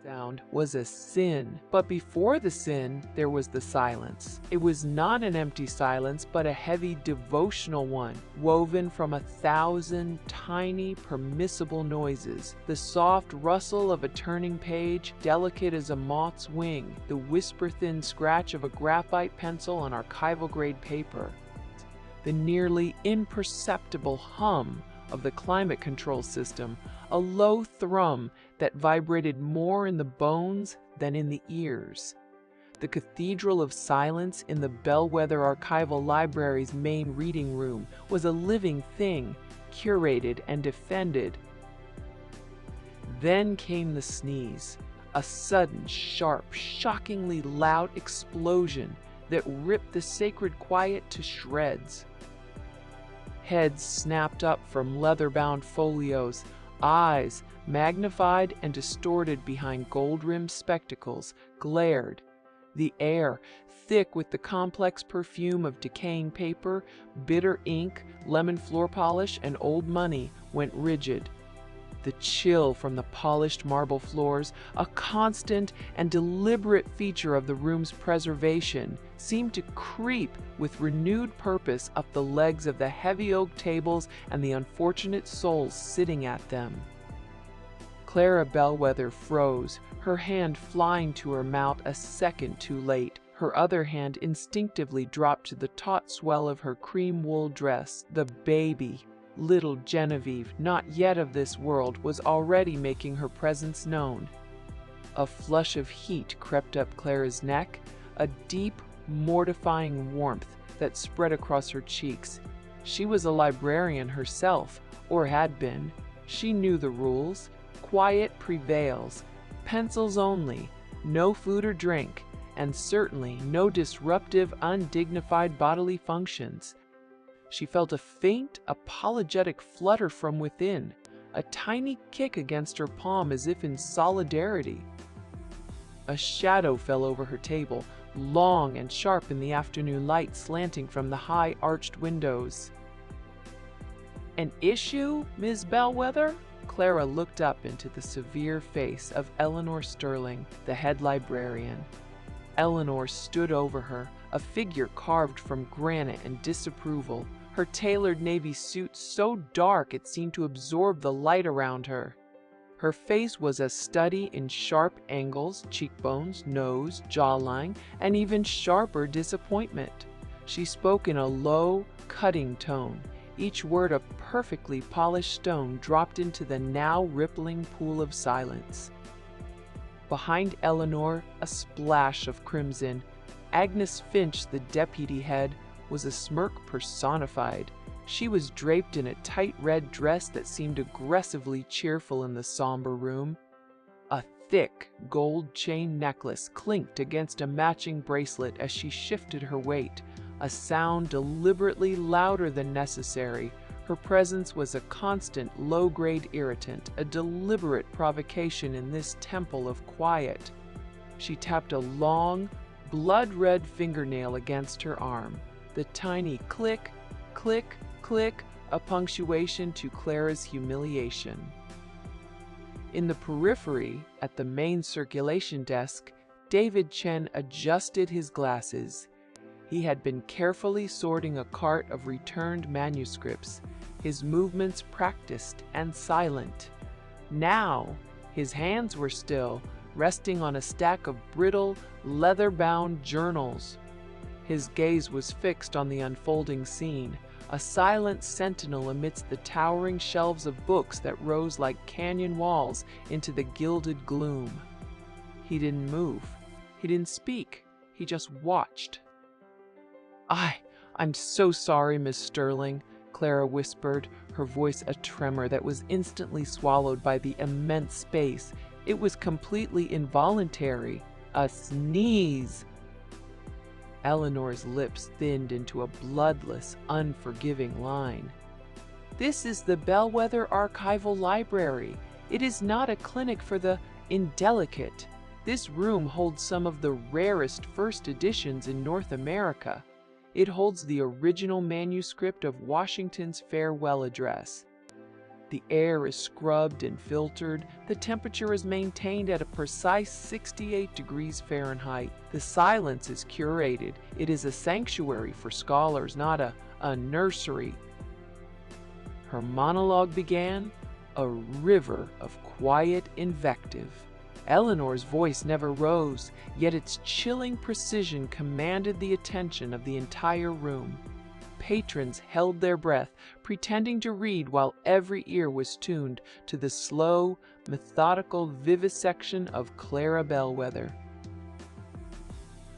Sound was a sin, but before the sin, there was the silence. It was not an empty silence, but a heavy devotional one, woven from 1,000 tiny, permissible noises. The soft rustle of a turning page, delicate as a moth's wing, the whisper-thin scratch of a graphite pencil on archival-grade paper, the nearly imperceptible hum of the climate control system, a low thrum that vibrated more in the bones than in the ears. The cathedral of silence in the Bellwether Archival Library's main reading room was a living thing, curated and defended. Then came the sneeze, a sudden, sharp, shockingly loud explosion that ripped the sacred quiet to shreds. Heads snapped up from leather-bound folios, eyes, magnified and distorted behind gold-rimmed spectacles, glared. The air, thick with the complex perfume of decaying paper, bitter ink, lemon floor polish, and old money, went rigid. The chill from the polished marble floors, a constant and deliberate feature of the room's preservation, seemed to creep with renewed purpose up the legs of the heavy oak tables and the unfortunate souls sitting at them. Clara Bellwether froze, her hand flying to her mouth a second too late. Her other hand instinctively dropped to the taut swell of her cream wool dress. The baby, little Genevieve, not yet of this world, was already making her presence known. A flush of heat crept up Clara's neck, a deep, mortifying warmth that spread across her cheeks. She was a librarian herself, or had been. She knew the rules. Quiet prevails, pencils only, no food or drink, and certainly no disruptive, undignified bodily functions. She felt a faint, apologetic flutter from within, a tiny kick against her palm as if in solidarity. A shadow fell over her table, long and sharp in the afternoon light slanting from the high arched windows. "An issue, Ms. Bellwether?" Clara looked up into the severe face of Eleanor Sterling, the head librarian. Eleanor stood over her, a figure carved from granite and disapproval, her tailored navy suit so dark it seemed to absorb the light around her. Her face was a study in sharp angles, cheekbones, nose, jawline, and even sharper disappointment. She spoke in a low, cutting tone, each word a perfectly polished stone dropped into the now rippling pool of silence. Behind Eleanor, a splash of crimson. Agnes Finch, the deputy head, was a smirk personified. She was draped in a tight red dress that seemed aggressively cheerful in the somber room. A thick gold chain necklace clinked against a matching bracelet as she shifted her weight, a sound deliberately louder than necessary. Her presence was a constant low-grade irritant, a deliberate provocation in this temple of quiet. She tapped a long, blood-red fingernail against her arm. The tiny click, click, click, a punctuation to Clara's humiliation. In the periphery, at the main circulation desk, David Chen adjusted his glasses. He had been carefully sorting a cart of returned manuscripts, his movements practiced and silent. Now, his hands were still, resting on a stack of brittle, leather-bound journals. His gaze was fixed on the unfolding scene, a silent sentinel amidst the towering shelves of books that rose like canyon walls into the gilded gloom. He didn't move. He didn't speak. He just watched. I'm so sorry, Miss Sterling," Clara whispered, her voice a tremor that was instantly swallowed by the immense space. It was completely involuntary. A sneeze. Eleanor's lips thinned into a bloodless, unforgiving line. "This is the Bellwether Archival Library. It is not a clinic for the indelicate. This room holds some of the rarest first editions in North America. It holds the original manuscript of Washington's farewell address." The air is scrubbed and filtered. The temperature is maintained at a precise 68 degrees Fahrenheit. The silence is curated. It is a sanctuary for scholars, not a nursery. Her monologue began, a river of quiet invective. Eleanor's voice never rose, yet its chilling precision commanded the attention of the entire room. Patrons held their breath, pretending to read while every ear was tuned to the slow, methodical vivisection of Clara Bellwether.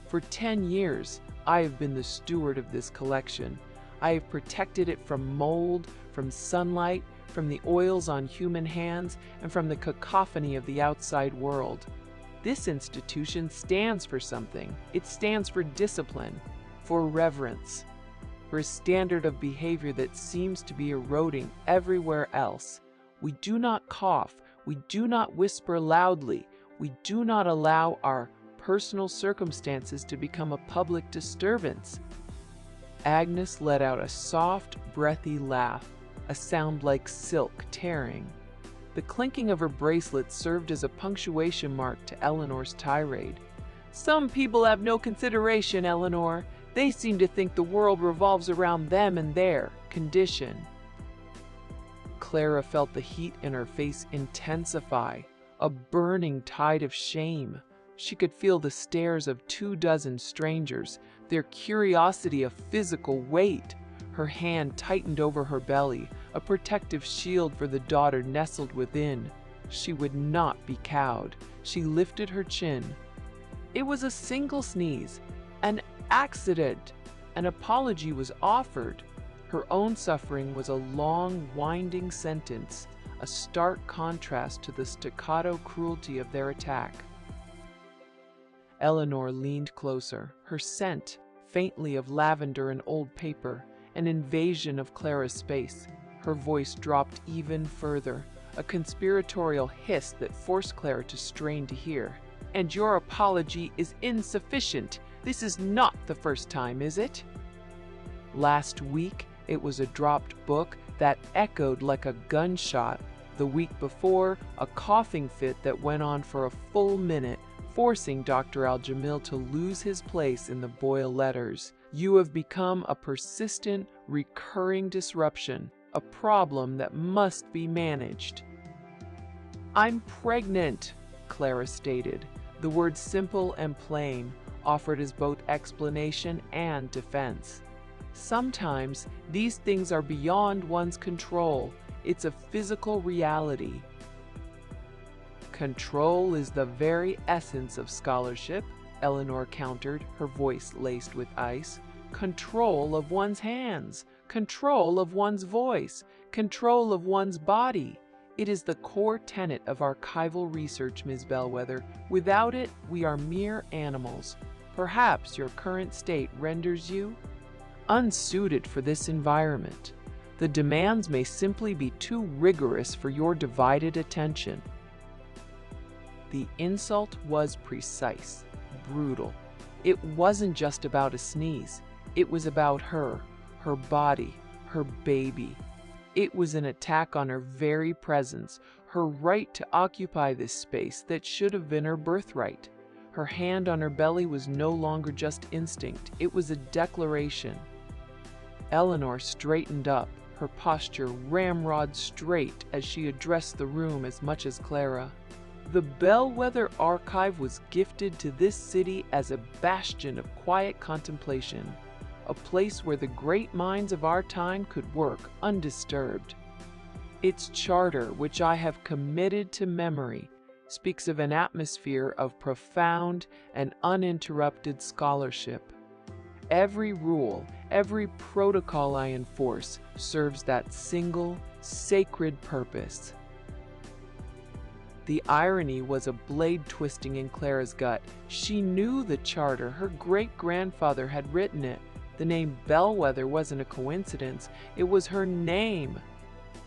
For 10 years, I have been the steward of this collection. I have protected it from mold, from sunlight, from the oils on human hands, and from the cacophony of the outside world. This institution stands for something. It stands for discipline, for reverence, for a standard of behavior that seems to be eroding everywhere else. We do not cough. We do not whisper loudly. We do not allow our personal circumstances to become a public disturbance. Agnes let out a soft, breathy laugh, a sound like silk tearing. The clinking of her bracelet served as a punctuation mark to Eleanor's tirade. "Some people have no consideration, Eleanor. They seem to think the world revolves around them and their condition." Clara felt the heat in her face intensify, a burning tide of shame. She could feel the stares of 24 strangers, their curiosity a physical weight. Her hand tightened over her belly, a protective shield for the daughter nestled within. She would not be cowed. She lifted her chin. It was a single sneeze, an accident. An apology was offered. Her own suffering was a long, winding sentence, a stark contrast to the staccato cruelty of their attack. Eleanor leaned closer, her scent, faintly of lavender and old paper, an invasion of Clara's space. Her voice dropped even further, a conspiratorial hiss that forced Clara to strain to hear. "And your apology is insufficient. This is not the first time, is it? Last week, it was a dropped book that echoed like a gunshot. The week before, a coughing fit that went on for a full minute, forcing Dr. Al-Jamil to lose his place in the Boyle letters. You have become a persistent, recurring disruption, a problem that must be managed." "I'm pregnant," Clara stated, the words simple and plain, offered as both explanation and defense. Sometimes these things are beyond one's control. It's a physical reality. "Control is the very essence of scholarship," Eleanor countered, her voice laced with ice. "Control of one's hands, control of one's voice, control of one's body. It is the core tenet of archival research, Ms. Bellwether. Without it, we are mere animals. Perhaps your current state renders you unsuited for this environment. The demands may simply be too rigorous for your divided attention." The insult was precise, brutal. It wasn't just about a sneeze. It was about her body, her baby. It was an attack on her very presence, her right to occupy this space that should have been her birthright. Her hand on her belly was no longer just instinct. It was a declaration. Eleanor straightened up, her posture ramrod straight as she addressed the room as much as Clara. The Bellwether Archive was gifted to this city as a bastion of quiet contemplation, a place where the great minds of our time could work undisturbed. Its charter, which I have committed to memory, speaks of an atmosphere of profound and uninterrupted scholarship. Every rule, every protocol I enforce serves that single, sacred purpose. The irony was a blade twisting in Clara's gut. She knew the charter. Her great-grandfather had written it. The name Bellwether wasn't a coincidence. It was her name.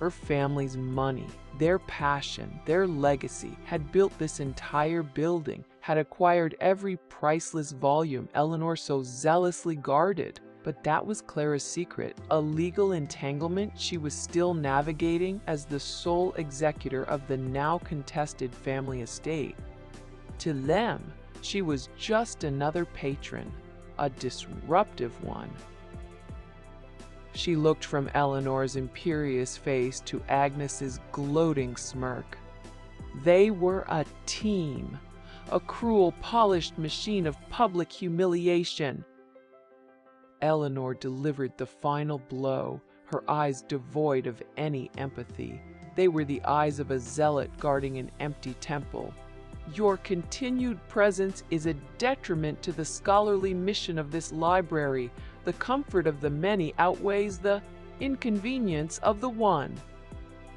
Her family's money, their passion, their legacy had built this entire building, had acquired every priceless volume Eleanor so zealously guarded. But that was Clara's secret, a legal entanglement she was still navigating as the sole executor of the now contested family estate. To them, she was just another patron, a disruptive one. She looked from Eleanor's imperious face to Agnes's gloating smirk. They were a team, a cruel, polished machine of public humiliation. Eleanor delivered the final blow, her eyes devoid of any empathy. They were the eyes of a zealot guarding an empty temple. Your continued presence is a detriment to the scholarly mission of this library. The comfort of the many outweighs the inconvenience of the one.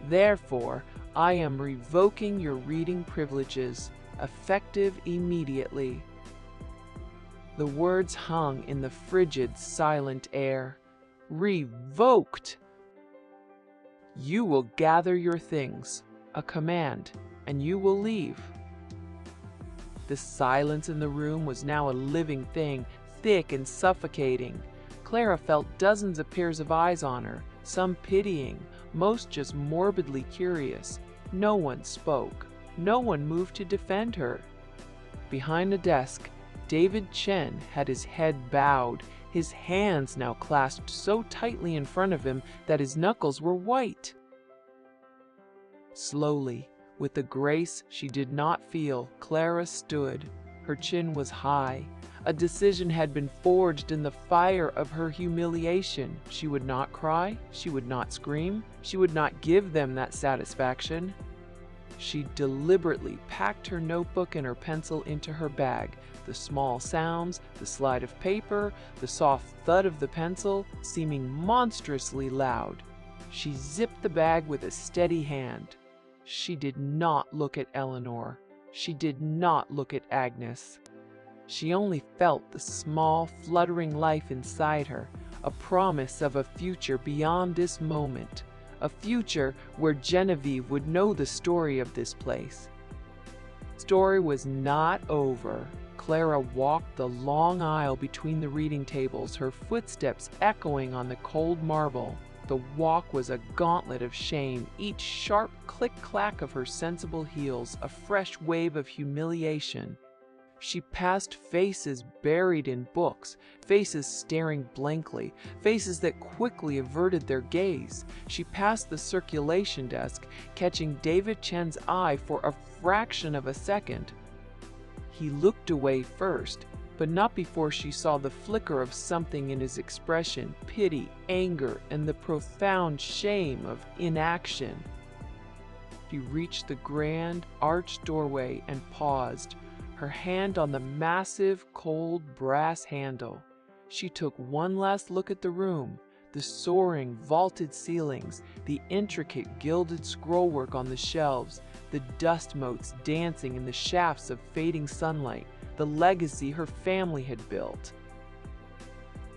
Therefore, I am revoking your reading privileges, effective immediately. The words hung in the frigid, silent air. Revoked! You will gather your things, a command, and you will leave. The silence in the room was now a living thing, thick and suffocating. Clara felt dozens of pairs of eyes on her, some pitying, most just morbidly curious. No one spoke. No one moved to defend her. Behind a desk, David Chen had his head bowed, his hands now clasped so tightly in front of him that his knuckles were white. Slowly, with a grace she did not feel, Clara stood. Her chin was high. A decision had been forged in the fire of her humiliation. She would not cry, she would not scream, she would not give them that satisfaction. She deliberately packed her notebook and her pencil into her bag. The small sounds, the slide of paper, the soft thud of the pencil, seeming monstrously loud. She zipped the bag with a steady hand. She did not look at Eleanor. She did not look at Agnes. She only felt the small, fluttering life inside her, a promise of a future beyond this moment, a future where Genevieve would know the story of this place. Story was not over. Clara walked the long aisle between the reading tables, her footsteps echoing on the cold marble. The walk was a gauntlet of shame, each sharp click-clack of her sensible heels a fresh wave of humiliation. She passed faces buried in books, faces staring blankly, faces that quickly averted their gaze. She passed the circulation desk, catching David Chen's eye for a fraction of a second. He looked away first, but not before she saw the flicker of something in his expression, pity, anger, and the profound shame of inaction. She reached the grand, arched doorway and paused, her hand on the massive, cold brass handle. She took one last look at the room, the soaring, vaulted ceilings, the intricate gilded scrollwork on the shelves, the dust motes dancing in the shafts of fading sunlight, the legacy her family had built.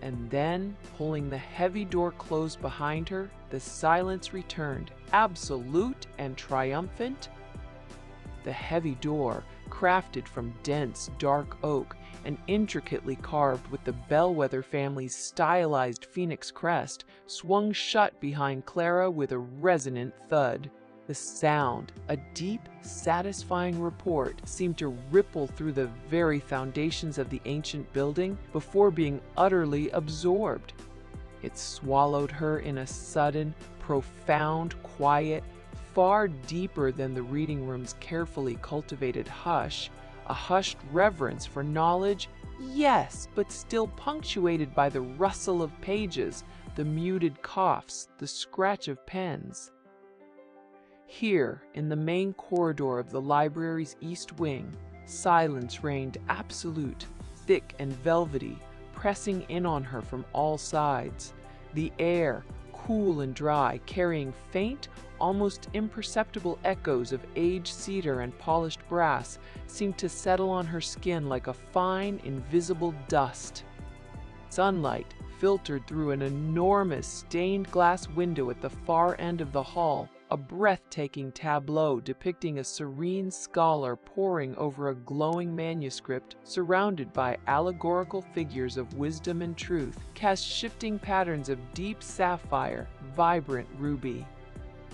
And then, pulling the heavy door closed behind her, the silence returned, absolute and triumphant. The heavy door, crafted from dense, dark oak and intricately carved with the Bellwether family's stylized phoenix crest, swung shut behind Clara with a resonant thud. The sound, a deep, satisfying report, seemed to ripple through the very foundations of the ancient building before being utterly absorbed. It swallowed her in a sudden, profound quiet, far deeper than the reading room's carefully cultivated hush, a hushed reverence for knowledge, yes, but still punctuated by the rustle of pages, the muted coughs, the scratch of pens. Here, in the main corridor of the library's east wing, silence reigned absolute, thick and velvety, pressing in on her from all sides. The air, cool and dry, carrying faint, almost imperceptible echoes of aged cedar and polished brass, seemed to settle on her skin like a fine, invisible dust. Sunlight filtered through an enormous stained glass window at the far end of the hall, a breathtaking tableau depicting a serene scholar poring over a glowing manuscript surrounded by allegorical figures of wisdom and truth, cast shifting patterns of deep sapphire, vibrant ruby,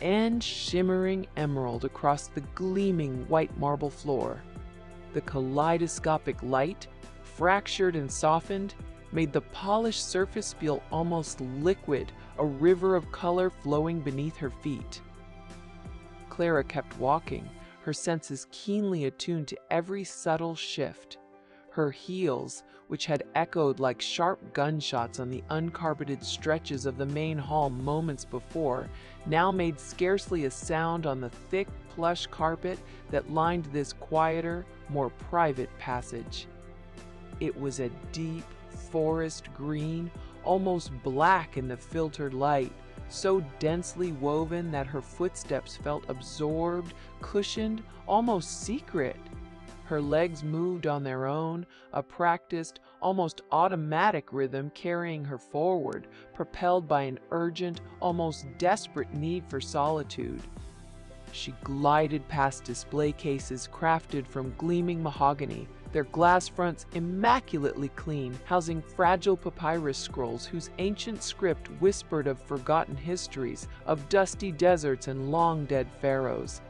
and shimmering emerald across the gleaming white marble floor. The kaleidoscopic light, fractured and softened, made the polished surface feel almost liquid, a river of color flowing beneath her feet. Clara kept walking, her senses keenly attuned to every subtle shift. Her heels, which had echoed like sharp gunshots on the uncarpeted stretches of the main hall moments before, now made scarcely a sound on the thick, plush carpet that lined this quieter, more private passage. It was a deep forest green, almost black in the filtered light, so densely woven that her footsteps felt absorbed, cushioned, almost secret. Her legs moved on their own, a practiced, almost automatic rhythm carrying her forward, propelled by an urgent, almost desperate need for solitude. She glided past display cases crafted from gleaming mahogany, their glass fronts immaculately clean, housing fragile papyrus scrolls whose ancient script whispered of forgotten histories, of dusty deserts and long-dead pharaohs.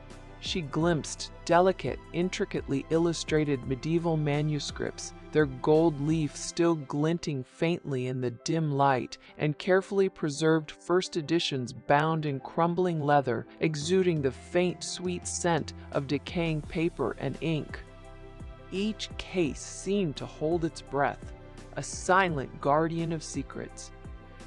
She glimpsed delicate, intricately illustrated medieval manuscripts, their gold leaf still glinting faintly in the dim light, and carefully preserved first editions bound in crumbling leather, exuding the faint, sweet scent of decaying paper and ink. Each case seemed to hold its breath, a silent guardian of secrets.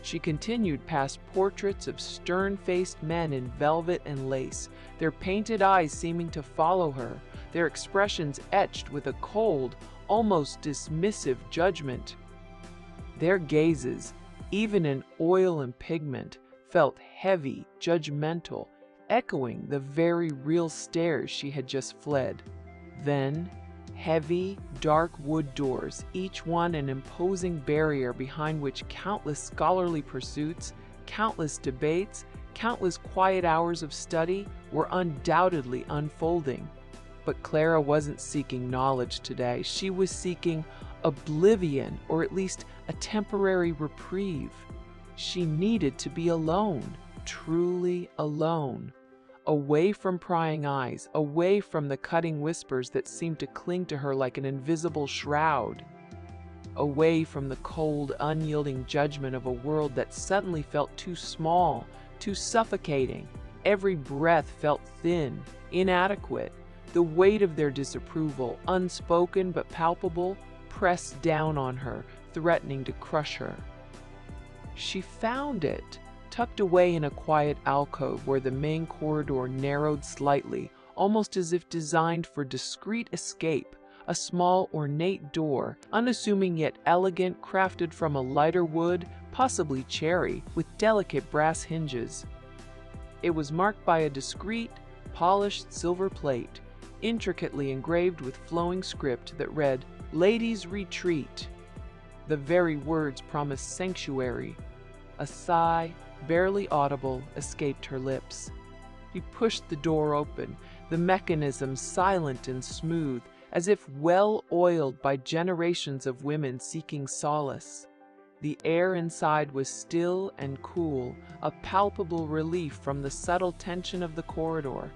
She continued past portraits of stern-faced men in velvet and lace, their painted eyes seeming to follow her, their expressions etched with a cold, almost dismissive judgment. Their gazes, even in oil and pigment, felt heavy, judgmental, echoing the very real stares she had just fled. Then, heavy, dark wood doors, each one an imposing barrier behind which countless scholarly pursuits, countless debates, countless quiet hours of study were undoubtedly unfolding. But Clara wasn't seeking knowledge today. She was seeking oblivion, or at least a temporary reprieve. She needed to be alone, truly alone. Away from prying eyes, away from the cutting whispers that seemed to cling to her like an invisible shroud. Away from the cold, unyielding judgment of a world that suddenly felt too small, too suffocating. Every breath felt thin, inadequate. The weight of their disapproval, unspoken but palpable, pressed down on her, threatening to crush her. She found it, tucked away in a quiet alcove where the main corridor narrowed slightly, almost as if designed for discreet escape, a small ornate door, unassuming yet elegant, crafted from a lighter wood, possibly cherry, with delicate brass hinges. It was marked by a discreet, polished silver plate, intricately engraved with flowing script that read, "Ladies' Retreat." The very words promised sanctuary. A sigh, barely audible, escaped her lips. He pushed the door open, the mechanism silent and smooth, as if well-oiled by generations of women seeking solace. The air inside was still and cool, a palpable relief from the subtle tension of the corridor.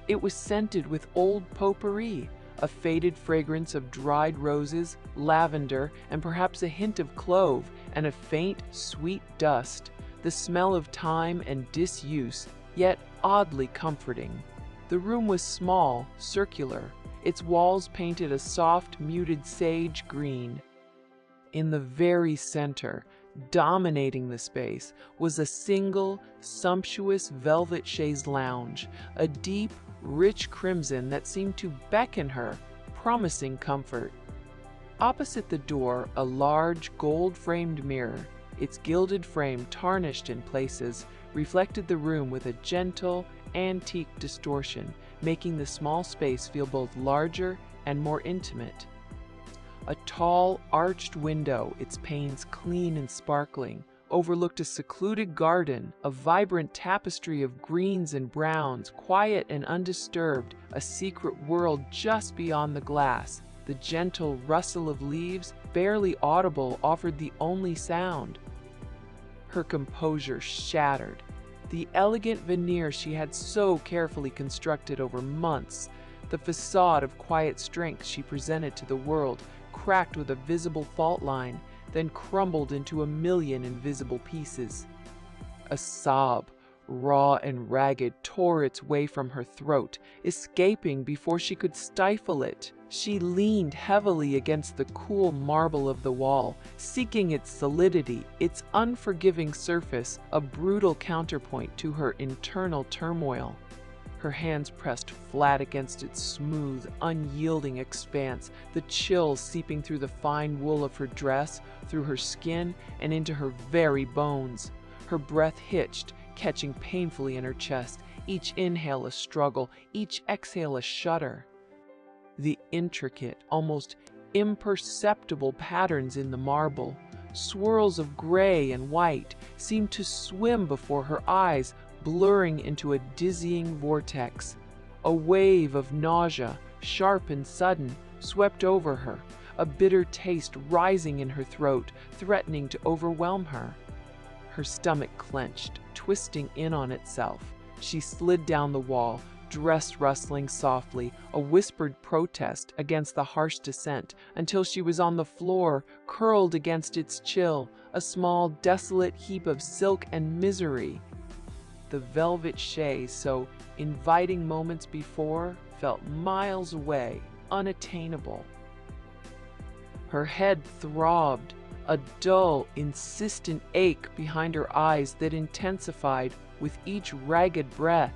It was scented with old potpourri, a faded fragrance of dried roses, lavender, and perhaps a hint of clove, and a faint, sweet dust, the smell of time and disuse, yet oddly comforting. The room was small, circular, its walls painted a soft, muted sage green. In the very center, dominating the space, was a single, sumptuous velvet chaise lounge, a deep, rich crimson that seemed to beckon her, promising comfort. Opposite the door, a large, gold-framed mirror, its gilded frame tarnished in places, reflected the room with a gentle, antique distortion, making the small space feel both larger and more intimate. A tall, arched window, its panes clean and sparkling, overlooked a secluded garden, a vibrant tapestry of greens and browns, quiet and undisturbed, a secret world just beyond the glass. The gentle rustle of leaves, barely audible, offered the only sound. Her composure shattered. The elegant veneer she had so carefully constructed over months, the facade of quiet strength she presented to the world, cracked with a visible fault line, then crumbled into a million invisible pieces. A sob, raw and ragged, tore its way from her throat, escaping before she could stifle it. She leaned heavily against the cool marble of the wall, seeking its solidity, its unforgiving surface, a brutal counterpoint to her internal turmoil. Her hands pressed flat against its smooth, unyielding expanse, the chill seeping through the fine wool of her dress, through her skin, and into her very bones. Her breath hitched, catching painfully in her chest, each inhale a struggle, each exhale a shudder. The intricate, almost imperceptible patterns in the marble, swirls of gray and white, seemed to swim before her eyes, blurring into a dizzying vortex. A wave of nausea, sharp and sudden, swept over her, a bitter taste rising in her throat, threatening to overwhelm her. Her stomach clenched, twisting in on itself. She slid down the wall, dress rustling softly, a whispered protest against the harsh descent, until she was on the floor, curled against its chill, a small, desolate heap of silk and misery. The velvet chaise, so inviting moments before, felt miles away, unattainable. Her head throbbed, a dull, insistent ache behind her eyes that intensified with each ragged breath.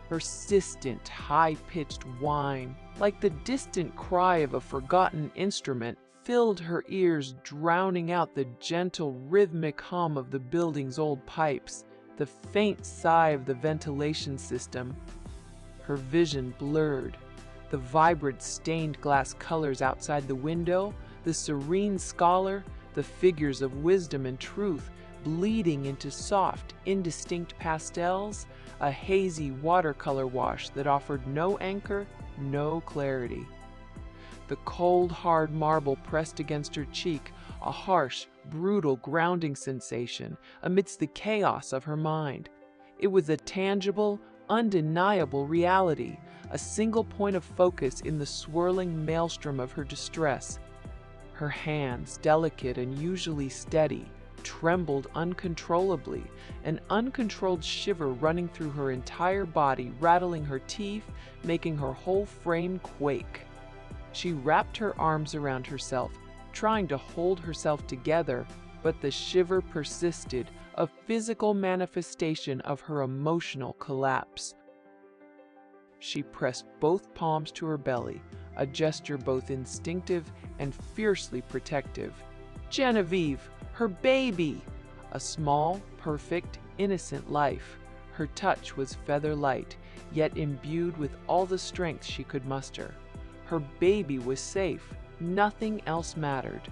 Persistent, high-pitched whine, like the distant cry of a forgotten instrument, filled her ears, drowning out the gentle, rhythmic hum of the building's old pipes, the faint sigh of the ventilation system. Her vision blurred. The vibrant stained glass colors outside the window, the serene scholar, the figures of wisdom and truth, bleeding into soft, indistinct pastels, a hazy watercolor wash that offered no anchor, no clarity. The cold, hard marble pressed against her cheek, a harsh, brutal grounding sensation amidst the chaos of her mind. It was a tangible, undeniable reality, a single point of focus in the swirling maelstrom of her distress. Her hands, delicate and usually steady, trembled uncontrollably, an uncontrolled shiver running through her entire body, rattling her teeth, making her whole frame quake. She wrapped her arms around herself, trying to hold herself together, but the shiver persisted, a physical manifestation of her emotional collapse. She pressed both palms to her belly, a gesture both instinctive and fiercely protective. Genevieve! Her baby! A small, perfect, innocent life. Her touch was feather-light, yet imbued with all the strength she could muster. Her baby was safe. Nothing else mattered.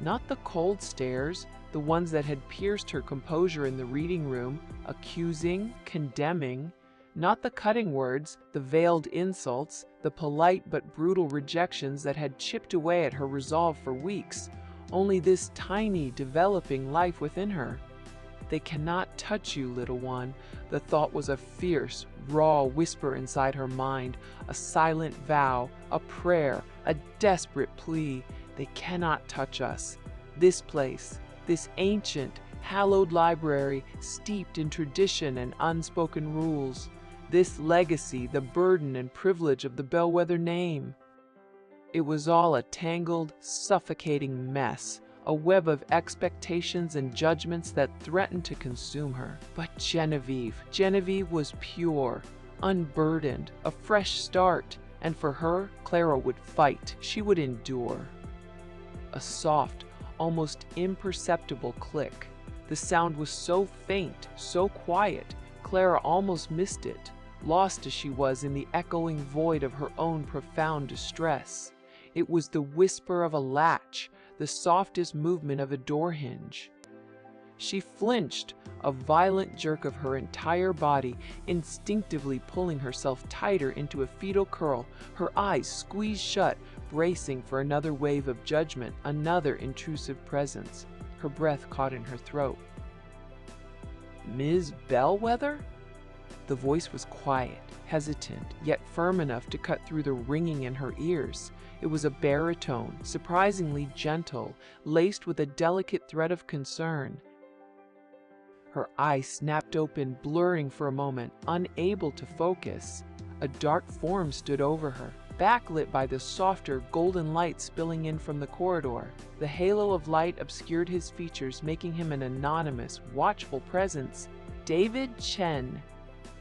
Not the cold stares, the ones that had pierced her composure in the reading room, accusing, condemning. Not the cutting words, the veiled insults, the polite but brutal rejections that had chipped away at her resolve for weeks. Only this tiny, developing life within her. They cannot touch you, little one. The thought was a fierce, raw whisper inside her mind, a silent vow, a prayer, a desperate plea. They cannot touch us. This place, this ancient, hallowed library, steeped in tradition and unspoken rules. This legacy, the burden and privilege of the bellwether name. It was all a tangled, suffocating mess, a web of expectations and judgments that threatened to consume her. But Genevieve was pure, unburdened, a fresh start, and for her, Clara would fight. She would endure. A soft, almost imperceptible click. The sound was so faint, so quiet, Clara almost missed it, lost as she was in the echoing void of her own profound distress. It was the whisper of a latch, the softest movement of a door hinge. She flinched, a violent jerk of her entire body, instinctively pulling herself tighter into a fetal curl, her eyes squeezed shut, bracing for another wave of judgment, another intrusive presence. Her breath caught in her throat. "Ms. Bellwether?" The voice was quiet, hesitant, yet firm enough to cut through the ringing in her ears. It was a baritone, surprisingly gentle, laced with a delicate thread of concern. Her eyes snapped open, blurring for a moment, unable to focus. A dark form stood over her, backlit by the softer, golden light spilling in from the corridor. The halo of light obscured his features, making him an anonymous, watchful presence. David Chen.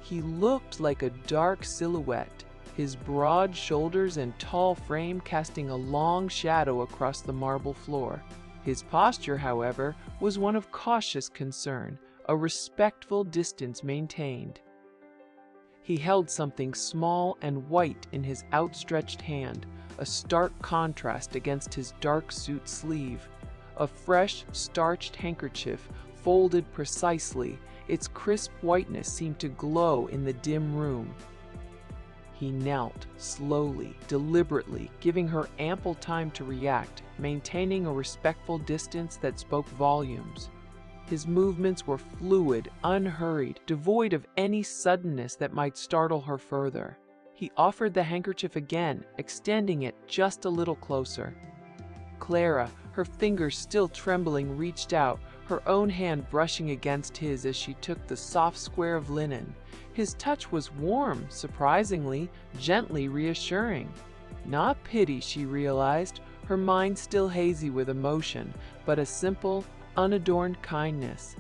He looked like a dark silhouette, his broad shoulders and tall frame casting a long shadow across the marble floor. His posture, however, was one of cautious concern, a respectful distance maintained. He held something small and white in his outstretched hand, a stark contrast against his dark suit sleeve. A fresh, starched handkerchief, folded precisely, its crisp whiteness seemed to glow in the dim room. He knelt, slowly, deliberately, giving her ample time to react, maintaining a respectful distance that spoke volumes. His movements were fluid, unhurried, devoid of any suddenness that might startle her further. He offered the handkerchief again, extending it just a little closer. Clara, her fingers still trembling, reached out, her own hand brushing against his as she took the soft square of linen. His touch was warm, surprisingly, gently reassuring. Not pity, she realized, her mind still hazy with emotion, but a simple, unadorned kindness.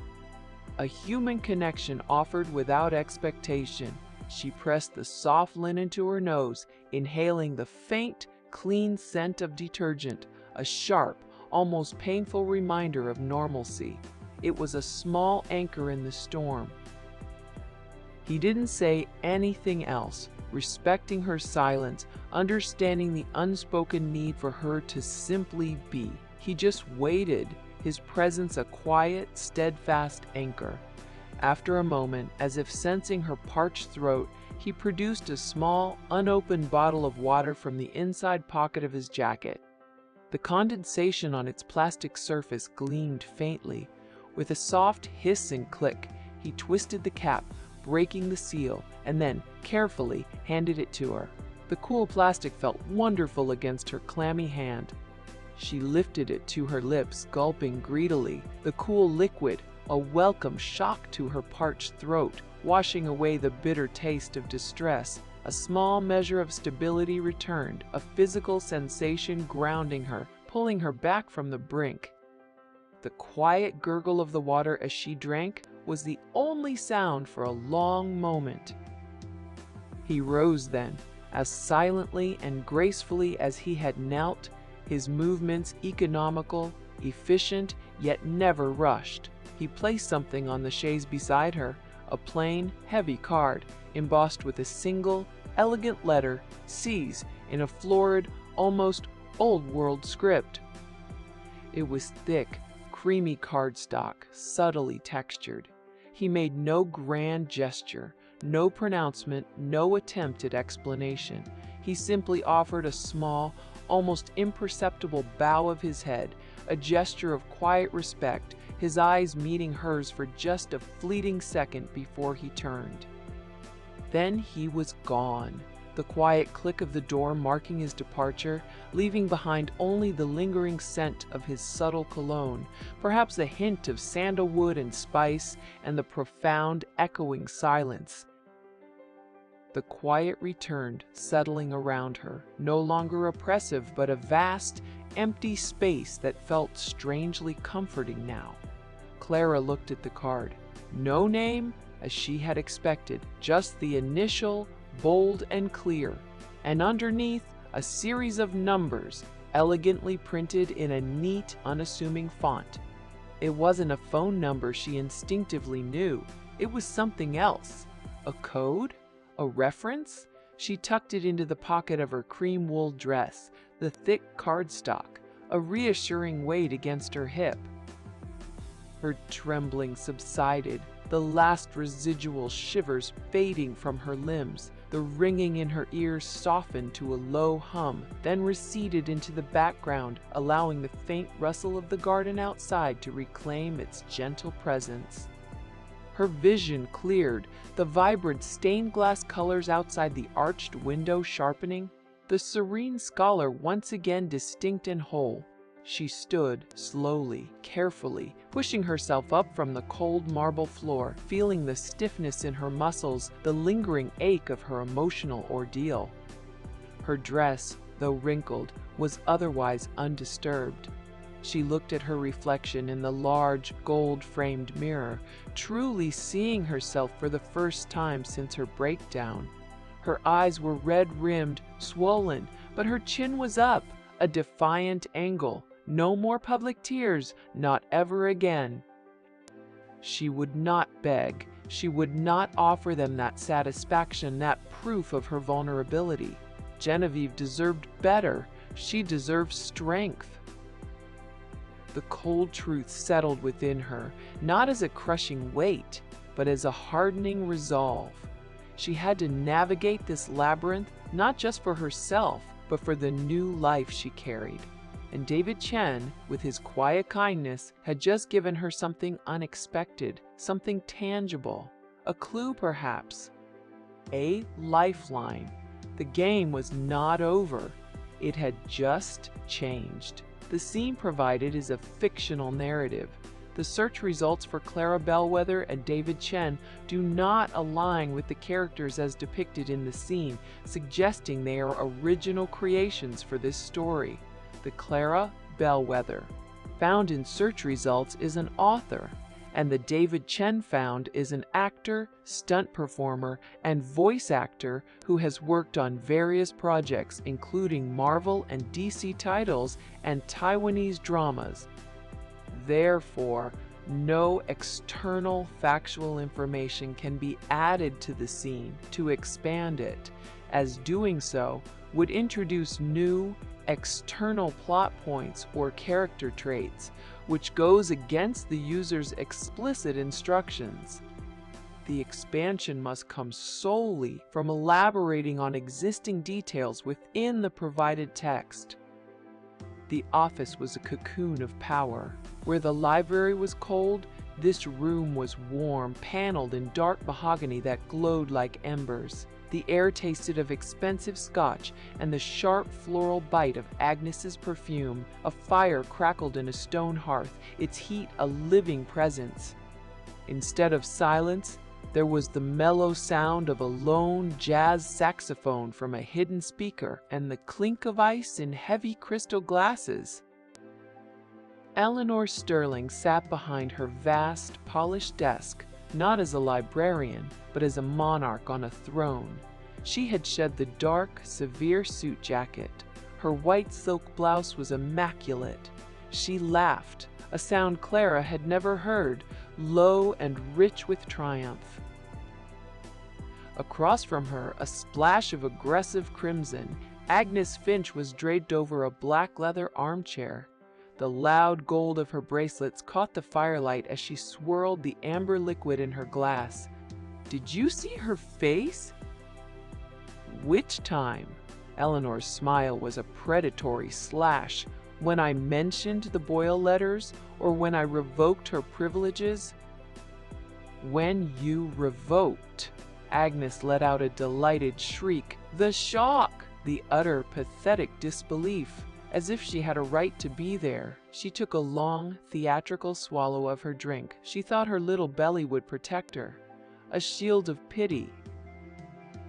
A human connection offered without expectation. She pressed the soft linen to her nose, inhaling the faint, clean scent of detergent, a sharp, almost painful reminder of normalcy. It was a small anchor in the storm. He didn't say anything else, respecting her silence, understanding the unspoken need for her to simply be. He just waited, his presence a quiet, steadfast anchor. After a moment, as if sensing her parched throat, he produced a small, unopened bottle of water from the inside pocket of his jacket. The condensation on its plastic surface gleamed faintly. With a soft hiss and click, he twisted the cap, breaking the seal, and then, carefully, handed it to her. The cool plastic felt wonderful against her clammy hand. She lifted it to her lips, gulping greedily. The cool liquid, a welcome shock to her parched throat, washing away the bitter taste of distress. A small measure of stability returned, a physical sensation grounding her, pulling her back from the brink. The quiet gurgle of the water as she drank was the only sound for a long moment. He rose then, as silently and gracefully as he had knelt, his movements economical, efficient, yet never rushed. He placed something on the chaise beside her, a plain, heavy card, embossed with a single, elegant letter, C's, in a florid, almost old-world script. It was thick, creamy cardstock, subtly textured. He made no grand gesture, no pronouncement, no attempt at explanation. He simply offered a small, almost imperceptible bow of his head, a gesture of quiet respect, his eyes meeting hers for just a fleeting second before he turned. Then he was gone, the quiet click of the door marking his departure, leaving behind only the lingering scent of his subtle cologne, perhaps a hint of sandalwood and spice, and the profound, echoing silence. The quiet returned, settling around her, no longer oppressive, but a vast, empty space that felt strangely comforting now. Clara looked at the card. No name, as she had expected, just the initial, bold and clear, and underneath a series of numbers, elegantly printed in a neat, unassuming font. It wasn't a phone number she instinctively knew. It was something else. A code? A reference? She tucked it into the pocket of her cream wool dress, the thick cardstock, a reassuring weight against her hip. Her trembling subsided, the last residual shivers fading from her limbs. The ringing in her ears softened to a low hum, then receded into the background, allowing the faint rustle of the garden outside to reclaim its gentle presence. Her vision cleared, the vibrant stained glass colors outside the arched window sharpening, the serene scholar once again distinct and whole. She stood slowly, carefully, pushing herself up from the cold marble floor, feeling the stiffness in her muscles, the lingering ache of her emotional ordeal. Her dress, though wrinkled, was otherwise undisturbed. She looked at her reflection in the large, gold-framed mirror, truly seeing herself for the first time since her breakdown. Her eyes were red-rimmed, swollen, but her chin was up, a defiant angle. No more public tears, not ever again. She would not beg. She would not offer them that satisfaction, that proof of her vulnerability. Genevieve deserved better. She deserved strength. The cold truth settled within her, not as a crushing weight, but as a hardening resolve. She had to navigate this labyrinth, not just for herself, but for the new life she carried. And David Chen, with his quiet kindness, had just given her something unexpected, something tangible, a clue perhaps, a lifeline. The game was not over. It had just changed. The scene provided is a fictional narrative. The search results for Clara Bellwether and David Chen do not align with the characters as depicted in the scene, suggesting they are original creations for this story. The Clara Bellwether found in search results is an author, and the David Chen found is an actor, stunt performer, and voice actor who has worked on various projects including Marvel and DC titles and Taiwanese dramas. Therefore, no external factual information can be added to the scene to expand it, as doing so would introduce new external plot points or character traits, which goes against the user's explicit instructions. The expansion must come solely from elaborating on existing details within the provided text. The office was a cocoon of power. Where the library was cold, this room was warm, paneled in dark mahogany that glowed like embers. The air tasted of expensive scotch and the sharp floral bite of Agnes's perfume. A fire crackled in a stone hearth, its heat a living presence. Instead of silence, there was the mellow sound of a lone jazz saxophone from a hidden speaker and the clink of ice in heavy crystal glasses. Eleanor Sterling sat behind her vast, polished desk, not as a librarian, but as a monarch on a throne. She had shed the dark, severe suit jacket. Her white silk blouse was immaculate. She laughed, a sound Clara had never heard, low and rich with triumph. Across from her, a splash of aggressive crimson, Agnes Finch was draped over a black leather armchair. The loud gold of her bracelets caught the firelight as she swirled the amber liquid in her glass. "Did you see her face?" "Which time?" Eleanor's smile was a predatory slash. "When I mentioned the Boyle letters, or when I revoked her privileges?" "When you revoked." Agnes let out a delighted shriek. The shock! The utter, pathetic disbelief. As if she had a right to be there. She took a long, theatrical swallow of her drink. She thought her little belly would protect her. A shield of pity.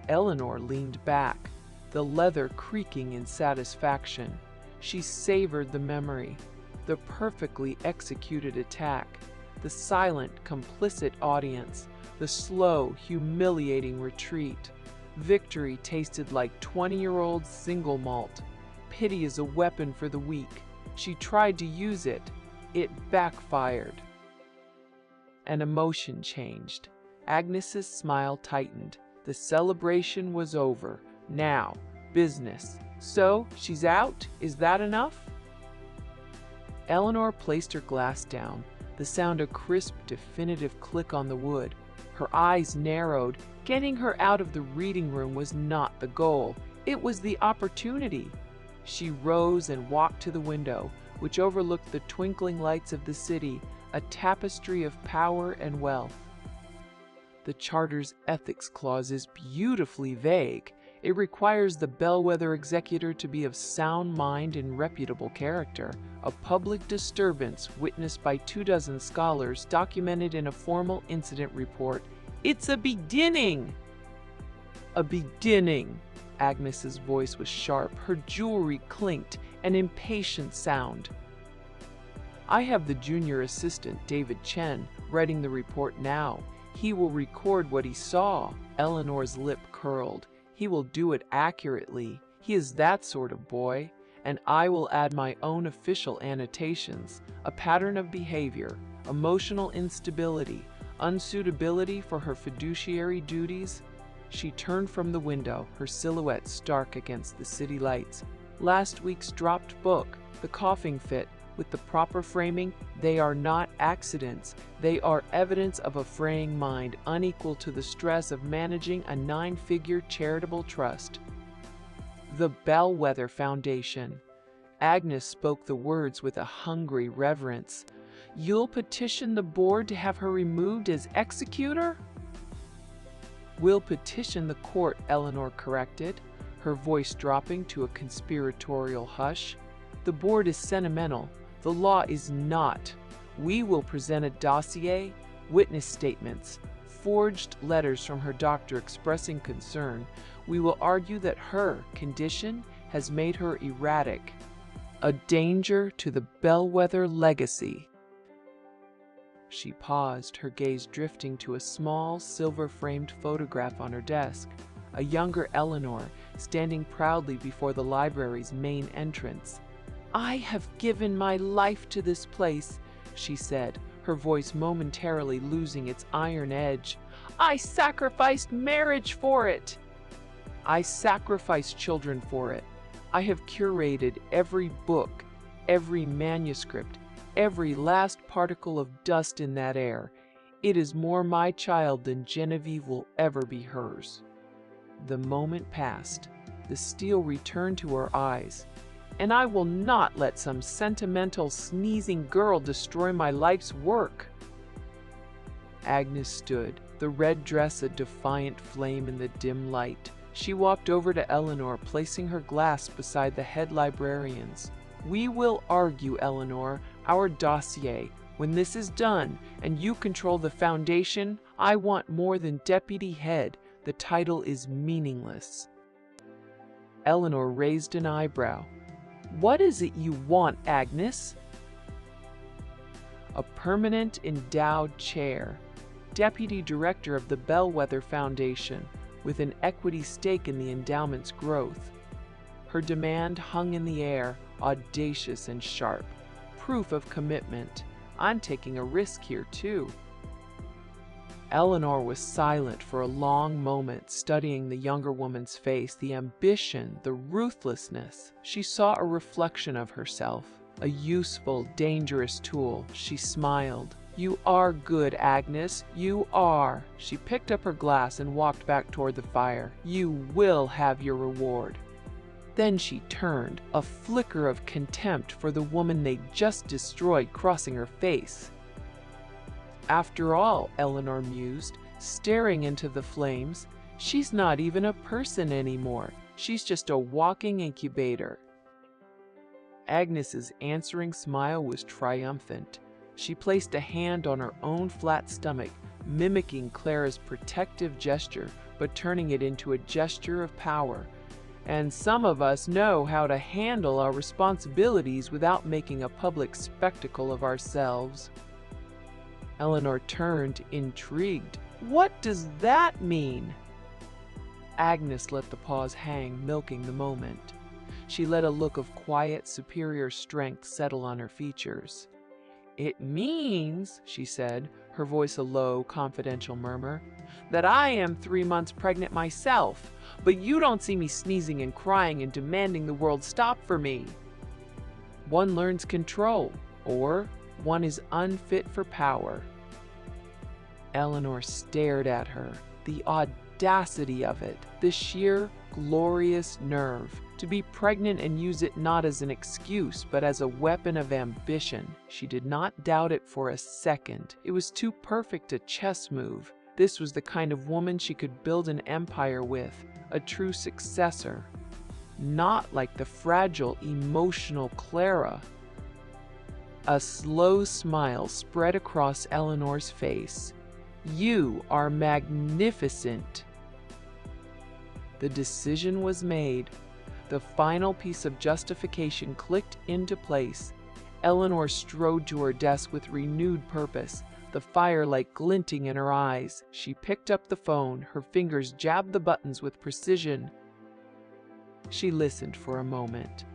Eleanor leaned back, the leather creaking in satisfaction. She savored the memory, the perfectly executed attack, the silent, complicit audience, the slow, humiliating retreat. Victory tasted like 20-year-old single malt. Pity is a weapon for the weak. She tried to use it. It backfired. An emotion changed. Agnes's smile tightened. The celebration was over. Now, business. "So, she's out? Is that enough?" Eleanor placed her glass down. the sound a crisp, definitive click on the wood. Her eyes narrowed. Getting her out of the reading room was not the goal. It was the opportunity. She rose and walked to the window, which overlooked the twinkling lights of the city, a tapestry of power and wealth. The Charter's ethics clause is beautifully vague. It requires the bellwether executor to be of sound mind and reputable character. A public disturbance witnessed by 24 scholars documented in a formal incident report. It's a beginning! A beginning! Agnes's voice was sharp. Her jewelry clinked, an impatient sound. I have the junior assistant, David Chen, writing the report now. He will record what he saw. Eleanor's lip curled. He will do it accurately. He is that sort of boy. And I will add my own official annotations. A pattern of behavior, emotional instability, unsuitability for her fiduciary duties. She turned from the window, her silhouette stark against the city lights. Last week's dropped book, the coughing fit, with the proper framing, they are not accidents. They are evidence of a fraying mind, unequal to the stress of managing a 9-figure charitable trust. The Bellwether Foundation. Agnes spoke the words with a hungry reverence. You'll petition the board to have her removed as executor? We'll petition the court, Eleanor corrected, her voice dropping to a conspiratorial hush. The board is sentimental. The law is not. We will present a dossier, witness statements, forged letters from her doctor expressing concern. We will argue that her condition has made her erratic, a danger to the Bellwether legacy. She paused, her gaze drifting to a small, silver-framed photograph on her desk, a younger Eleanor standing proudly before the library's main entrance. I have given my life to this place, she said, her voice momentarily losing its iron edge. I sacrificed marriage for it. I sacrificed children for it. I have curated every book, every manuscript, every last particle of dust in that air. It is more my child than Genevieve will ever be hers. The moment passed. The steel returned to her eyes. And I will not let some sentimental, sneezing girl destroy my life's work. Agnes stood, the red dress a defiant flame in the dim light. She walked over to Eleanor, placing her glass beside the head librarian's. We will argue, Eleanor, our dossier. When this is done, and you control the foundation, I want more than deputy head. The title is meaningless. Eleanor raised an eyebrow. What is it you want, Agnes? A permanent endowed chair, deputy director of the Bellwether Foundation, with an equity stake in the endowment's growth. Her demand hung in the air, audacious and sharp, proof of commitment. I'm taking a risk here, too. Eleanor was silent for a long moment, studying the younger woman's face, the ambition, the ruthlessness. She saw a reflection of herself, a useful, dangerous tool. She smiled. You are good, Agnes. You are. She picked up her glass and walked back toward the fire. You will have your reward. Then she turned, a flicker of contempt for the woman they'd just destroyed crossing her face. After all, Eleanor mused, staring into the flames, she's not even a person anymore. She's just a walking incubator. Agnes's answering smile was triumphant. She placed a hand on her own flat stomach, mimicking Clara's protective gesture, but turning it into a gesture of power. And some of us know how to handle our responsibilities without making a public spectacle of ourselves. Eleanor turned, intrigued. What does that mean? Agnes let the pause hang, milking the moment. She let a look of quiet, superior strength settle on her features. It means, she said, her voice a low, confidential murmur, that I am 3 months pregnant myself, but you don't see me sneezing and crying and demanding the world stop for me. One learns control, or one is unfit for power." Eleanor stared at her. The audacity of it, the sheer, glorious nerve. To be pregnant and use it not as an excuse, but as a weapon of ambition. She did not doubt it for a second. It was too perfect a chess move. This was the kind of woman she could build an empire with, a true successor. Not like the fragile, emotional Clara. A slow smile spread across Eleanor's face. "You are magnificent." The decision was made. The final piece of justification clicked into place. Eleanor strode to her desk with renewed purpose, the firelight glinting in her eyes. She picked up the phone, her fingers jabbed the buttons with precision. She listened for a moment.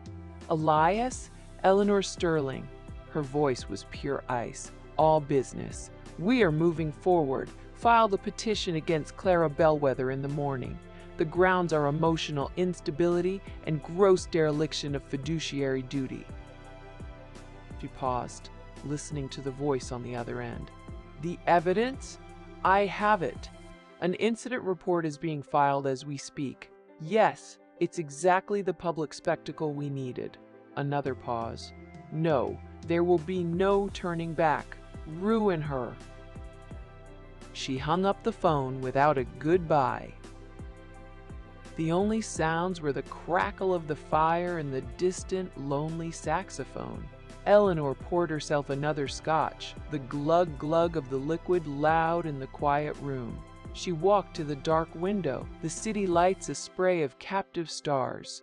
"Elias? Eleanor Sterling." Her voice was pure ice. "All business. We are moving forward. File the petition against Clara Bellwether in the morning. The grounds are emotional instability and gross dereliction of fiduciary duty." She paused, listening to the voice on the other end. "The evidence? I have it. An incident report is being filed as we speak. Yes, it's exactly the public spectacle we needed." Another pause. "No, there will be no turning back. Ruin her." She hung up the phone without a goodbye. The only sounds were the crackle of the fire and the distant, lonely saxophone. Eleanor poured herself another scotch, the glug-glug of the liquid loud in the quiet room. She walked to the dark window, the city lights a spray of captive stars.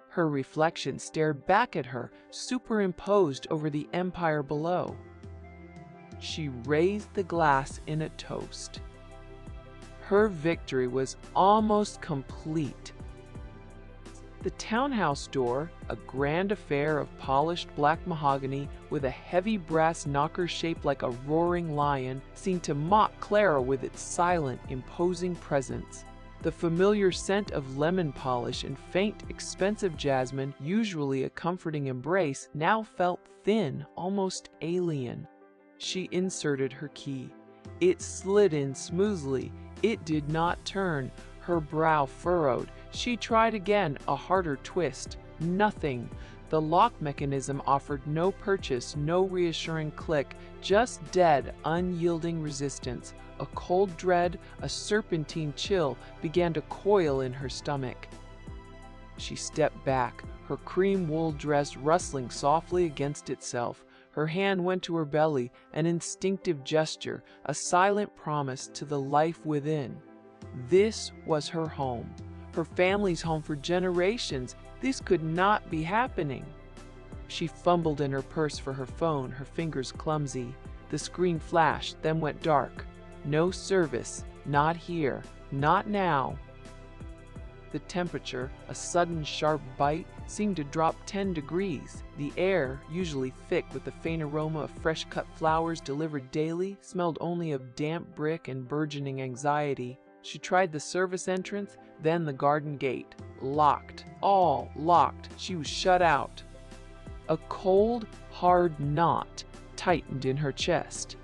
Her reflection stared back at her, superimposed over the empire below. She raised the glass in a toast. Her victory was almost complete. The townhouse door, a grand affair of polished black mahogany with a heavy brass knocker shaped like a roaring lion, seemed to mock Clara with its silent, imposing presence. The familiar scent of lemon polish and faint, expensive jasmine, usually a comforting embrace, now felt thin, almost alien. She inserted her key. It slid in smoothly. It did not turn. Her brow furrowed. She tried again, a harder twist. Nothing. The lock mechanism offered no purchase, no reassuring click, just dead, unyielding resistance. A cold dread, a serpentine chill began to coil in her stomach. She stepped back, her cream wool dress rustling softly against itself. Her hand went to her belly, an instinctive gesture, a silent promise to the life within. This was her home, her family's home for generations. This could not be happening. She fumbled in her purse for her phone, her fingers clumsy. The screen flashed, then went dark. No service, not here, not now. The temperature, a sudden sharp bite, seemed to drop 10 degrees. The air, usually thick with the faint aroma of fresh-cut flowers delivered daily, smelled only of damp brick and burgeoning anxiety. She tried the service entrance, then the garden gate. Locked, all locked. She was shut out. A cold, hard knot tightened in her chest.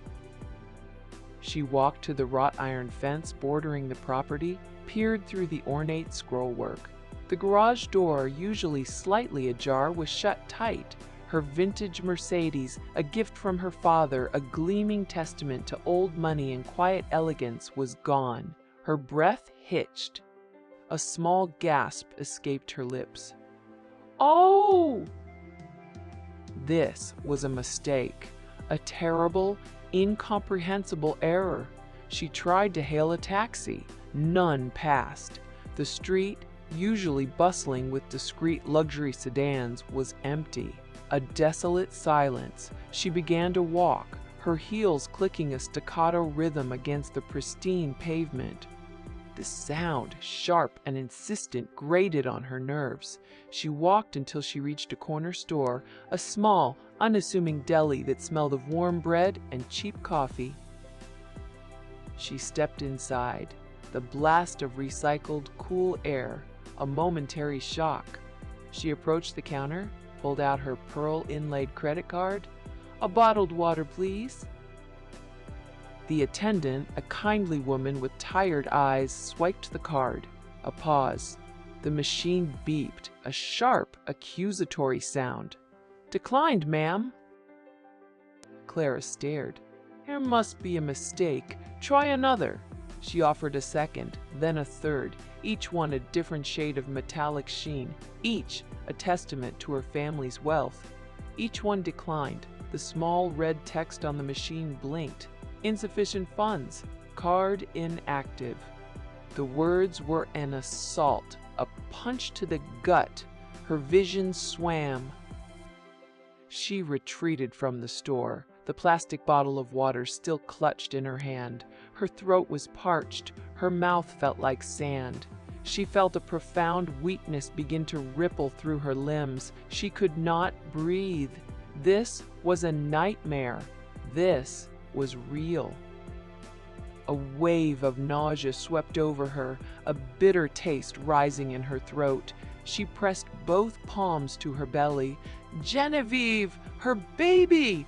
She walked to the wrought iron fence bordering the property, peered through the ornate scrollwork. The garage door, usually slightly ajar, was shut tight. Her vintage Mercedes, a gift from her father, a gleaming testament to old money and quiet elegance, was gone. Her breath hitched. A small gasp escaped her lips. "Oh!" This was a mistake, a terrible, incomprehensible error. She tried to hail a taxi. None passed. The street, usually bustling with discreet luxury sedans, was empty. A desolate silence. She began to walk, her heels clicking a staccato rhythm against the pristine pavement. The sound, sharp and insistent, grated on her nerves. She walked until she reached a corner store, a small, unassuming deli that smelled of warm bread and cheap coffee. She stepped inside. The blast of recycled, cool air, a momentary shock. She approached the counter, pulled out her pearl-inlaid credit card. A bottled water, please." The attendant, a kindly woman with tired eyes, swiped the card. A pause. The machine beeped, a sharp, accusatory sound. "Declined, ma'am." Clara stared. "There must be a mistake. Try another." She offered a second, then a third, each one a different shade of metallic sheen, each a testament to her family's wealth. Each one declined. The small red text on the machine blinked. "Insufficient funds. Card inactive." The words were an assault, a punch to the gut. Her vision swam. She retreated from the store, the plastic bottle of water still clutched in her hand. Her throat was parched, her mouth felt like sand. She felt a profound weakness begin to ripple through her limbs. She could not breathe. This was a nightmare. This was real. A wave of nausea swept over her, a bitter taste rising in her throat. She pressed both palms to her belly. Genevieve! Her baby!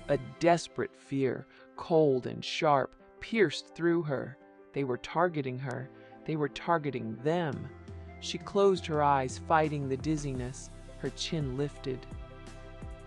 A desperate fear, cold and sharp, pierced through her. They were targeting her. They were targeting them. She closed her eyes, fighting the dizziness. Her chin lifted.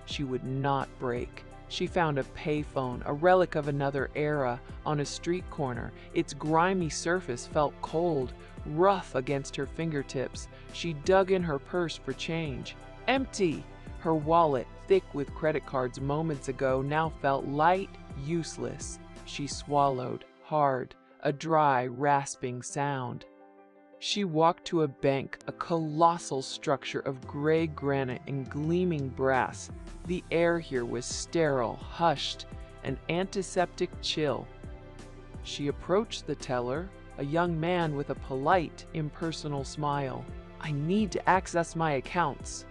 She would not break. She found a payphone, a relic of another era, on a street corner. Its grimy surface felt cold, rough against her fingertips. She dug in her purse for change. Empty! Her wallet, thick with credit cards moments ago, now felt light, useless. She swallowed, hard, a dry, rasping sound. She walked to a bank, a colossal structure of gray granite and gleaming brass. The air here was sterile, hushed, an antiseptic chill. She approached the teller, a young man with a polite, impersonal smile. "I need to access my accounts."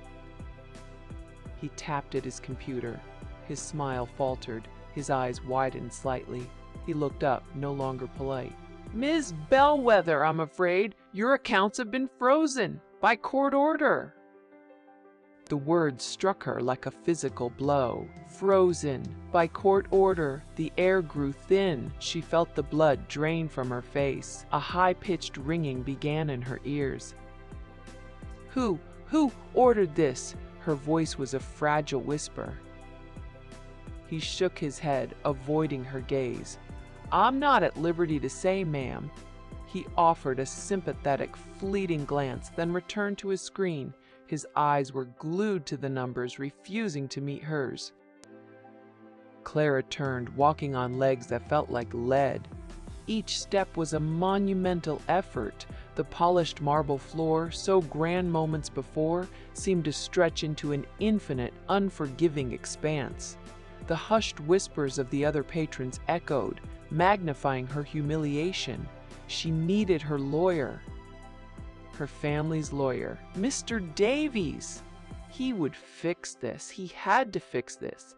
He tapped at his computer. His smile faltered. His eyes widened slightly. He looked up, no longer polite. "Ms. Bellwether, I'm afraid your accounts have been frozen by court order." The words struck her like a physical blow. Frozen by court order. The air grew thin. She felt the blood drain from her face. A high-pitched ringing began in her ears. Who ordered this?" Her voice was a fragile whisper. He shook his head, avoiding her gaze. "I'm not at liberty to say, ma'am." He offered a sympathetic, fleeting glance, then returned to his screen. His eyes were glued to the numbers, refusing to meet hers. Clara turned, walking on legs that felt like lead. Each step was a monumental effort. The polished marble floor, so grand moments before, seemed to stretch into an infinite, unforgiving expanse. The hushed whispers of the other patrons echoed, magnifying her humiliation. She needed her lawyer. Her family's lawyer, Mr. Davies. He would fix this. He had to fix this.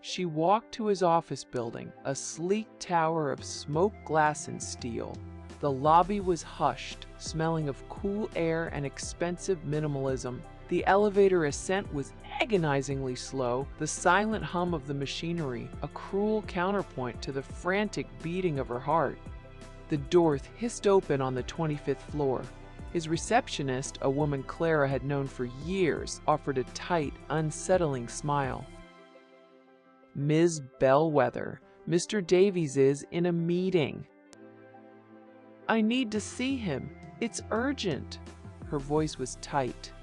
She walked to his office building, a sleek tower of smoked glass and steel. The lobby was hushed, smelling of cool air and expensive minimalism. The elevator ascent was agonizingly slow, the silent hum of the machinery, a cruel counterpoint to the frantic beating of her heart. The door hissed open on the 25th floor. His receptionist, a woman Clara had known for years, offered a tight, unsettling smile. "Ms. Bellwether, Mr. Davies is in a meeting." "I need to see him. It's urgent." Her voice was tight.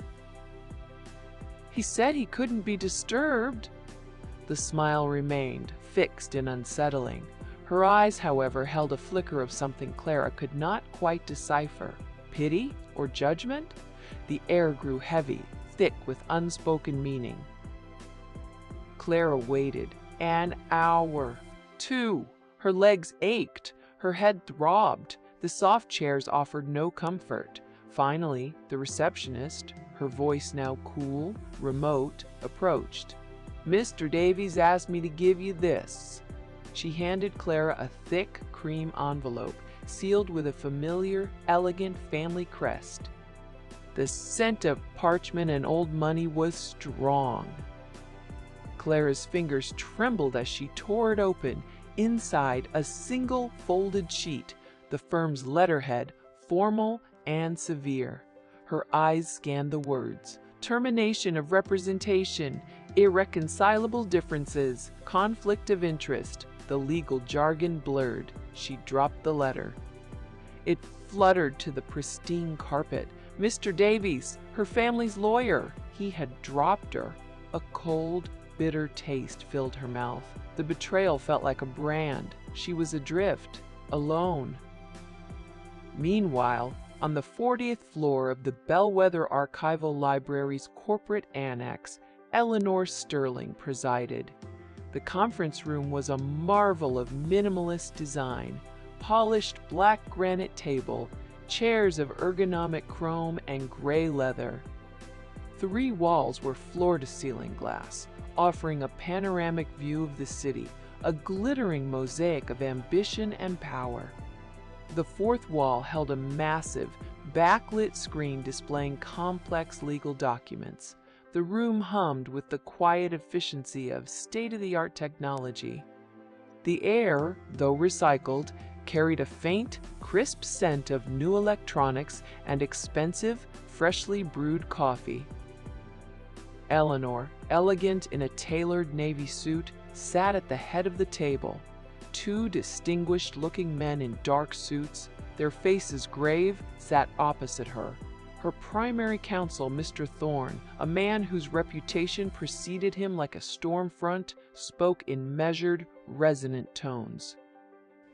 "He said he couldn't be disturbed." The smile remained, fixed and unsettling. Her eyes, however, held a flicker of something Clara could not quite decipher. Pity or judgment? The air grew heavy, thick with unspoken meaning. Clara waited. An hour. 2. Her legs ached. Her head throbbed. The soft chairs offered no comfort. Finally, the receptionist, her voice now cool, remote, approached. "Mr. Davies asked me to give you this." She handed Clara a thick cream envelope, sealed with a familiar, elegant family crest. The scent of parchment and old money was strong. Clara's fingers trembled as she tore it open. Inside, a single folded sheet, the firm's letterhead, formal and severe. Her eyes scanned the words: termination of representation, irreconcilable differences, conflict of interest. The legal jargon blurred. She dropped the letter. It fluttered to the pristine carpet. Mr. Davies, her family's lawyer. He had dropped her. A cold, bitter taste filled her mouth. The betrayal felt like a brand. She was adrift, alone. Meanwhile, on the 40th floor of the Bellwether Archival Library's corporate annex, Eleanor Sterling presided. The conference room was a marvel of minimalist design: polished black granite table, chairs of ergonomic chrome and gray leather. 3 walls were floor-to-ceiling glass, offering a panoramic view of the city, a glittering mosaic of ambition and power. The 4th wall held a massive, backlit screen displaying complex legal documents. The room hummed with the quiet efficiency of state-of-the-art technology. The air, though recycled, carried a faint, crisp scent of new electronics and expensive, freshly brewed coffee. Eleanor, elegant in a tailored navy suit, sat at the head of the table. 2 distinguished-looking men in dark suits, their faces grave, sat opposite her. Her primary counsel, Mr. Thorne, a man whose reputation preceded him like a storm front, spoke in measured, resonant tones.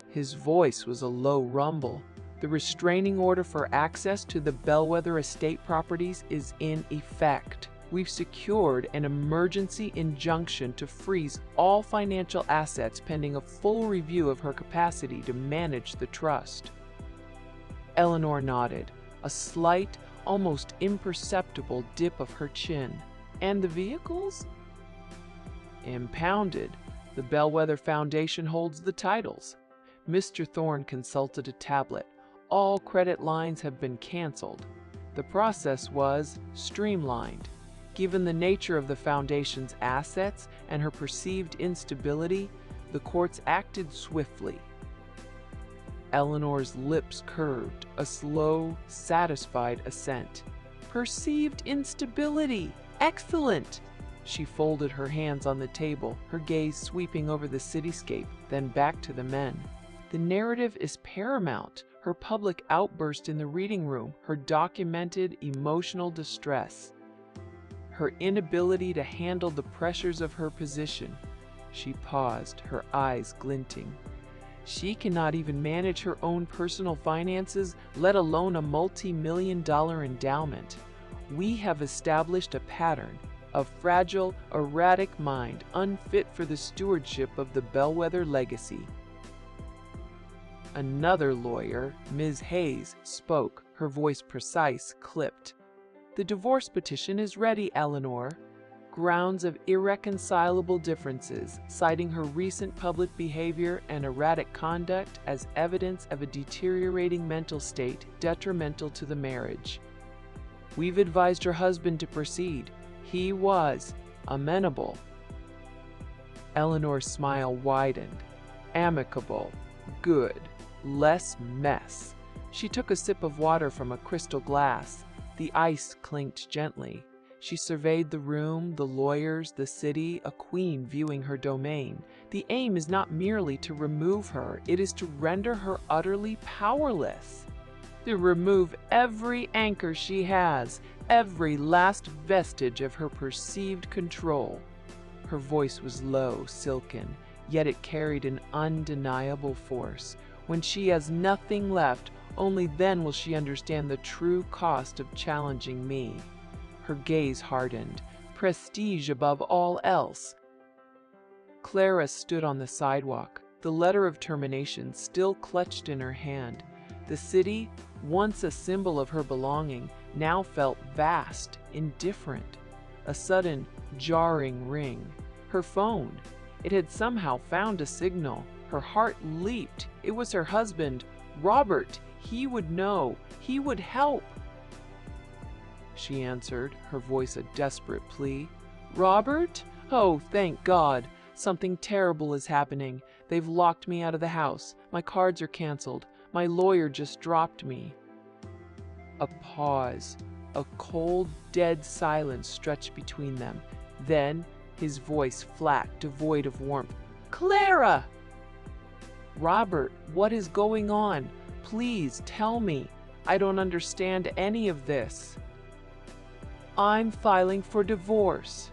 His voice was a low rumble. The restraining order for access to the Bellwether estate properties is in effect. We've secured an emergency injunction to freeze all financial assets pending a full review of her capacity to manage the trust. Eleanor nodded, a slight, almost imperceptible dip of her chin. And the vehicles? Impounded. The Bellwether Foundation holds the titles. Mr. Thorne consulted a tablet. All credit lines have been canceled. The process was streamlined. Given the nature of the Foundation's assets and her perceived instability, the courts acted swiftly. Eleanor's lips curved, a slow, satisfied assent. Perceived instability! Excellent! She folded her hands on the table, her gaze sweeping over the cityscape, then back to the men. The narrative is paramount. Her public outburst in the reading room, her documented emotional distress, her inability to handle the pressures of her position. She paused, her eyes glinting. She cannot even manage her own personal finances, let alone a multi-million-dollar endowment. We have established a pattern of fragile, erratic mind unfit for the stewardship of the Bellwether legacy. Another lawyer, Ms. Hayes, spoke, her voice precise, clipped. The divorce petition is ready, Eleanor. Grounds of irreconcilable differences, citing her recent public behavior and erratic conduct as evidence of a deteriorating mental state detrimental to the marriage. We've advised her husband to proceed. He was amenable. Eleanor's smile widened. Amicable. Good. Less mess. She took a sip of water from a crystal glass. The ice clinked gently. She surveyed the room, the lawyers, the city, a queen viewing her domain. The aim is not merely to remove her, it is to render her utterly powerless. To remove every anchor she has, every last vestige of her perceived control. Her voice was low, silken, yet it carried an undeniable force. When she has nothing left, only then will she understand the true cost of challenging me. Her gaze hardened. Prestige above all else. Clara stood on the sidewalk, the letter of termination still clutched in her hand. The city, once a symbol of her belonging, now felt vast, indifferent. A sudden, jarring ring. Her phone. It had somehow found a signal. Her heart leaped. It was her husband, Robert. He would know. He would help. She answered, her voice a desperate plea. Robert, Oh, thank God. Something terrible is happening. They've locked me out of the house. My cards are canceled. My lawyer just dropped me. A pause. A cold, dead silence stretched between them. Then, his voice flat, devoid of warmth. Clara! Robert, what is going on? Please tell me. I don't understand any of this. I'm filing for divorce.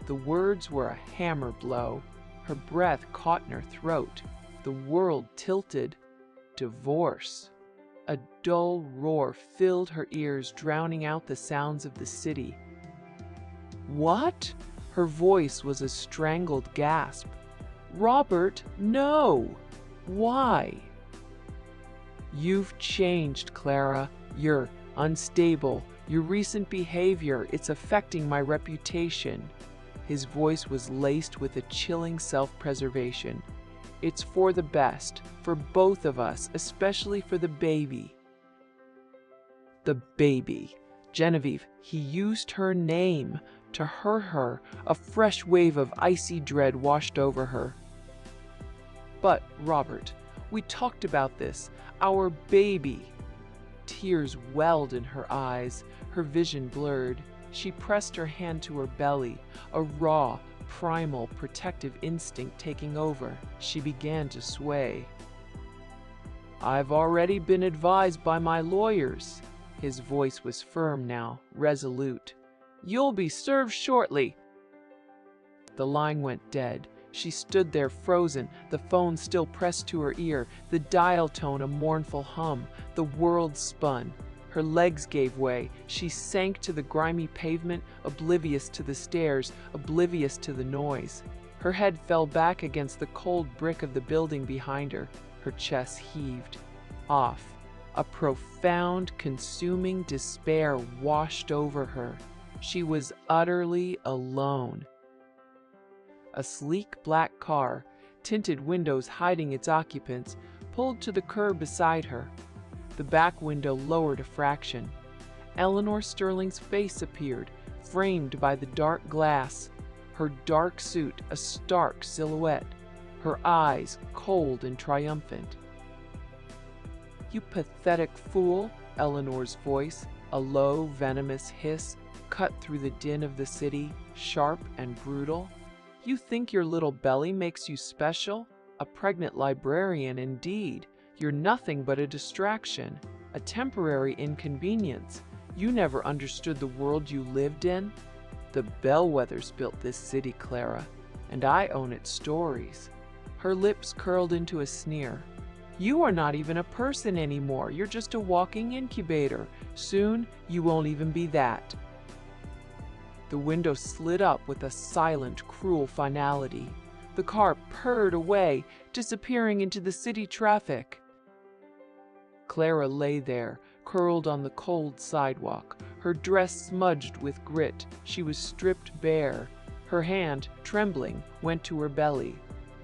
The words were a hammer blow. Her breath caught in her throat. The world tilted. Divorce. A dull roar filled her ears, drowning out the sounds of the city. What? Her voice was a strangled gasp. Robert, no! Why? You've changed, Clara. You're unstable. Your recent behavior, it's affecting my reputation. His voice was laced with a chilling self-preservation. It's for the best, for both of us, especially for the baby. The baby. Genevieve, he used her name to hurt her. A fresh wave of icy dread washed over her. But, Robert, we talked about this. Our baby. Tears welled in her eyes, her vision blurred. She pressed her hand to her belly, a raw, primal, protective instinct taking over. She began to sway. I've already been advised by my lawyers. His voice was firm now, resolute. You'll be served shortly. The line went dead. She stood there frozen, the phone still pressed to her ear, the dial tone a mournful hum. The world spun. Her legs gave way. She sank to the grimy pavement, oblivious to the stairs, oblivious to the noise. Her head fell back against the cold brick of the building behind her. Her chest heaved. Off. A profound, consuming despair washed over her. She was utterly alone. A sleek black car, tinted windows hiding its occupants, pulled to the curb beside her. The back window lowered a fraction. Eleanor Sterling's face appeared, framed by the dark glass. Her dark suit a stark silhouette, her eyes cold and triumphant. You pathetic fool, Eleanor's voice, a low, venomous hiss, cut through the din of the city, sharp and brutal. You think your little belly makes you special? A pregnant librarian indeed. You're nothing but a distraction, a temporary inconvenience. You never understood the world you lived in. The bellwethers built this city, Clara, and I own its stories. Her lips curled into a sneer. You are not even a person anymore. You're just a walking incubator. Soon, you won't even be that. The window slid up with a silent, cruel finality. The car purred away, disappearing into the city traffic. Clara lay there, curled on the cold sidewalk, her dress smudged with grit. She was stripped bare. Her hand, trembling, went to her belly.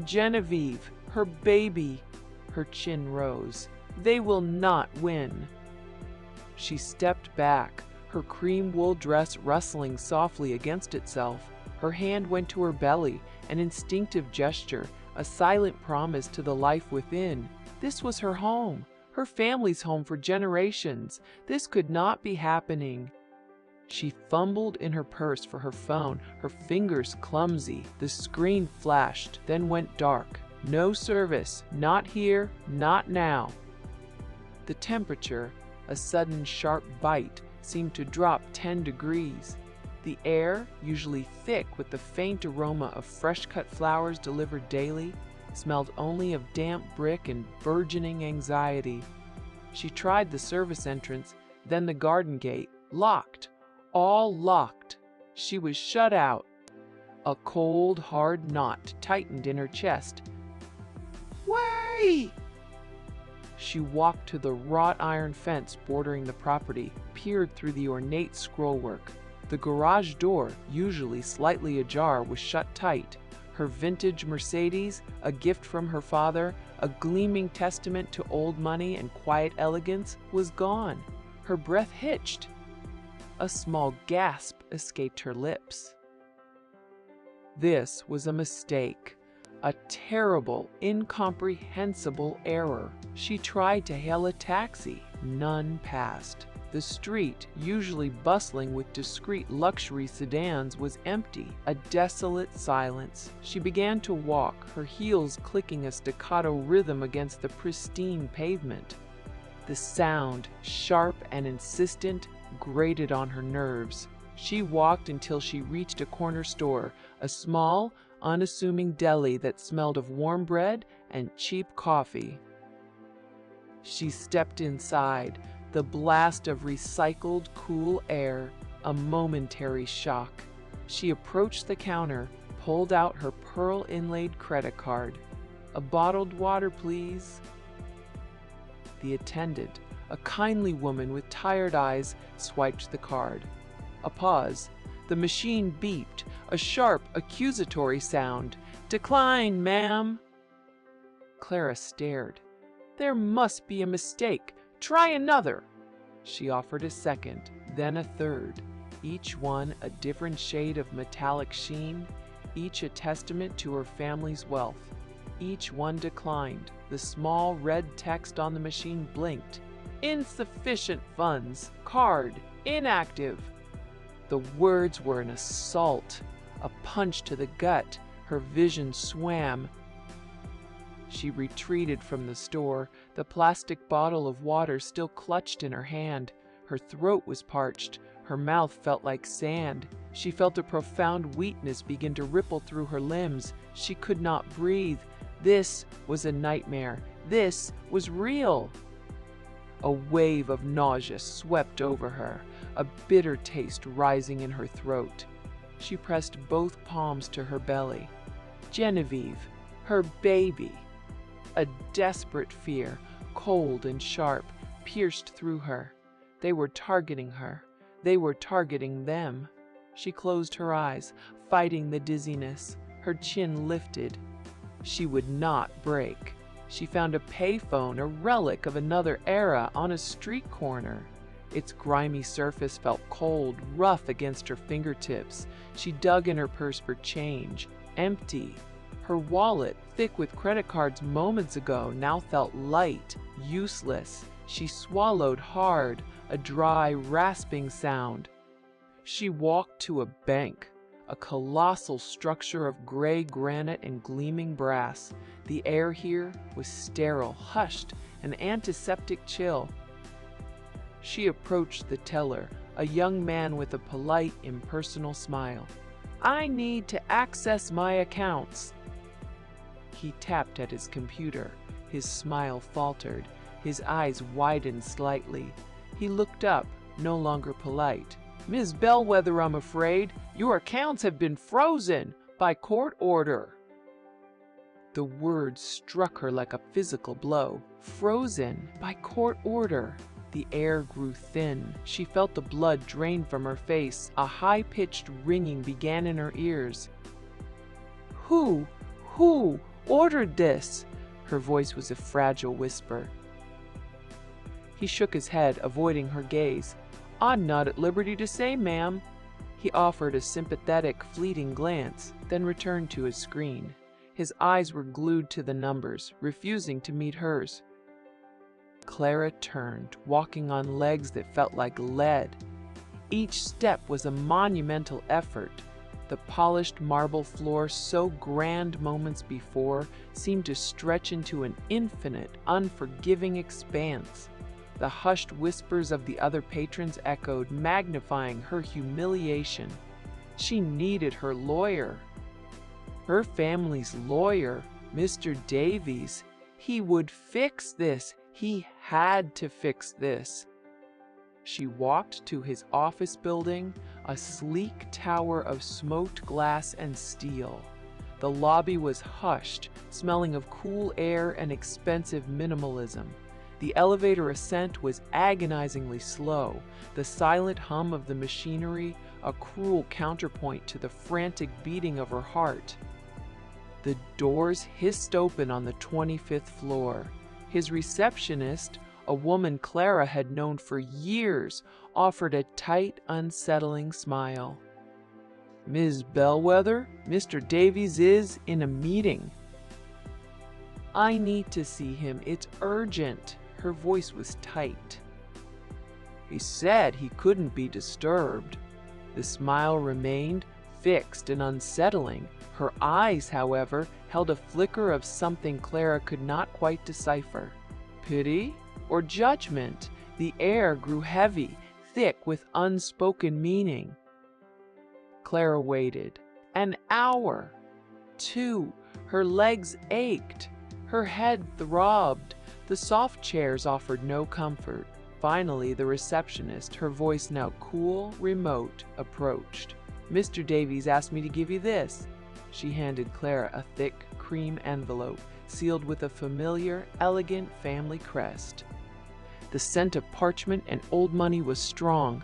Genevieve, her baby. Her chin rose. They will not win. She stepped back, her cream wool dress rustling softly against itself. Her hand went to her belly, an instinctive gesture, a silent promise to the life within. This was her home, her family's home for generations. This could not be happening. She fumbled in her purse for her phone, her fingers clumsy. The screen flashed, then went dark. No service, not here, not now. The temperature, a sudden sharp bite, seemed to drop 10 degrees. The air, usually thick with the faint aroma of fresh-cut flowers delivered daily, smelled only of damp brick and burgeoning anxiety. She tried the service entrance, then the garden gate, locked, all locked. She was shut out. A cold, hard knot tightened in her chest. Way! She walked to the wrought iron fence bordering the property, peered through the ornate scrollwork. The garage door, usually slightly ajar, was shut tight. Her vintage Mercedes, a gift from her father, a gleaming testament to old money and quiet elegance, was gone. Her breath hitched. A small gasp escaped her lips. This was a mistake, a terrible, incomprehensible error. She tried to hail a taxi. None passed. The street, usually bustling with discreet luxury sedans, was empty, a desolate silence. She began to walk, her heels clicking a staccato rhythm against the pristine pavement. The sound, sharp and insistent, grated on her nerves. She walked until she reached a corner store, a small, unassuming deli that smelled of warm bread and cheap coffee. She stepped inside, the blast of recycled, cool air, a momentary shock. She approached the counter, pulled out her pearl-inlaid credit card. "A bottled water, please." The attendant, a kindly woman with tired eyes, swiped the card. A pause. The machine beeped, a sharp, accusatory sound. "Decline, ma'am." Clara stared. "There must be a mistake. Try another." She offered a second, then a third, each one a different shade of metallic sheen, each a testament to her family's wealth. Each one declined. The small red text on the machine blinked. "Insufficient funds. Card. Inactive." The words were an assault, a punch to the gut. Her vision swam. She retreated from the store, the plastic bottle of water still clutched in her hand. Her throat was parched. Her mouth felt like sand. She felt a profound weakness begin to ripple through her limbs. She could not breathe. This was a nightmare. This was real. A wave of nausea swept over her, a bitter taste rising in her throat. She pressed both palms to her belly. Genevieve, her baby. A desperate fear, cold and sharp, pierced through her. They were targeting her. They were targeting them. She closed her eyes, fighting the dizziness. Her chin lifted. She would not break. She found a payphone, a relic of another era, on a street corner. Its grimy surface felt cold, rough against her fingertips. She dug in her purse for change. Empty. Her wallet, thick with credit cards moments ago, now felt light, useless. She swallowed hard, a dry, rasping sound. She walked to a bank, a colossal structure of gray granite and gleaming brass. The air here was sterile, hushed, an antiseptic chill. She approached the teller, a young man with a polite, impersonal smile. "I need to access my accounts." He tapped at his computer. His smile faltered. His eyes widened slightly. He looked up, no longer polite. "Ms. Bellwether, I'm afraid your accounts have been frozen by court order." The words struck her like a physical blow. Frozen by court order. The air grew thin. She felt the blood drain from her face. A high-pitched ringing began in her ears. Who ordered this?" Her voice was a fragile whisper. He shook his head, avoiding her gaze. "I'm not at liberty to say, ma'am." He offered a sympathetic, fleeting glance, then returned to his screen. His eyes were glued to the numbers, refusing to meet hers. Clara turned, walking on legs that felt like lead. Each step was a monumental effort. The polished marble floor, so grand moments before, seemed to stretch into an infinite, unforgiving expanse. The hushed whispers of the other patrons echoed, magnifying her humiliation. She needed her lawyer. Her family's lawyer, Mr. Davies. He would fix this. He had to fix this. She walked to his office building, a sleek tower of smoked glass and steel. The lobby was hushed, smelling of cool air and expensive minimalism. The elevator ascent was agonizingly slow, the silent hum of the machinery a cruel counterpoint to the frantic beating of her heart. The doors hissed open on the 25th floor. His receptionist, a woman Clara had known for years, offered a tight, unsettling smile. Ms. Bellwether, Mr. Davies is in a meeting. I need to see him. It's urgent. Her voice was tight. He said he couldn't be disturbed. The smile remained fixed and unsettling. Her eyes, however, held a flicker of something Clara could not quite decipher. Pity or judgment? The air grew heavy, thick with unspoken meaning. Clara waited. An hour. 2. Her legs ached. Her head throbbed. The soft chairs offered no comfort. Finally, the receptionist, her voice now cool, remote, approached. Mr. Davies asked me to give you this. She handed Clara a thick cream envelope, sealed with a familiar, elegant family crest. The scent of parchment and old money was strong.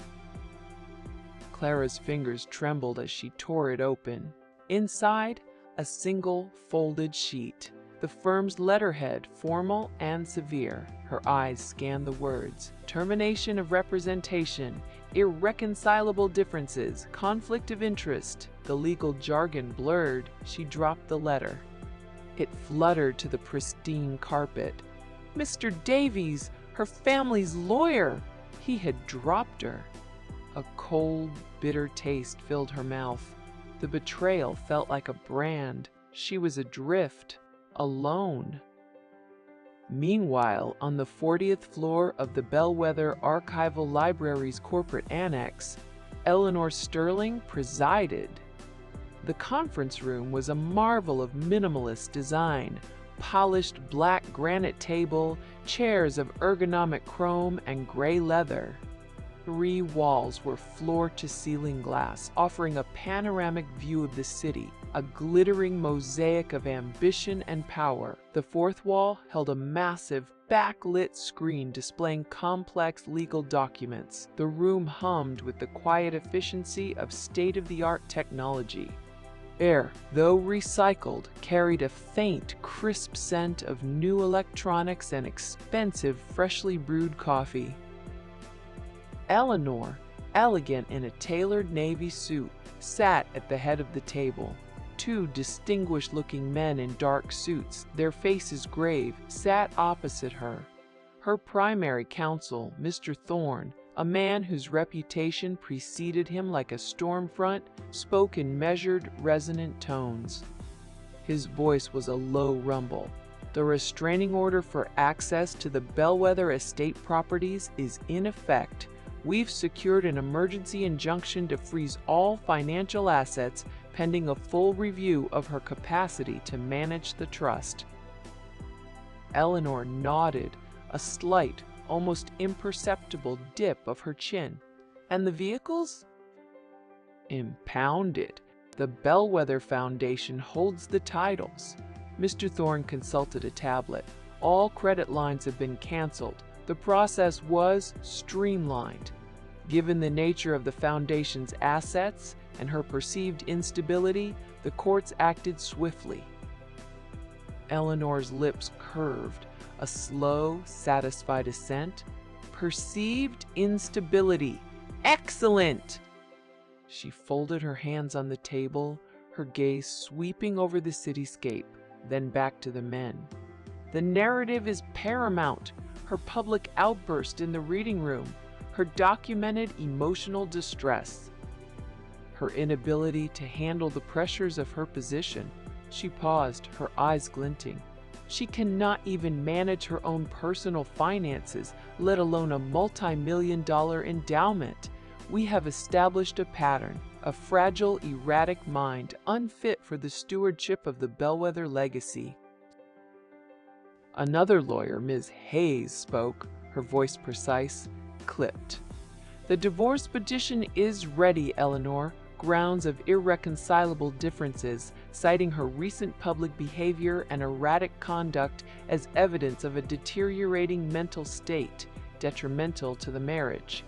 Clara's fingers trembled as she tore it open. Inside, a single folded sheet. The firm's letterhead, formal and severe. Her eyes scanned the words. Termination of representation, irreconcilable differences, conflict of interest. The legal jargon blurred. She dropped the letter. It fluttered to the pristine carpet. Mr. Davies, her family's lawyer! He had dropped her. A cold, bitter taste filled her mouth. The betrayal felt like a brand. She was adrift. Alone. Meanwhile, on the 40th floor of the Bellwether Archival Library's corporate annex, Eleanor Sterling presided. The conference room was a marvel of minimalist design, polished black granite table, chairs of ergonomic chrome and gray leather. 3 walls were floor-to-ceiling glass, offering a panoramic view of the city, a glittering mosaic of ambition and power. The 4th wall held a massive, backlit screen displaying complex legal documents. The room hummed with the quiet efficiency of state-of-the-art technology. Air, though recycled, carried a faint, crisp scent of new electronics and expensive, freshly brewed coffee. Eleanor, elegant in a tailored navy suit, sat at the head of the table. 2 distinguished-looking men in dark suits, their faces grave, sat opposite her. Her primary counsel, Mr. Thorne, a man whose reputation preceded him like a storm front, spoke in measured, resonant tones. His voice was a low rumble. The restraining order for access to the Bellwether estate properties is in effect. We've secured an emergency injunction to freeze all financial assets pending a full review of her capacity to manage the trust. Eleanor nodded, a slight, almost imperceptible dip of her chin. And the vehicles? Impounded. The Bellwether Foundation holds the titles. Mr. Thorne consulted a tablet. All credit lines have been canceled. The process was streamlined. Given the nature of the Foundation's assets and her perceived instability, the courts acted swiftly. Eleanor's lips curved, a slow, satisfied assent. Perceived instability. Excellent! She folded her hands on the table, her gaze sweeping over the cityscape, then back to the men. The narrative is paramount. Her public outburst in the reading room, her documented emotional distress, her inability to handle the pressures of her position. She paused, her eyes glinting. She cannot even manage her own personal finances, let alone a multi-million-dollar endowment. We have established a pattern, a fragile, erratic mind, unfit for the stewardship of the Bellwether legacy. Another lawyer, Ms. Hayes, spoke, her voice precise, clipped. The divorce petition is ready, Eleanor. Grounds of irreconcilable differences, citing her recent public behavior and erratic conduct as evidence of a deteriorating mental state, detrimental to the marriage.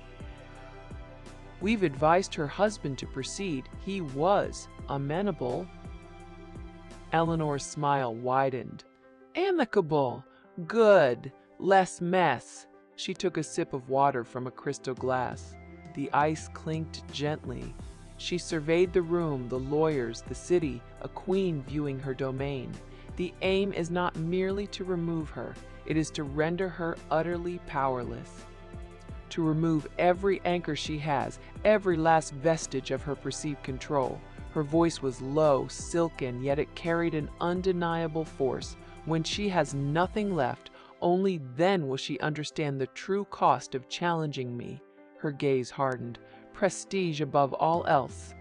We've advised her husband to proceed. He was amenable. Eleanor's smile widened. Amicable. Good. Less mess. She took a sip of water from a crystal glass. The ice clinked gently. She surveyed the room, the lawyers, the city, a queen viewing her domain. The aim is not merely to remove her, it is to render her utterly powerless. To remove every anchor she has, every last vestige of her perceived control. Her voice was low, silken, yet it carried an undeniable force. When she has nothing left, only then will she understand the true cost of challenging me. Her gaze hardened. Prestige above all else.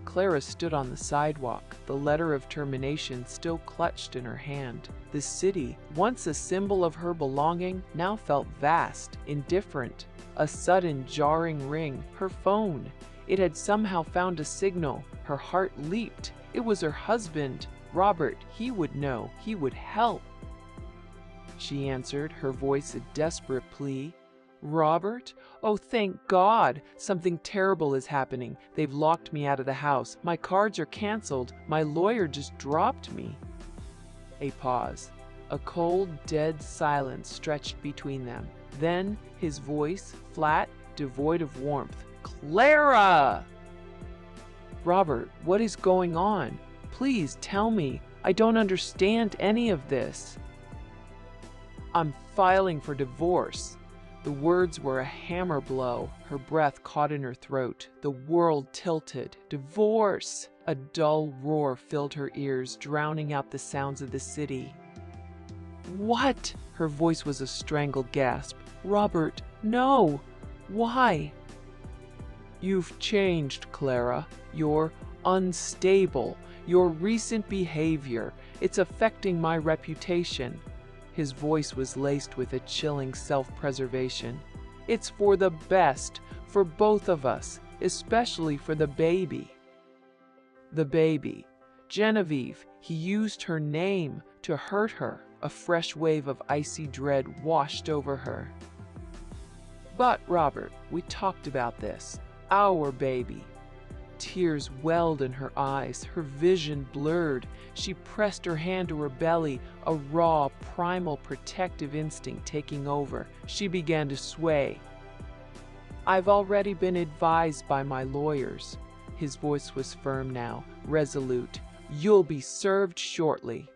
Clara stood on the sidewalk, the letter of termination still clutched in her hand. The city, once a symbol of her belonging, now felt vast, indifferent. A sudden jarring ring, her phone. It had somehow found a signal. Her heart leaped. It was her husband, Robert. He would know. He would help. She answered, her voice a desperate plea. Robert? Oh, thank God! Something terrible is happening. They've locked me out of the house. My cards are canceled. My lawyer just dropped me. A pause. A cold, dead silence stretched between them. Then his voice, flat, devoid of warmth. Clara! Robert, what is going on? Please tell me. I don't understand any of this. I'm filing for divorce. The words were a hammer blow. Her breath caught in her throat. The world tilted. Divorce! A dull roar filled her ears, drowning out the sounds of the city. What? Her voice was a strangled gasp. Robert, no! Why? You've changed, Clara. You're unstable. Your recent behavior, it's affecting my reputation. His voice was laced with a chilling self-preservation. It's for the best, for both of us, especially for the baby. The baby. Genevieve, he used her name to hurt her. A fresh wave of icy dread washed over her. But, Robert, we talked about this. Our baby. Tears welled in her eyes, her vision blurred. She pressed her hand to her belly, a raw, primal protective instinct taking over. She began to sway. I've already been advised by my lawyers. His voice was firm now, resolute. You'll be served shortly.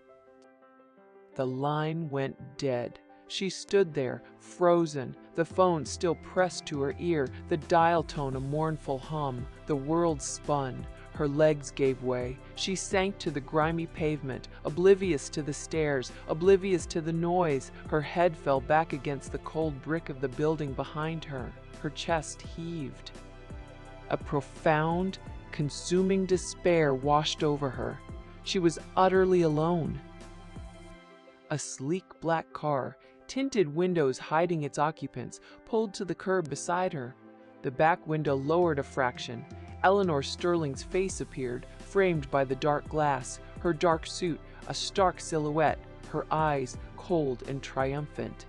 The line went dead. She stood there, frozen, the phone still pressed to her ear, the dial tone a mournful hum. The world spun. Her legs gave way. She sank to the grimy pavement, oblivious to the stairs, oblivious to the noise. Her head fell back against the cold brick of the building behind her. Her chest heaved. A profound, consuming despair washed over her. She was utterly alone. A sleek black car, tinted windows hiding its occupants, pulled to the curb beside her. The back window lowered a fraction. Eleanor Sterling's face appeared, framed by the dark glass, her dark suit a stark silhouette, her eyes cold and triumphant.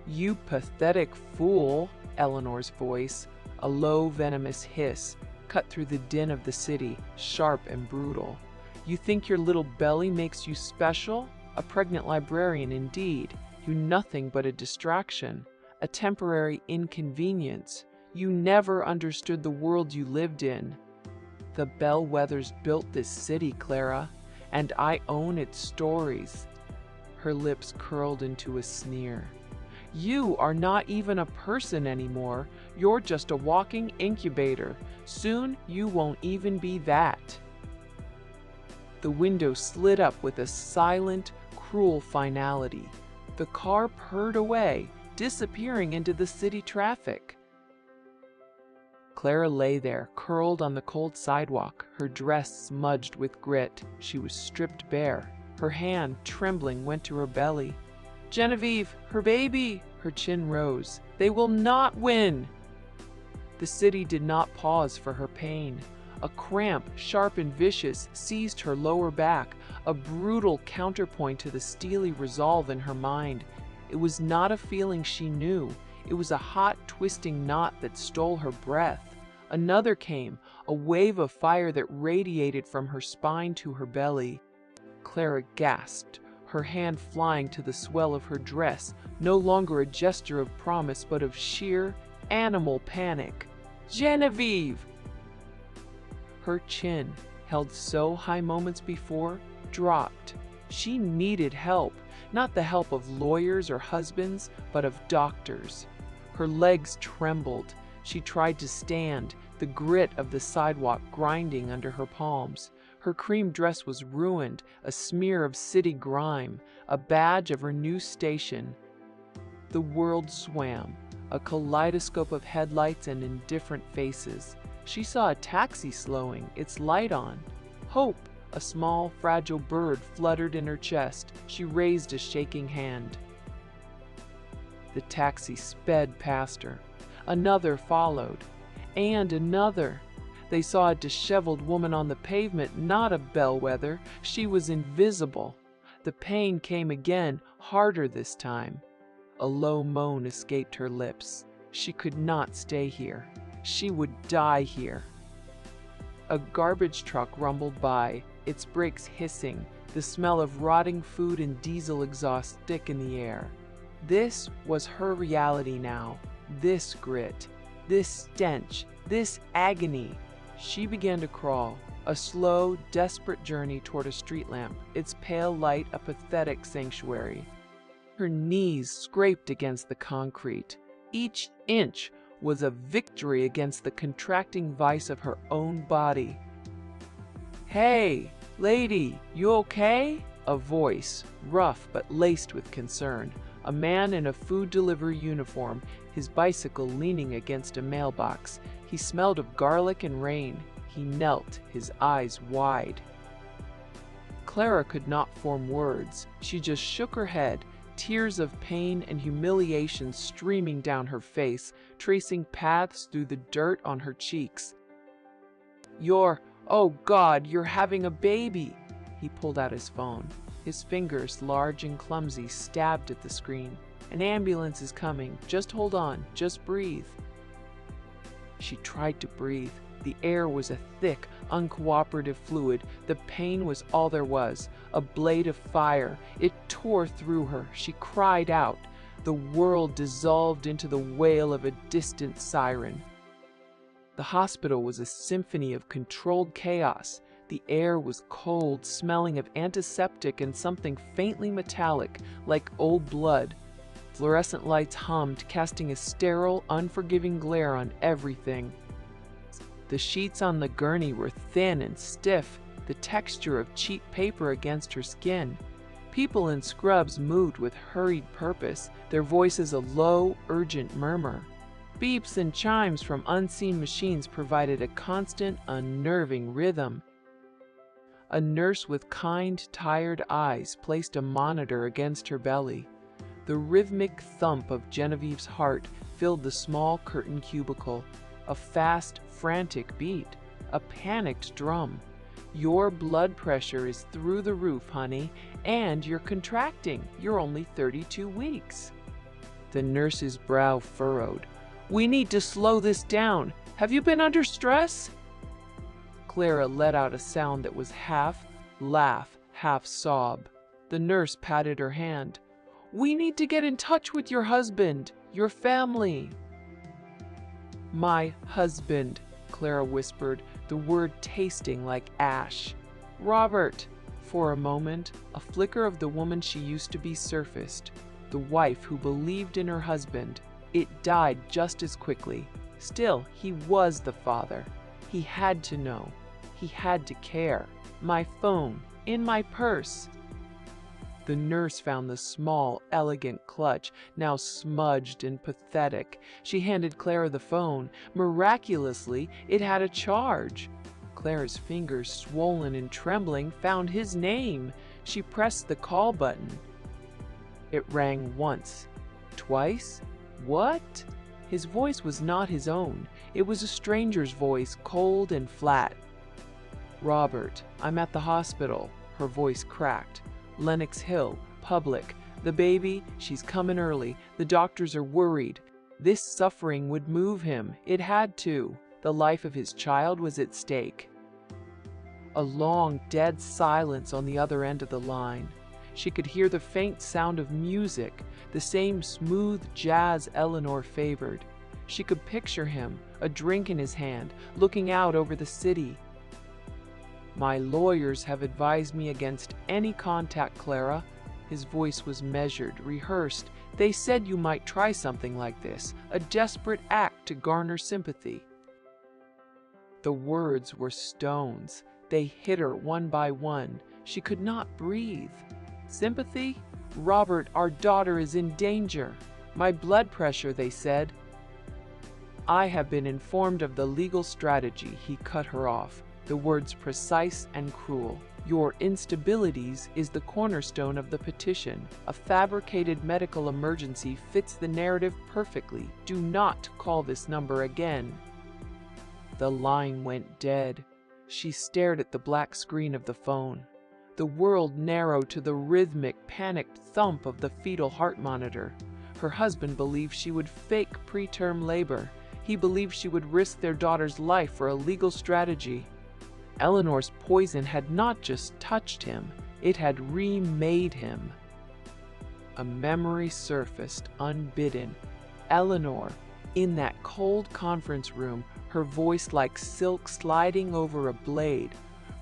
You pathetic fool, Eleanor's voice, a low venomous hiss, cut through the din of the city, sharp and brutal. You think your little belly makes you special? A pregnant librarian indeed, you nothing but a distraction, a temporary inconvenience. You never understood the world you lived in. The bellwethers built this city, Clara, and I own its stories. Her lips curled into a sneer. You are not even a person anymore. You're just a walking incubator. Soon you won't even be that. The window slid up with a silent, cruel finality. The car purred away, disappearing into the city traffic. Clara lay there, curled on the cold sidewalk, her dress smudged with grit. She was stripped bare. Her hand, trembling, went to her belly. Genevieve, her baby! Her chin rose. They will not win! The city did not pause for her pain. A cramp, sharp and vicious, seized her lower back, a brutal counterpoint to the steely resolve in her mind. It was not a feeling she knew. It was a hot, twisting knot that stole her breath. Another came, a wave of fire that radiated from her spine to her belly. Clara gasped, her hand flying to the swell of her dress, no longer a gesture of promise but of sheer, animal panic. Genevieve! Her chin, held so high moments before, dropped. She needed help, not the help of lawyers or husbands, but of doctors. Her legs trembled. She tried to stand, the grit of the sidewalk grinding under her palms. Her cream dress was ruined, a smear of city grime, a badge of her new station. The world swam, a kaleidoscope of headlights and indifferent faces. She saw a taxi slowing, its light on. Hope, a small, fragile bird, fluttered in her chest. She raised a shaking hand. The taxi sped past her. Another followed, and another. They saw a disheveled woman on the pavement, not a bellwether. She was invisible. The pain came again, harder this time. A low moan escaped her lips. She could not stay here. She would die here. A garbage truck rumbled by, its brakes hissing, the smell of rotting food and diesel exhaust thick in the air. This was her reality now. This grit, this stench, this agony. She began to crawl, a slow, desperate journey toward a street lamp, its pale light a pathetic sanctuary. Her knees scraped against the concrete. Each inch was a victory against the contracting vice of her own body. "Hey, lady, you okay?" A voice, rough but laced with concern. A man in a food delivery uniform, his bicycle leaning against a mailbox. He smelled of garlic and rain. He knelt, his eyes wide. Clara could not form words. She just shook her head, tears of pain and humiliation streaming down her face, tracing paths through the dirt on her cheeks. Oh God, you're having a baby!" He pulled out his phone. His fingers, large and clumsy, stabbed at the screen. "An ambulance is coming. Just hold on. Just breathe." She tried to breathe. The air was a thick, uncooperative fluid. The pain was all there was, a blade of fire. It tore through her. She cried out. The world dissolved into the wail of a distant siren. The hospital was a symphony of controlled chaos. The air was cold, smelling of antiseptic and something faintly metallic, like old blood. Fluorescent lights hummed, casting a sterile, unforgiving glare on everything. The sheets on the gurney were thin and stiff, the texture of cheap paper against her skin. People in scrubs moved with hurried purpose, their voices a low, urgent murmur. Beeps and chimes from unseen machines provided a constant, unnerving rhythm. A nurse with kind, tired eyes placed a monitor against her belly. The rhythmic thump of Genevieve's heart filled the small curtained cubicle. A fast, frantic beat, a panicked drum. "Your blood pressure is through the roof, honey, and you're contracting. You're only 32 weeks. The nurse's brow furrowed. "We need to slow this down. Have you been under stress?" Clara let out a sound that was half laugh, half sob. The nurse patted her hand. "We need to get in touch with your husband, your family." "My husband," Clara whispered, the word tasting like ash. "Robert." For a moment, a flicker of the woman she used to be surfaced, the wife who believed in her husband. It died just as quickly. Still, he was the father. He had to know. He had to care. "My phone, in my purse." The nurse found the small, elegant clutch, now smudged and pathetic. She handed Clara the phone. Miraculously, it had a charge. Clara's fingers, swollen and trembling, found his name. She pressed the call button. It rang once, twice. What? His voice was not his own. It was a stranger's voice, cold and flat. "Robert, I'm at the hospital." Her voice cracked. "Lenox Hill, public. The baby, she's coming early. The doctors are worried." This suffering would move him. It had to. The life of his child was at stake. A long, dead silence on the other end of the line. She could hear the faint sound of music, the same smooth jazz Eleanor favored. She could picture him, a drink in his hand, looking out over the city. "My lawyers have advised me against any contact, Clara." His voice was measured, rehearsed. "They said you might try something like this, a desperate act to garner sympathy." The words were stones. They hit her one by one. She could not breathe. Sympathy? "Robert, our daughter is in danger. My blood pressure," they said. "I have been informed of the legal strategy," he cut her off, the words precise and cruel. "Your instabilities is the cornerstone of the petition. A fabricated medical emergency fits the narrative perfectly. Do not call this number again." The line went dead. She stared at the black screen of the phone. The world narrowed to the rhythmic, panicked thump of the fetal heart monitor. Her husband believed she would fake preterm labor. He believed she would risk their daughter's life for a legal strategy. Eleanor's poison had not just touched him, it had remade him. A memory surfaced unbidden. Eleanor, in that cold conference room, her voice like silk sliding over a blade.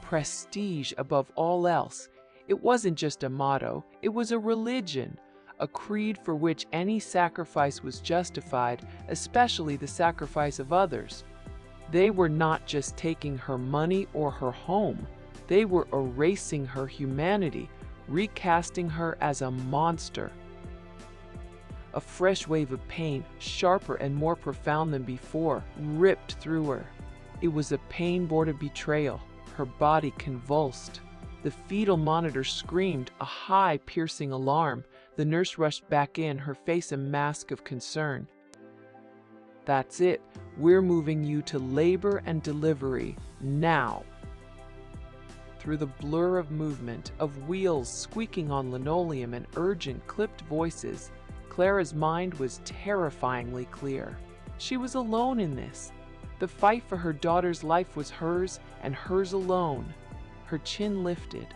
Prestige above all else. It wasn't just a motto, it was a religion, a creed for which any sacrifice was justified, especially the sacrifice of others. They were not just taking her money or her home, they were erasing her humanity, recasting her as a monster. A fresh wave of pain, sharper and more profound than before, ripped through her. It was a pain born of betrayal. Her body convulsed. The fetal monitor screamed, a high, piercing alarm. The nurse rushed back in, her face a mask of concern. "That's it. We're moving you to labor and delivery, now." Through the blur of movement, of wheels squeaking on linoleum and urgent, clipped voices, Clara's mind was terrifyingly clear. She was alone in this. The fight for her daughter's life was hers, and hers alone. Her chin lifted.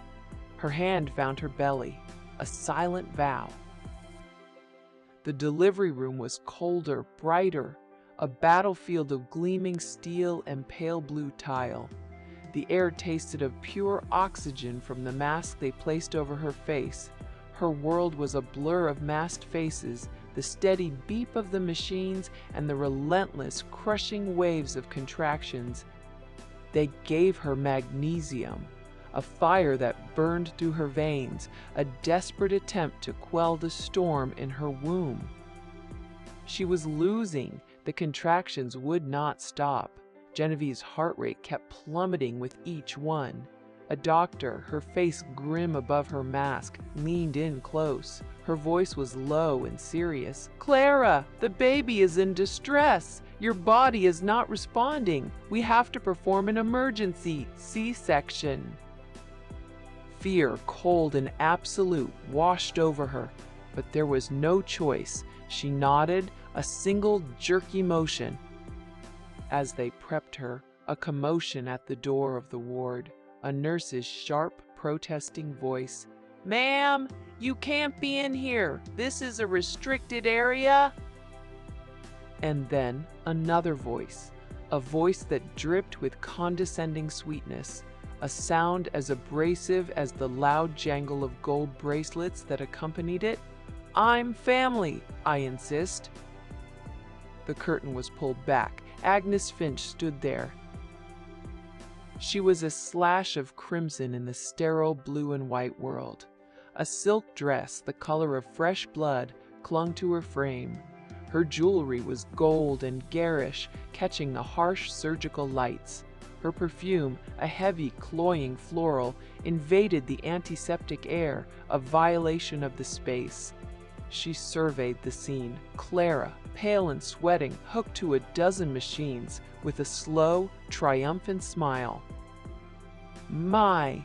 Her hand found her belly, a silent vow. The delivery room was colder, brighter, a battlefield of gleaming steel and pale blue tile. The air tasted of pure oxygen from the mask they placed over her face. Her world was a blur of masked faces, the steady beep of the machines, and the relentless, crushing waves of contractions. They gave her magnesium, a fire that burned through her veins, a desperate attempt to quell the storm in her womb. She was losing. The contractions would not stop. Genevieve's heart rate kept plummeting with each one. A doctor, her face grim above her mask, leaned in close. Her voice was low and serious. "Clara, the baby is in distress. Your body is not responding. We have to perform an emergency C-section." Fear, cold and absolute, washed over her, but there was no choice. She nodded, a single jerky motion. As they prepped her, a commotion at the door of the ward. A nurse's sharp, protesting voice. "Ma'am, you can't be in here. This is a restricted area." And then another voice, a voice that dripped with condescending sweetness, a sound as abrasive as the loud jangle of gold bracelets that accompanied it. "I'm family, I insist." The curtain was pulled back. Agnes Finch stood there. She was a slash of crimson in the sterile blue and white world. A silk dress, the color of fresh blood, clung to her frame. Her jewelry was gold and garish, catching the harsh surgical lights. Her perfume, a heavy, cloying floral, invaded the antiseptic air, a violation of the space. She surveyed the scene. Clara, pale and sweating, hooked to a dozen machines, with a slow, triumphant smile. My,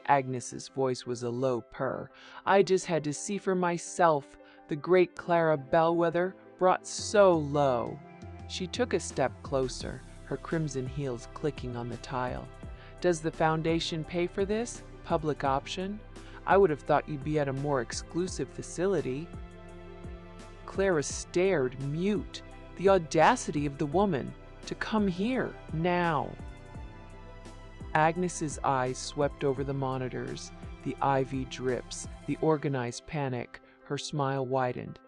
Agnes's voice was a low purr. "I just had to see for myself. The great Clara Bellwether, brought so low." She took a step closer, her crimson heels clicking on the tile. "Does the foundation pay for this? Public option? I would have thought you'd be at a more exclusive facility." Clara stared, mute. The audacity of the woman to come here now. Agnes's eyes swept over the monitors, the IV drips, the organized panic. Her smile widened.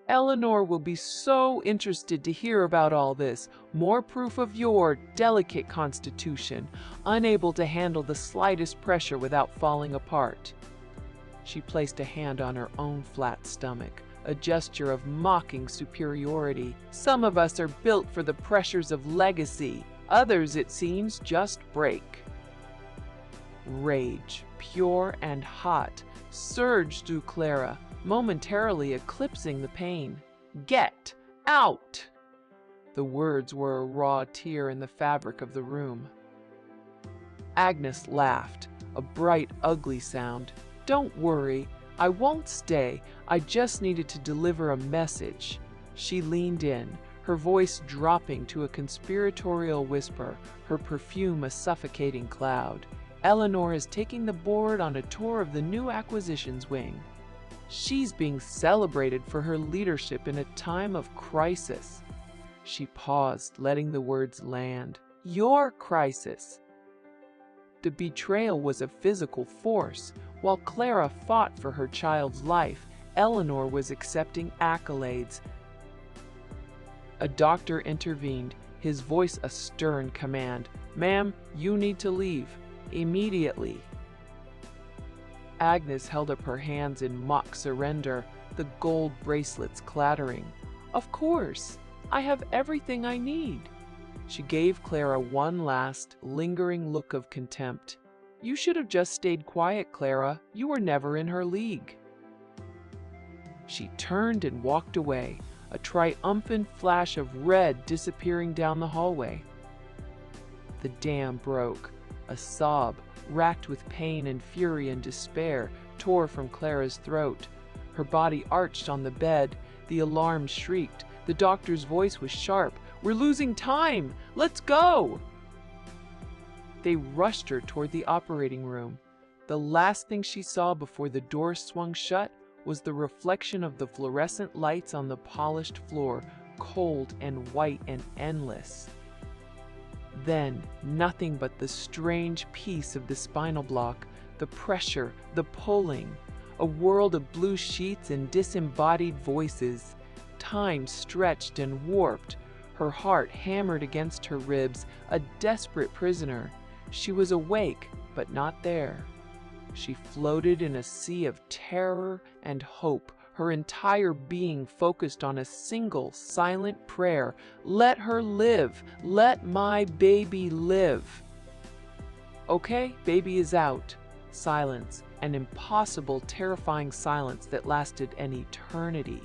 Eleanor will be so interested to hear about all this. More proof of your delicate constitution, unable to handle the slightest pressure without falling apart. She placed a hand on her own flat stomach, a gesture of mocking superiority. Some of us are built for the pressures of legacy. Others, it seems, just break. Rage, pure and hot, surged through Clara, momentarily eclipsing the pain. Get out! The words were a raw tear in the fabric of the room. Agnes laughed, a bright, ugly sound. Don't worry, I won't stay. I just needed to deliver a message. She leaned in, her voice dropping to a conspiratorial whisper, her perfume a suffocating cloud. Eleanor is taking the board on a tour of the new acquisitions wing. She's being celebrated for her leadership in a time of crisis. She paused, letting the words land. Your crisis. The betrayal was a physical force. While Clara fought for her child's life, Eleanor was accepting accolades. A doctor intervened, his voice a stern command. Ma'am, you need to leave. Immediately. Agnes held up her hands in mock surrender, the gold bracelets clattering. Of course, I have everything I need. She gave Clara one last, lingering look of contempt. You should have just stayed quiet, Clara. You were never in her league. She turned and walked away, a triumphant flash of red disappearing down the hallway. The dam broke. A sob, racked with pain and fury and despair, tore from Clara's throat. Her body arched on the bed. The alarm shrieked. The doctor's voice was sharp. We're losing time! Let's go! They rushed her toward the operating room. The last thing she saw before the door swung shut was the reflection of the fluorescent lights on the polished floor, cold and white and endless. Then, nothing but the strange peace of the spinal block, the pressure, the pulling, a world of blue sheets and disembodied voices. Time stretched and warped, her heart hammered against her ribs, a desperate prisoner. She was awake, but not there. She floated in a sea of terror and hope, her entire being focused on a single silent prayer. Let her live. Let my baby live. Okay, baby is out. Silence, an impossible, terrifying silence that lasted an eternity.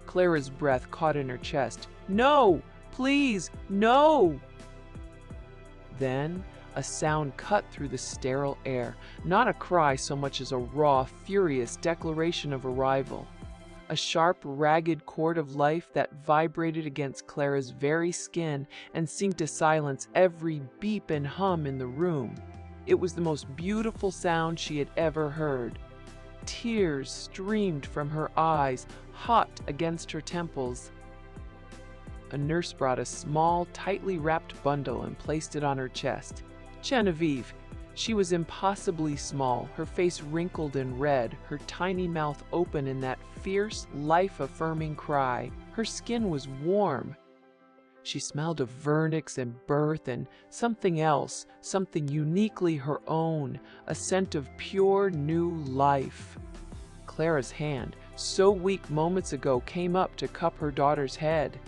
Clara's breath caught in her chest. No, please, no! Then a sound cut through the sterile air, not a cry so much as a raw, furious declaration of arrival. A sharp, ragged chord of life that vibrated against Clara's very skin and seemed to silence every beep and hum in the room. It was the most beautiful sound she had ever heard. Tears streamed from her eyes, hot against her temples. A nurse brought a small, tightly wrapped bundle and placed it on her chest. Genevieve. She was impossibly small, her face wrinkled and red, her tiny mouth open in that fierce, life-affirming cry. Her skin was warm. She smelled of vernix and birth and something else, something uniquely her own, a scent of pure new life. Clara's hand, so weak moments ago, came up to cup her daughter's head.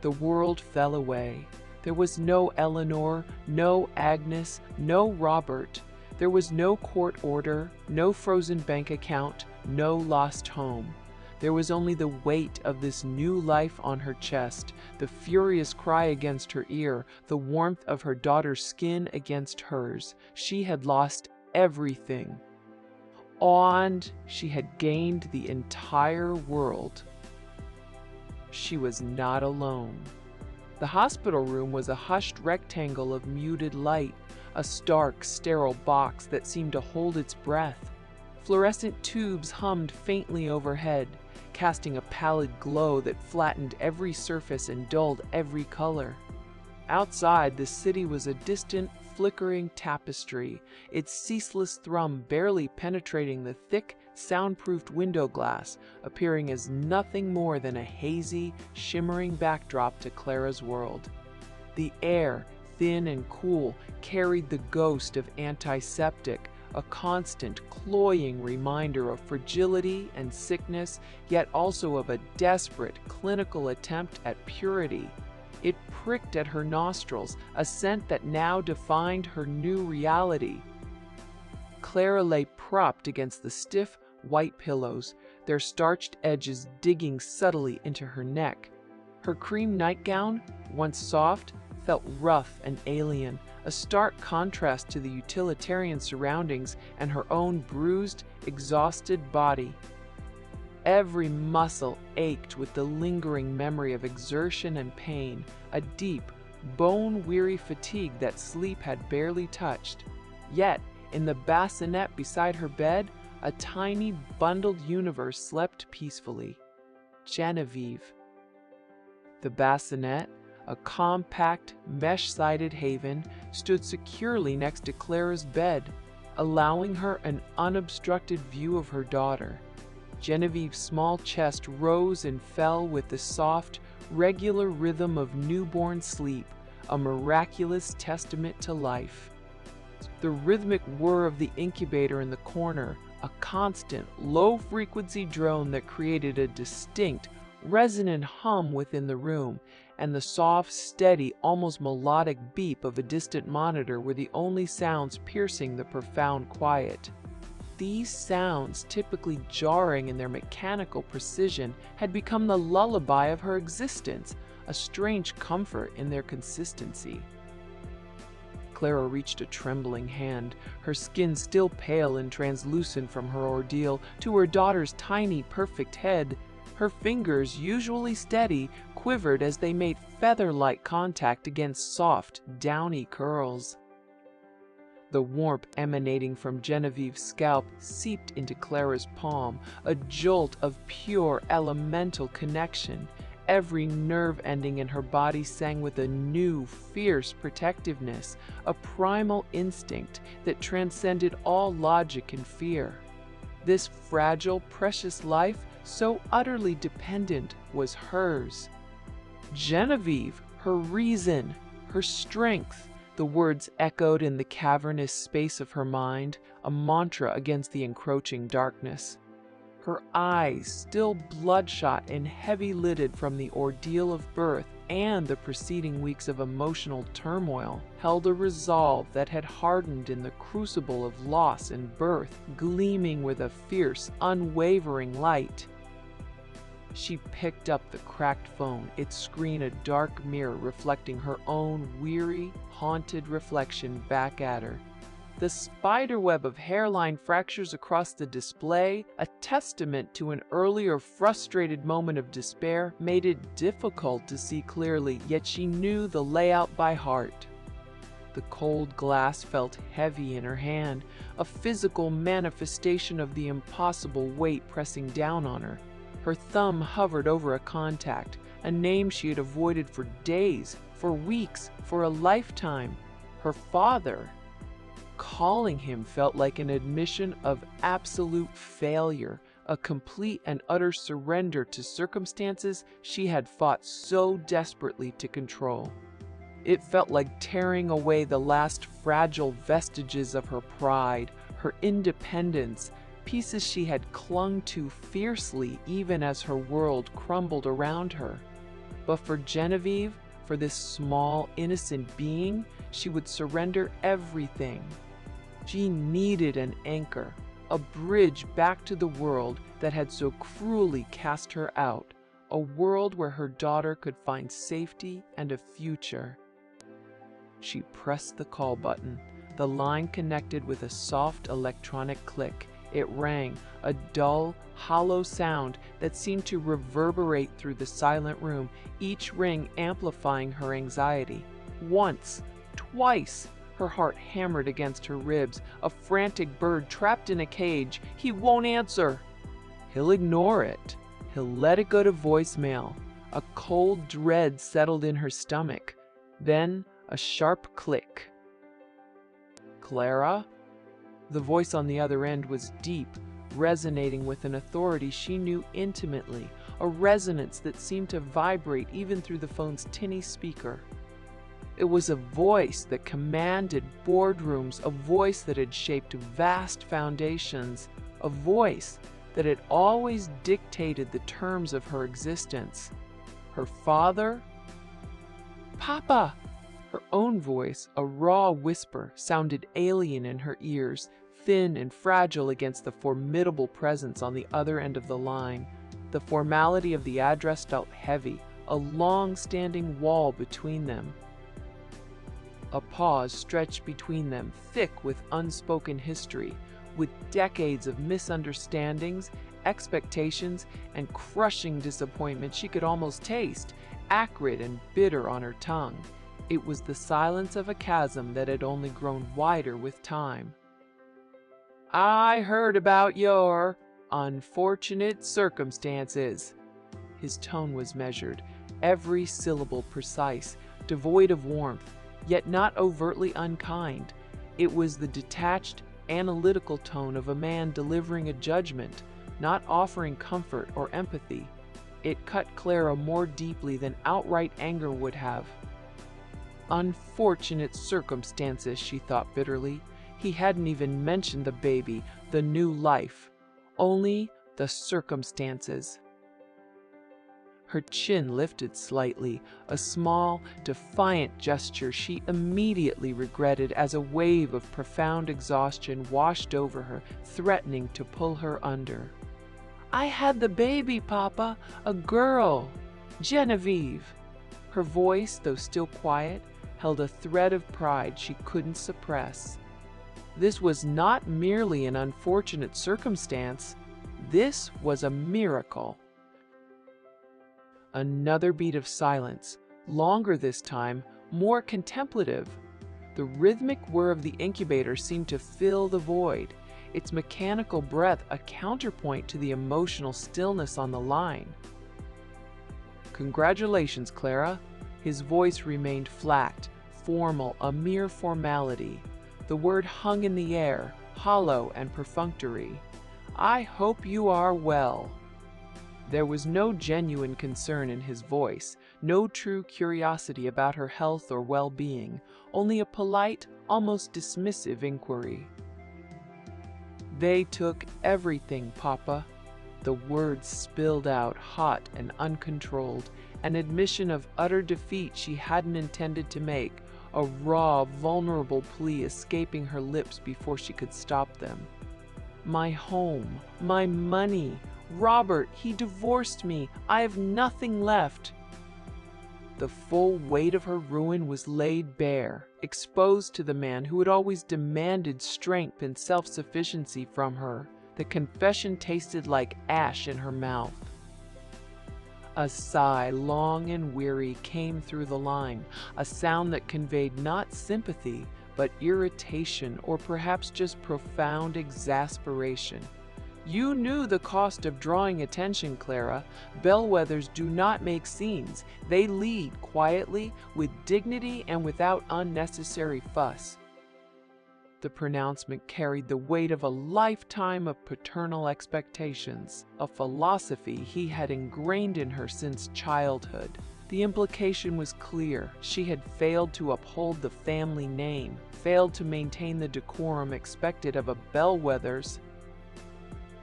The world fell away. There was no Eleanor, no Agnes, no Robert. There was no court order, no frozen bank account, no lost home. There was only the weight of this new life on her chest, the furious cry against her ear, the warmth of her daughter's skin against hers. She had lost everything. And she had gained the entire world. She was not alone. The hospital room was a hushed rectangle of muted light, a stark, sterile box that seemed to hold its breath. Fluorescent tubes hummed faintly overhead, casting a pallid glow that flattened every surface and dulled every color. Outside, the city was a distant, flickering tapestry, its ceaseless thrum barely penetrating the thick, soundproofed window glass, appearing as nothing more than a hazy, shimmering backdrop to Clara's world. The air, thin and cool, carried the ghost of antiseptic, a constant, cloying reminder of fragility and sickness, yet also of a desperate, clinical attempt at purity. It pricked at her nostrils, a scent that now defined her new reality. Clara lay propped against the stiff, white pillows, their starched edges digging subtly into her neck. Her cream nightgown, once soft, felt rough and alien, a stark contrast to the utilitarian surroundings and her own bruised, exhausted body. Every muscle ached with the lingering memory of exertion and pain, a deep, bone-weary fatigue that sleep had barely touched. Yet, in the bassinet beside her bed, a tiny, bundled universe slept peacefully. Genevieve. The bassinet, a compact, mesh-sided haven, stood securely next to Clara's bed, allowing her an unobstructed view of her daughter. Genevieve's small chest rose and fell with the soft, regular rhythm of newborn sleep, a miraculous testament to life. The rhythmic whir of the incubator in the corner, a constant, low-frequency drone that created a distinct, resonant hum within the room, and the soft, steady, almost melodic beep of a distant monitor were the only sounds piercing the profound quiet. These sounds, typically jarring in their mechanical precision, had become the lullaby of her existence, a strange comfort in their consistency. Clara reached a trembling hand, her skin still pale and translucent from her ordeal, to her daughter's tiny, perfect head. Her fingers, usually steady, quivered as they made feather-like contact against soft, downy curls. The warmth emanating from Genevieve's scalp seeped into Clara's palm, a jolt of pure elemental connection. Every nerve ending in her body sang with a new, fierce protectiveness, a primal instinct that transcended all logic and fear. This fragile, precious life, so utterly dependent, was hers. Genevieve, her reason, her strength. The words echoed in the cavernous space of her mind, a mantra against the encroaching darkness. Her eyes, still bloodshot and heavy-lidded from the ordeal of birth and the preceding weeks of emotional turmoil, held a resolve that had hardened in the crucible of loss and birth, gleaming with a fierce, unwavering light. She picked up the cracked phone, its screen a dark mirror reflecting her own weary, haunted reflection back at her. The spiderweb of hairline fractures across the display, a testament to an earlier frustrated moment of despair, made it difficult to see clearly, yet she knew the layout by heart. The cold glass felt heavy in her hand, a physical manifestation of the impossible weight pressing down on her. Her thumb hovered over a contact, a name she had avoided for days, for weeks, for a lifetime. Her father. Calling him felt like an admission of absolute failure, a complete and utter surrender to circumstances she had fought so desperately to control. It felt like tearing away the last fragile vestiges of her pride, her independence, pieces she had clung to fiercely even as her world crumbled around her. But for Genevieve, for this small, innocent being, she would surrender everything. She needed an anchor, a bridge back to the world that had so cruelly cast her out, a world where her daughter could find safety and a future. She pressed the call button. The line connected with a soft electronic click. It rang, a dull, hollow sound that seemed to reverberate through the silent room, each ring amplifying her anxiety. Once, twice, Her heart hammered against her ribs, a frantic bird trapped in a cage. He won't answer. He'll ignore it. He'll let it go to voicemail. A cold dread settled in her stomach. Then a sharp click. "Clara?" The voice on the other end was deep, resonating with an authority she knew intimately, a resonance that seemed to vibrate even through the phone's tinny speaker. It was a voice that commanded boardrooms, a voice that had shaped vast foundations, a voice that had always dictated the terms of her existence. Her father? "Papa!" Her own voice, a raw whisper, sounded alien in her ears, thin and fragile against the formidable presence on the other end of the line. The formality of the address felt heavy, a long-standing wall between them. A pause stretched between them, thick with unspoken history, with decades of misunderstandings, expectations, and crushing disappointment she could almost taste, acrid and bitter on her tongue. It was the silence of a chasm that had only grown wider with time. "I heard about your unfortunate circumstances." His tone was measured, every syllable precise, devoid of warmth, yet not overtly unkind. It was the detached, analytical tone of a man delivering a judgment, not offering comfort or empathy. It cut Clara more deeply than outright anger would have. Unfortunate circumstances, she thought bitterly. He hadn't even mentioned the baby, the new life, only the circumstances. Her chin lifted slightly, a small, defiant gesture she immediately regretted as a wave of profound exhaustion washed over her, threatening to pull her under. "I had the baby, Papa, a girl, Genevieve." Her voice, though still quiet, held a thread of pride she couldn't suppress. This was not merely an unfortunate circumstance. This was a miracle. Another beat of silence, longer this time, more contemplative. The rhythmic whir of the incubator seemed to fill the void, its mechanical breath a counterpoint to the emotional stillness on the line. "Congratulations, Clara." His voice remained flat, formal, a mere formality. The word hung in the air, hollow and perfunctory. "I hope you are well." There was no genuine concern in his voice, no true curiosity about her health or well-being, only a polite, almost dismissive inquiry. "They took everything, Papa." The words spilled out, hot and uncontrolled, an admission of utter defeat she hadn't intended to make, a raw, vulnerable plea escaping her lips before she could stop them. "My home, my money. Robert, he divorced me. I have nothing left." The full weight of her ruin was laid bare, exposed to the man who had always demanded strength and self-sufficiency from her. The confession tasted like ash in her mouth. A sigh, long and weary, came through the line, a sound that conveyed not sympathy, but irritation, or perhaps just profound exasperation. "You knew the cost of drawing attention, Clara. Bellwethers do not make scenes. They lead quietly, with dignity, and without unnecessary fuss." The pronouncement carried the weight of a lifetime of paternal expectations, a philosophy he had ingrained in her since childhood. The implication was clear. She had failed to uphold the family name, failed to maintain the decorum expected of a Bellwethers.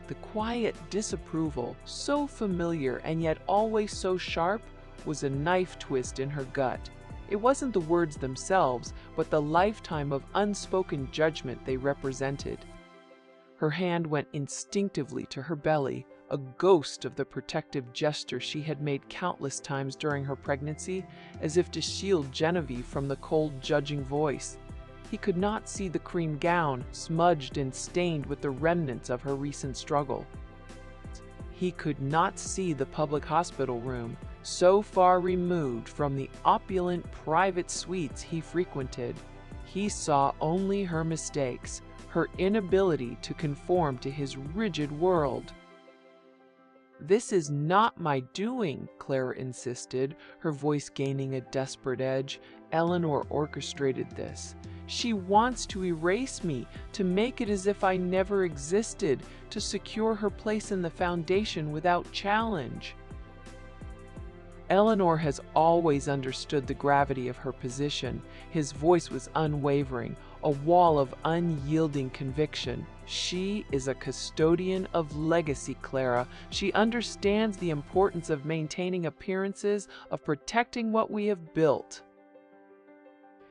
The quiet disapproval, so familiar and yet always so sharp, was a knife twist in her gut. It wasn't the words themselves, but the lifetime of unspoken judgment they represented. Her hand went instinctively to her belly, a ghost of the protective gesture she had made countless times during her pregnancy, as if to shield Genevieve from the cold, judging voice. He could not see the cream gown, smudged and stained with the remnants of her recent struggle. He could not see the public hospital room, so far removed from the opulent private suites he frequented. He saw only her mistakes, her inability to conform to his rigid world. "This is not my doing," Clara insisted, her voice gaining a desperate edge. "Eleanor orchestrated this. She wants to erase me, to make it as if I never existed, to secure her place in the foundation without challenge." Eleanor has always understood the gravity of her position. His voice was unwavering, a wall of unyielding conviction. "She is a custodian of legacy, Clara. She understands the importance of maintaining appearances, of protecting what we have built."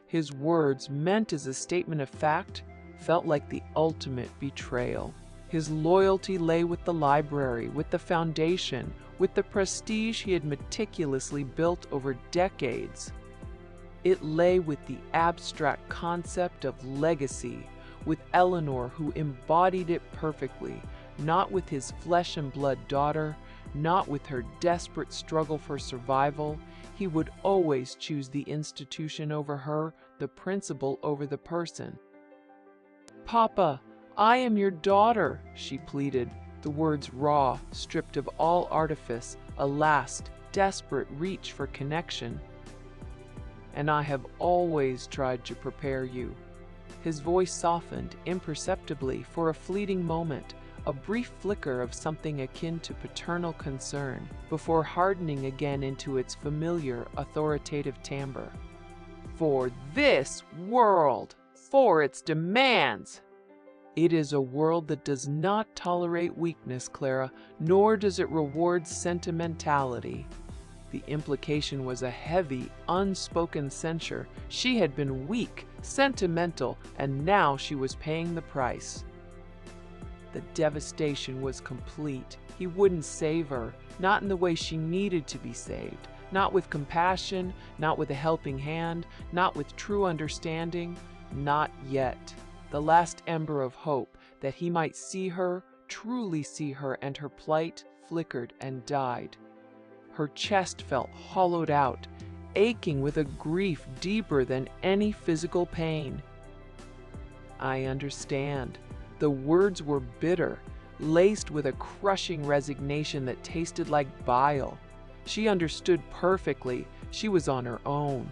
His words, meant as a statement of fact, felt like the ultimate betrayal. His loyalty lay with the library, with the foundation, with the prestige he had meticulously built over decades. It lay with the abstract concept of legacy, with Eleanor who embodied it perfectly, not with his flesh and blood daughter, not with her desperate struggle for survival. He would always choose the institution over her, the principle over the person. "Papa, I am your daughter," she pleaded, the words raw, stripped of all artifice, a last, desperate reach for connection. "And I have always tried to prepare you." His voice softened imperceptibly for a fleeting moment, a brief flicker of something akin to paternal concern, before hardening again into its familiar, authoritative timbre. "For this world, for its demands." "It is a world that does not tolerate weakness, Clara, nor does it reward sentimentality." The implication was a heavy, unspoken censure. She had been weak, sentimental, and now she was paying the price. The devastation was complete. He wouldn't save her, not in the way she needed to be saved, not with compassion, not with a helping hand, not with true understanding, not yet. The last ember of hope that he might see her, truly see her and her plight, flickered and died. Her chest felt hollowed out, aching with a grief deeper than any physical pain. "I understand." The words were bitter, laced with a crushing resignation that tasted like bile. She understood perfectly. She was on her own.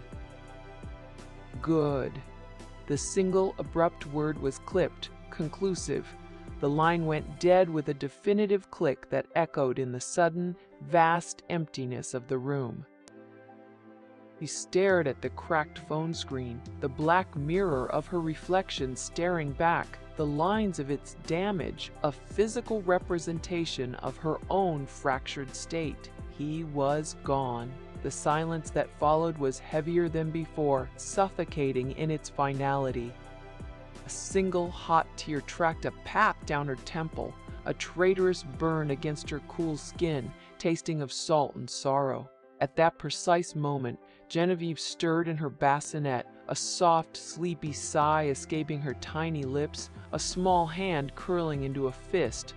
"Good." The single abrupt word was clipped, conclusive. The line went dead with a definitive click that echoed in the sudden, vast emptiness of the room. He stared at the cracked phone screen, the black mirror of her reflection staring back, the lines of its damage, a physical representation of her own fractured state. He was gone. The silence that followed was heavier than before, suffocating in its finality. A single hot tear tracked a path down her temple, a traitorous burn against her cool skin, tasting of salt and sorrow. At that precise moment, Genevieve stirred in her bassinet, a soft, sleepy sigh escaping her tiny lips, a small hand curling into a fist.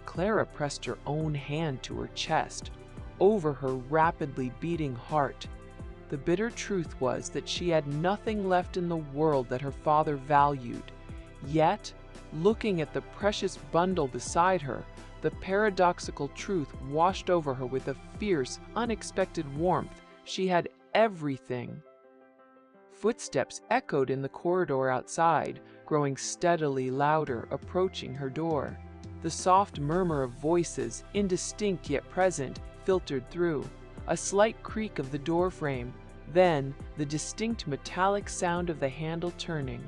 Clara pressed her own hand to her chest, over her rapidly beating heart. The bitter truth was that she had nothing left in the world that her father valued. Yet, looking at the precious bundle beside her, the paradoxical truth washed over her with a fierce, unexpected warmth. She had everything. Footsteps echoed in the corridor outside, growing steadily louder, approaching her door. The soft murmur of voices, indistinct yet present, filtered through. A slight creak of the door frame, then the distinct metallic sound of the handle turning.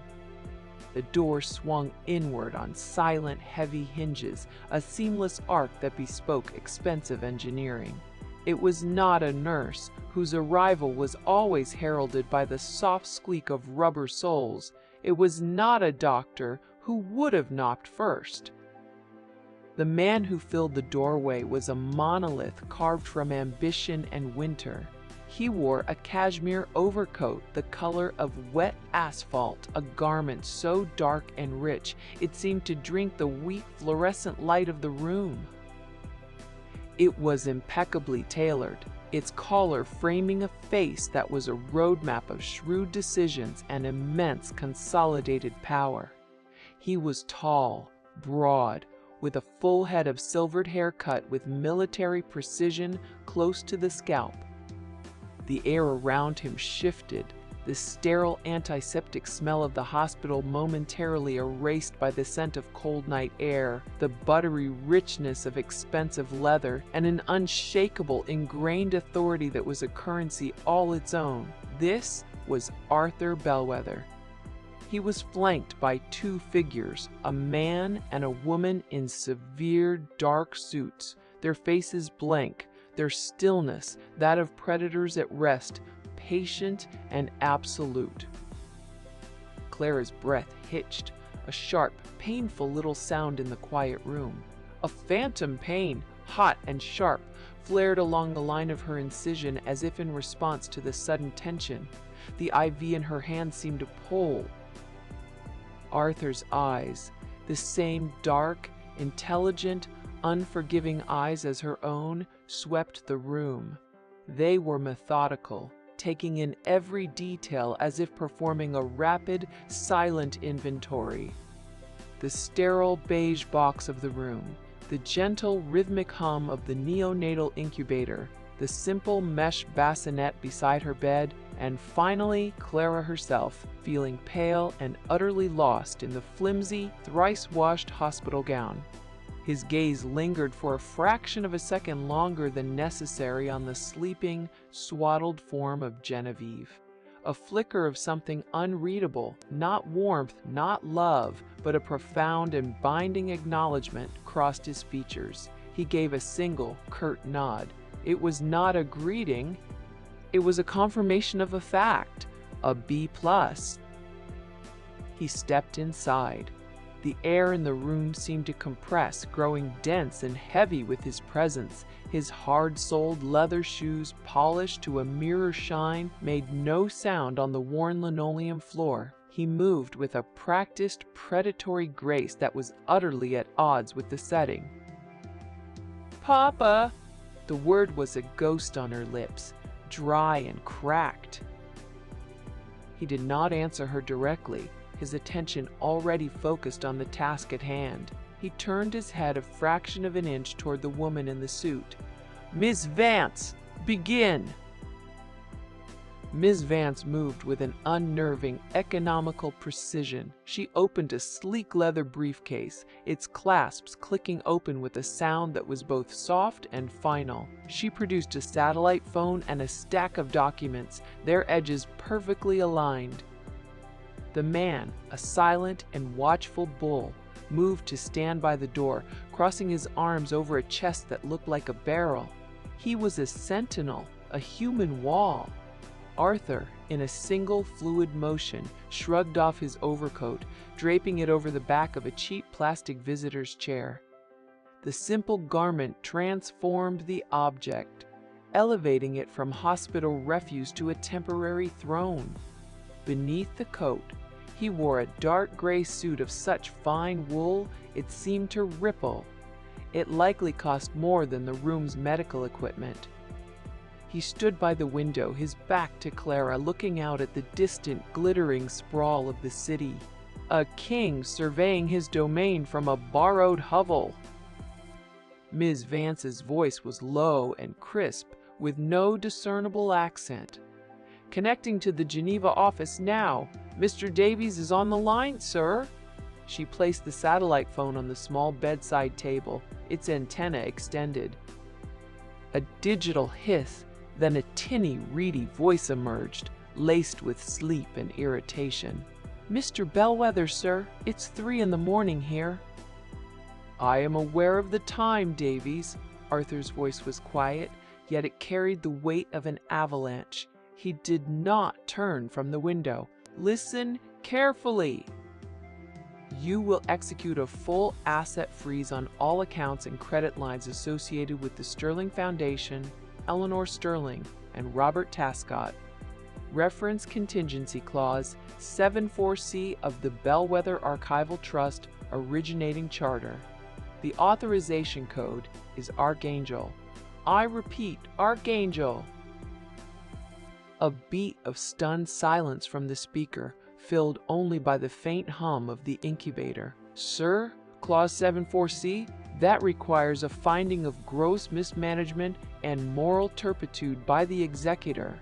The door swung inward on silent, heavy hinges, a seamless arc that bespoke expensive engineering. It was not a nurse, whose arrival was always heralded by the soft squeak of rubber soles. It was not a doctor, who would have knocked first. The man who filled the doorway was a monolith carved from ambition and winter. He wore a cashmere overcoat the color of wet asphalt, a garment so dark and rich it seemed to drink the weak fluorescent light of the room. It was impeccably tailored, its collar framing a face that was a roadmap of shrewd decisions and immense consolidated power. He was tall, broad, with a full head of silvered hair cut with military precision close to the scalp. The air around him shifted, the sterile antiseptic smell of the hospital momentarily erased by the scent of cold night air, the buttery richness of expensive leather, and an unshakable, ingrained authority that was a currency all its own. This was Arthur Bellwether. He was flanked by two figures, a man and a woman in severe dark suits, their faces blank, their stillness that of predators at rest, patient and absolute. Clara's breath hitched, a sharp, painful little sound in the quiet room. A phantom pain, hot and sharp, flared along the line of her incision as if in response to the sudden tension. The IV in her hand seemed to pull. Arthur's eyes, the same dark, intelligent, unforgiving eyes as her own, swept the room. They were methodical, taking in every detail as if performing a rapid, silent inventory. The sterile beige box of the room, the gentle, rhythmic hum of the neonatal incubator, the simple mesh bassinet beside her bed, and finally Clara herself, feeling pale and utterly lost in the flimsy, thrice-washed hospital gown. His gaze lingered for a fraction of a second longer than necessary on the sleeping, swaddled form of Genevieve. A flicker of something unreadable, not warmth, not love, but a profound and binding acknowledgement crossed his features. He gave a single, curt nod. It was not a greeting. It was a confirmation of a fact, a B+. He stepped inside. The air in the room seemed to compress, growing dense and heavy with his presence. His hard-soled leather shoes, polished to a mirror shine, made no sound on the worn linoleum floor. He moved with a practiced, predatory grace that was utterly at odds with the setting. "Papa!" The word was a ghost on her lips, dry and cracked. He did not answer her directly, his attention already focused on the task at hand. He turned his head a fraction of an inch toward the woman in the suit. "Miss Vance, begin!" Miss Vance moved with an unnerving, economical precision. She opened a sleek leather briefcase, its clasps clicking open with a sound that was both soft and final. She produced a satellite phone and a stack of documents, their edges perfectly aligned. The man, a silent and watchful bull, moved to stand by the door, crossing his arms over a chest that looked like a barrel. He was a sentinel, a human wall. Arthur, in a single fluid motion, shrugged off his overcoat, draping it over the back of a cheap plastic visitor's chair. The simple garment transformed the object, elevating it from hospital refuse to a temporary throne. Beneath the coat, he wore a dark gray suit of such fine wool it seemed to ripple. It likely cost more than the room's medical equipment. He stood by the window, his back to Clara, looking out at the distant, glittering sprawl of the city. A king surveying his domain from a borrowed hovel. Ms. Vance's voice was low and crisp, with no discernible accent. "Connecting to the Geneva office now. Mr. Davies is on the line, sir." She placed the satellite phone on the small bedside table, its antenna extended. A digital hiss, then a tinny, reedy voice emerged, laced with sleep and irritation. "Mr. Bellwether, sir. It's 3 in the morning here." "I am aware of the time, Davies." Arthur's voice was quiet, yet it carried the weight of an avalanche. He did not turn from the window. "Listen carefully. You will execute a full asset freeze on all accounts and credit lines associated with the Sterling Foundation, Eleanor Sterling, and Robert Tascott. Reference contingency clause 74C of the Bellwether Archival Trust originating charter. The authorization code is Archangel. I repeat, Archangel. A beat of stunned silence from the speaker, filled only by the faint hum of the incubator. Sir, Clause 74C, that requires a finding of gross mismanagement and moral turpitude by the executor.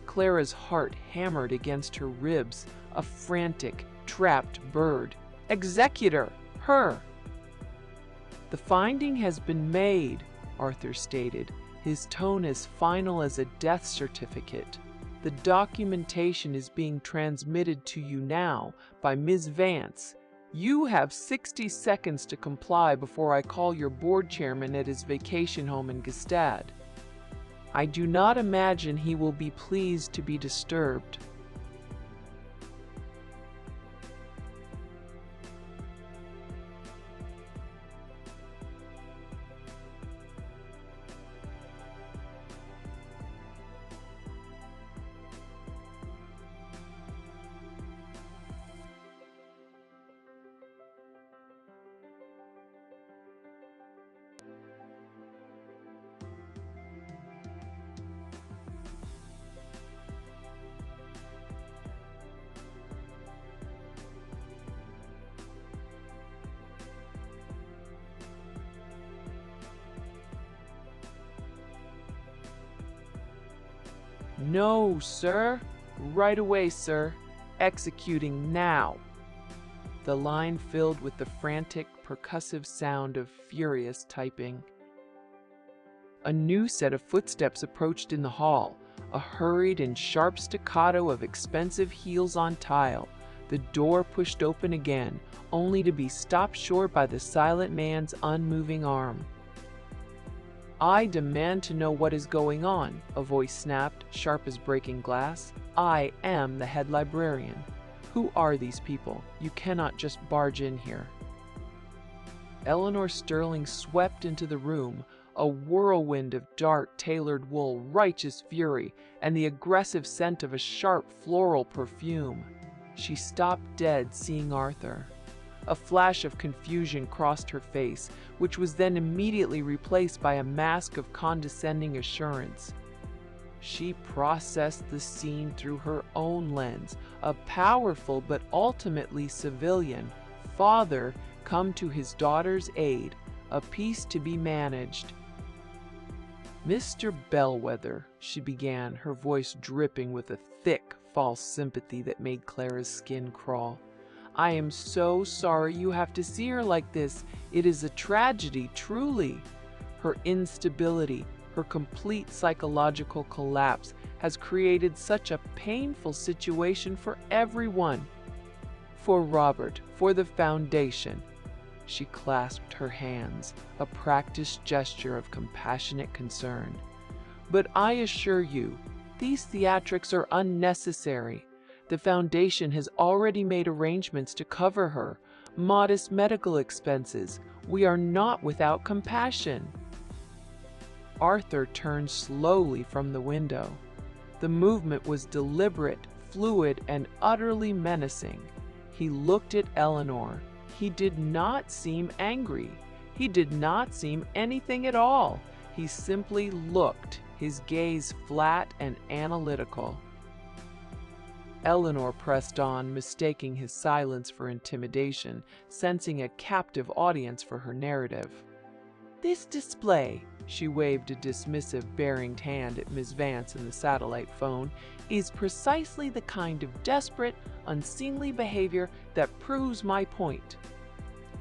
Clara's heart hammered against her ribs, a frantic, trapped bird. Executor! Her! The finding has been made, Arthur stated, his tone as final as a death certificate. The documentation is being transmitted to you now by Ms. Vance. You have 60 seconds to comply before I call your board chairman at his vacation home in Gstaad. I do not imagine he will be pleased to be disturbed. No, sir. Right away, sir. Executing now. The line filled with the frantic, percussive sound of furious typing. A new set of footsteps approached in the hall, a hurried and sharp staccato of expensive heels on tile. The door pushed open again, only to be stopped short by the silent man's unmoving arm. I demand to know what is going on, a voice snapped, sharp as breaking glass. I am the head librarian. Who are these people? You cannot just barge in here. Eleanor Sterling swept into the room, a whirlwind of dark, tailored wool, righteous fury, and the aggressive scent of a sharp floral perfume. She stopped dead, seeing Arthur. A flash of confusion crossed her face, which was then immediately replaced by a mask of condescending assurance. She processed the scene through her own lens, a powerful but ultimately civilian father come to his daughter's aid, a piece to be managed. Mr. Bellwether, she began, her voice dripping with a thick, false sympathy that made Clara's skin crawl. I am so sorry you have to see her like this. It is a tragedy, truly. Her instability, her complete psychological collapse has created such a painful situation for everyone. For Robert, for the Foundation. She clasped her hands, a practiced gesture of compassionate concern. But I assure you, these theatrics are unnecessary. The Foundation has already made arrangements to cover her, modest medical expenses. We are not without compassion. Arthur turned slowly from the window. The movement was deliberate, fluid, and utterly menacing. He looked at Eleanor. He did not seem angry. He did not seem anything at all. He simply looked, his gaze flat and analytical. Eleanor pressed on, mistaking his silence for intimidation, sensing a captive audience for her narrative. This display, she waved a dismissive, bearing hand at Miss Vance in the satellite phone, is precisely the kind of desperate, unseemly behavior that proves my point.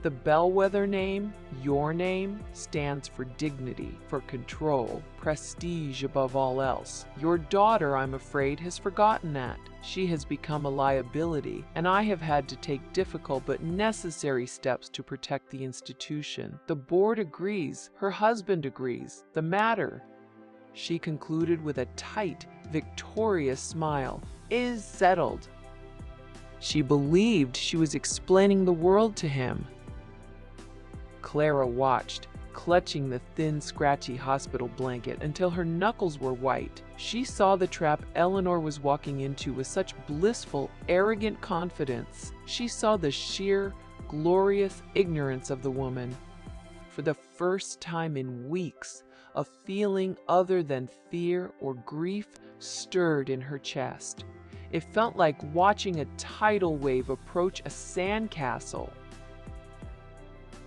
The Bellwether name, your name, stands for dignity, for control, prestige above all else. Your daughter, I'm afraid, has forgotten that. She has become a liability, and I have had to take difficult but necessary steps to protect the institution. The board agrees. Her husband agrees. The matter, she concluded with a tight, victorious smile, is settled. She believed she was explaining the world to him. Clara watched, clutching the thin, scratchy hospital blanket until her knuckles were white. She saw the trap Eleanor was walking into with such blissful, arrogant confidence. She saw the sheer, glorious ignorance of the woman. For the first time in weeks, a feeling other than fear or grief stirred in her chest. It felt like watching a tidal wave approach a sandcastle.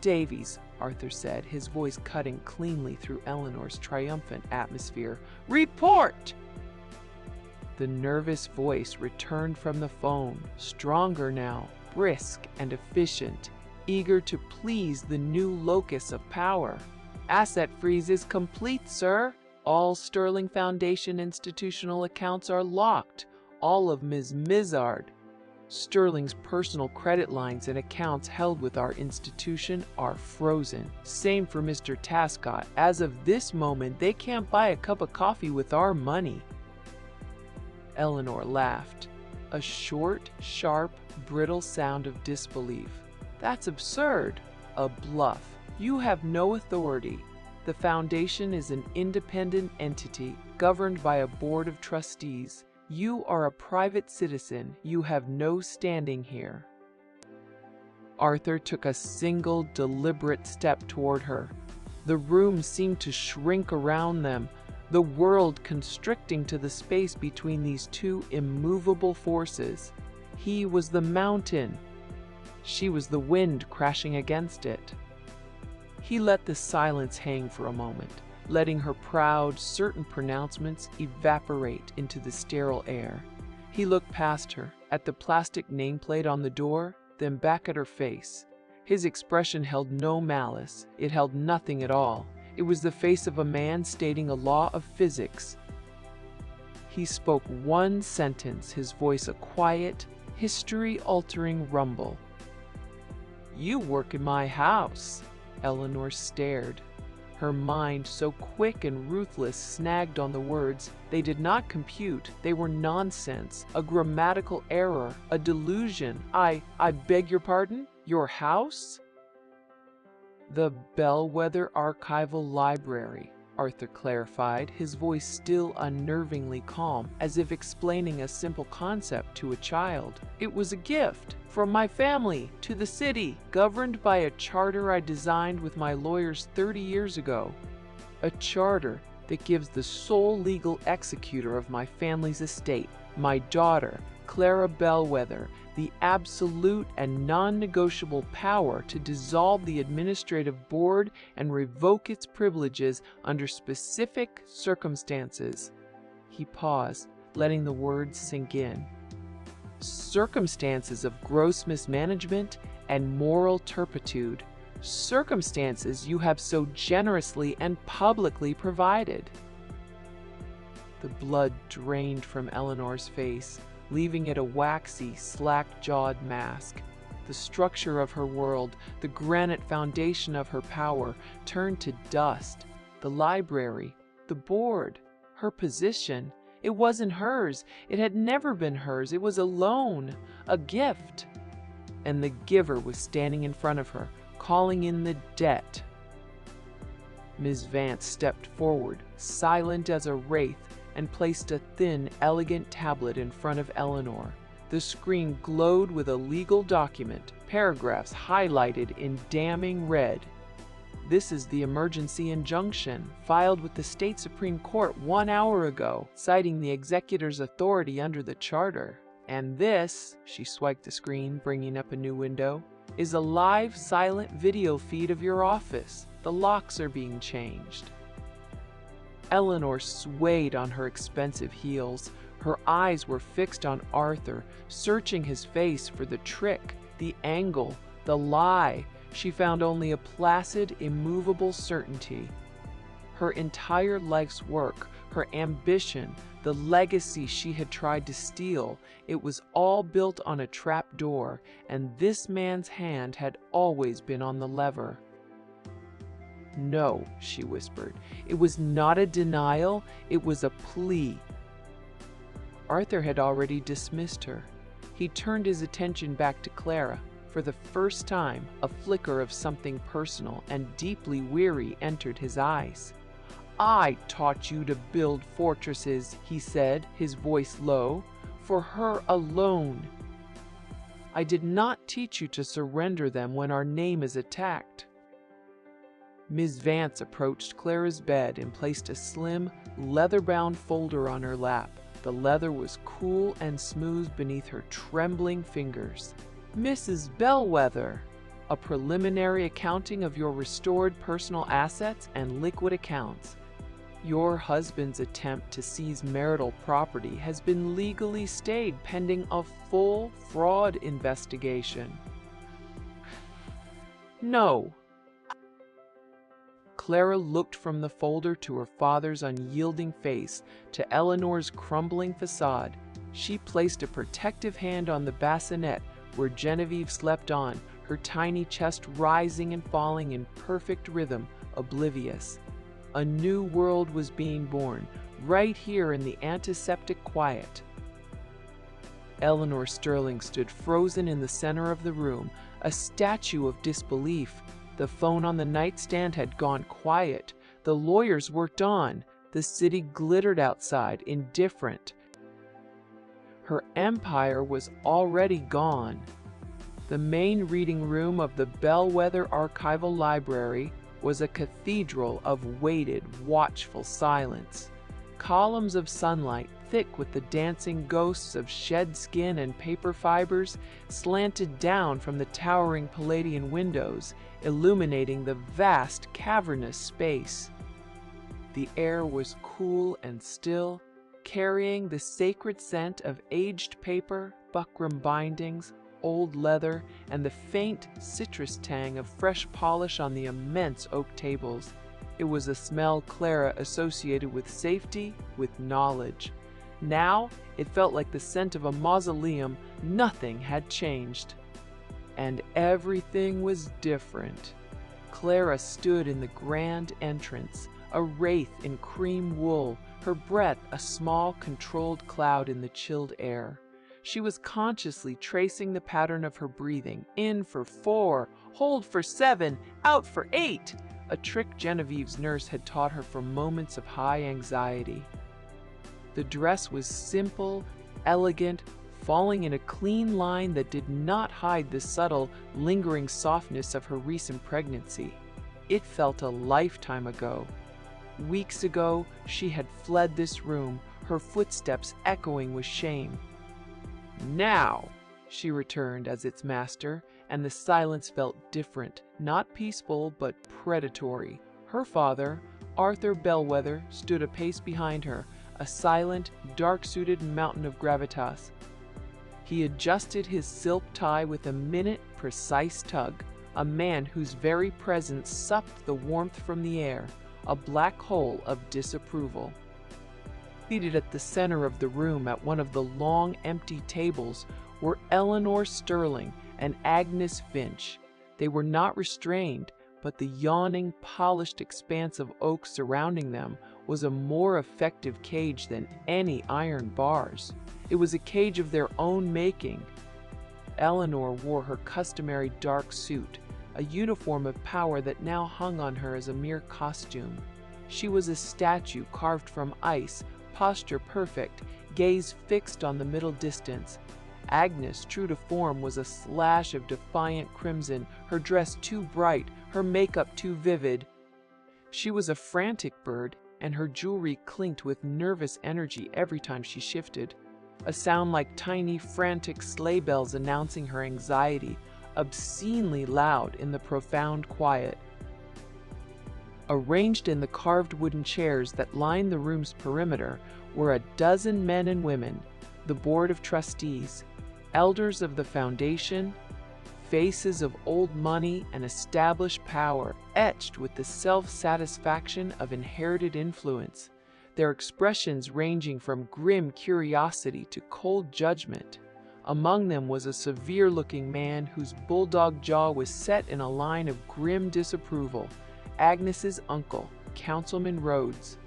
"Davies," Arthur said, his voice cutting cleanly through Eleanor's triumphant atmosphere. "Report!" The nervous voice returned from the phone, stronger now, brisk and efficient, eager to please the new locus of power. "Asset freeze is complete, sir. All Sterling Foundation institutional accounts are locked. All of Ms. Mizard, Sterling's personal credit lines and accounts held with our institution are frozen. Same for Mr. Tascott. As of this moment, they can't buy a cup of coffee with our money." Eleanor laughed, a short, sharp, brittle sound of disbelief. "That's absurd." "A bluff. You have no authority. The foundation is an independent entity governed by a board of trustees. You are a private citizen. You have no standing here." Arthur took a single, deliberate step toward her. The room seemed to shrink around them, the world constricting to the space between these two immovable forces. He was the mountain. She was the wind crashing against it. He let the silence hang for a moment, letting her proud, certain pronouncements evaporate into the sterile air. He looked past her, at the plastic nameplate on the door, then back at her face. His expression held no malice. It held nothing at all. It was the face of a man stating a law of physics. He spoke one sentence, his voice a quiet, history-altering rumble. "You work in my house." Eleanor stared. Her mind, so quick and ruthless, snagged on the words. They did not compute. They were nonsense, a grammatical error, a delusion. I beg your pardon? Your house?" "The Bellwether Archival Library," Arthur clarified, his voice still unnervingly calm, as if explaining a simple concept to a child. "It was a gift from my family to the city, governed by a charter I designed with my lawyers 30 years ago. A charter that gives the sole legal executor of my family's estate, my daughter, Clara Bellwether, the absolute and non-negotiable power to dissolve the administrative board and revoke its privileges under specific circumstances." He paused, letting the words sink in. "Circumstances of gross mismanagement and moral turpitude. Circumstances you have so generously and publicly provided." The blood drained from Eleanor's face, leaving it a waxy, slack-jawed mask. The structure of her world, the granite foundation of her power, turned to dust. The library, the board, her position. It wasn't hers. It had never been hers. It was a loan, a gift. And the giver was standing in front of her, calling in the debt. Ms. Vance stepped forward, silent as a wraith, and placed a thin, elegant tablet in front of Eleanor. The screen glowed with a legal document, paragraphs highlighted in damning red. "This is the emergency injunction, filed with the state Supreme Court 1 hour ago, citing the executor's authority under the charter. And this," she swiped the screen, bringing up a new window, "is a live, silent video feed of your office. The locks are being changed." Eleanor swayed on her expensive heels. Her eyes were fixed on Arthur, searching his face for the trick, the angle, the lie. She found only a placid, immovable certainty. Her entire life's work, her ambition, the legacy she had tried to steal, it was all built on a trap door, and this man's hand had always been on the lever. "No," she whispered. "It was not a denial, it was a plea." Arthur had already dismissed her. He turned his attention back to Clara. For the first time, a flicker of something personal and deeply weary entered his eyes. "I taught you to build fortresses," he said, his voice low, "for her alone. I did not teach you to surrender them when our name is attacked." Ms. Vance approached Clara's bed and placed a slim, leather-bound folder on her lap. The leather was cool and smooth beneath her trembling fingers. "Mrs. Bellwether, a preliminary accounting of your restored personal assets and liquid accounts. Your husband's attempt to seize marital property has been legally stayed pending a full fraud investigation." "No." Clara looked from the folder to her father's unyielding face, to Eleanor's crumbling facade. She placed a protective hand on the bassinet where Genevieve slept on, her tiny chest rising and falling in perfect rhythm, oblivious. A new world was being born, right here in the antiseptic quiet. Eleanor Sterling stood frozen in the center of the room, a statue of disbelief. The phone on the nightstand had gone quiet. The lawyers worked on. The city glittered outside, indifferent. Her empire was already gone. The main reading room of the Bellwether Archival Library was a cathedral of weighted, watchful silence. Columns of sunlight, thick with the dancing ghosts of shed skin and paper fibers, slanted down from the towering Palladian windows, illuminating the vast, cavernous space. The air was cool and still, carrying the sacred scent of aged paper, buckram bindings, old leather, and the faint citrus tang of fresh polish on the immense oak tables. It was a smell Clara associated with safety, with knowledge. Now it felt like the scent of a mausoleum. Nothing had changed. And everything was different. Clara stood in the grand entrance, a wraith in cream wool, her breath a small, controlled cloud in the chilled air. She was consciously tracing the pattern of her breathing, in for 4, hold for 7, out for 8, a trick Genevieve's nurse had taught her for moments of high anxiety. The dress was simple, elegant, falling in a clean line that did not hide the subtle, lingering softness of her recent pregnancy. It felt a lifetime ago. Weeks ago, she had fled this room, her footsteps echoing with shame. "Now," she returned as its master, and the silence felt different, not peaceful, but predatory. Her father, Arthur Bellwether, stood a pace behind her, a silent, dark-suited mountain of gravitas. He adjusted his silk tie with a minute, precise tug, a man whose very presence sucked the warmth from the air, a black hole of disapproval. Seated at the center of the room at one of the long, empty tables were Eleanor Sterling and Agnes Finch. They were not restrained, but the yawning, polished expanse of oak surrounding them was a more effective cage than any iron bars. It was a cage of their own making. Eleanor wore her customary dark suit, a uniform of power that now hung on her as a mere costume. She was a statue carved from ice, posture perfect, gaze fixed on the middle distance. Agnes, true to form, was a slash of defiant crimson, her dress too bright, her makeup too vivid. She was a frantic bird, and her jewelry clinked with nervous energy every time she shifted, a sound like tiny, frantic sleigh bells announcing her anxiety, obscenely loud in the profound quiet. Arranged in the carved wooden chairs that lined the room's perimeter were a dozen men and women, the board of trustees, elders of the foundation, faces of old money and established power, etched with the self-satisfaction of inherited influence, their expressions ranging from grim curiosity to cold judgment. Among them was a severe-looking man whose bulldog jaw was set in a line of grim disapproval, Agnes's uncle, Councilman Rhodes.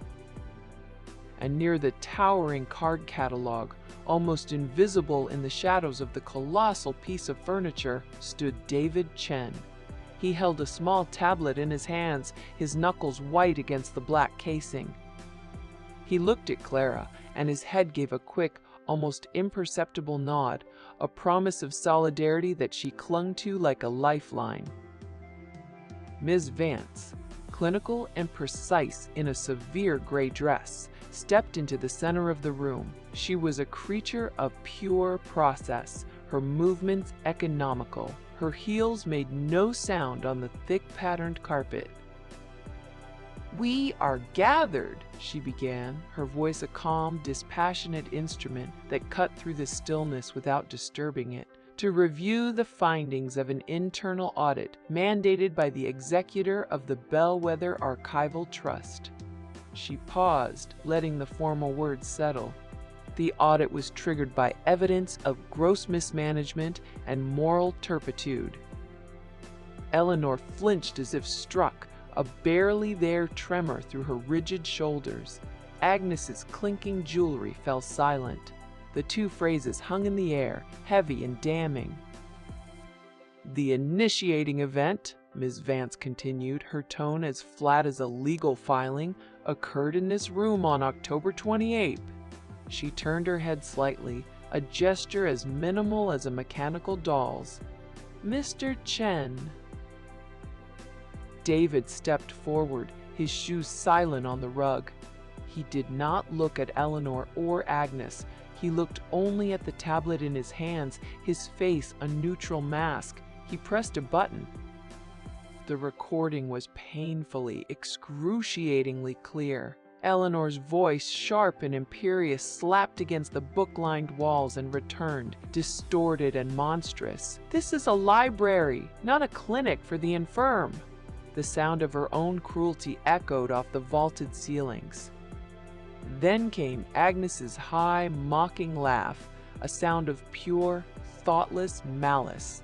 And near the towering card catalog, almost invisible in the shadows of the colossal piece of furniture, stood David Chen. He held a small tablet in his hands, his knuckles white against the black casing. He looked at Clara, and his head gave a quick, almost imperceptible nod, a promise of solidarity that she clung to like a lifeline. "Miss Vance," clinical and precise in a severe gray dress, stepped into the center of the room. She was a creature of pure process, her movements economical. Her heels made no sound on the thick patterned carpet. "We are gathered," she began, her voice a calm, dispassionate instrument that cut through the stillness without disturbing it, "to review the findings of an internal audit mandated by the executor of the Bellwether Archival Trust." She paused, letting the formal words settle. The audit was triggered by evidence of gross mismanagement and moral turpitude. Eleanor flinched as if struck, a barely there tremor through her rigid shoulders. Agnes's clinking jewelry fell silent. The two phrases hung in the air, heavy and damning. "The initiating event," Ms. Vance continued, her tone as flat as a legal filing, "occurred in this room on October 28th. She turned her head slightly, a gesture as minimal as a mechanical doll's. "Mr. Chen." David stepped forward, his shoes silent on the rug. He did not look at Eleanor or Agnes. He looked only at the tablet in his hands, his face a neutral mask. He pressed a button. The recording was painfully, excruciatingly clear. Eleanor's voice, sharp and imperious, slapped against the book-lined walls and returned, distorted and monstrous. "This is a library, not a clinic for the infirm." The sound of her own cruelty echoed off the vaulted ceilings. Then came Agnes's high, mocking laugh, a sound of pure, thoughtless malice.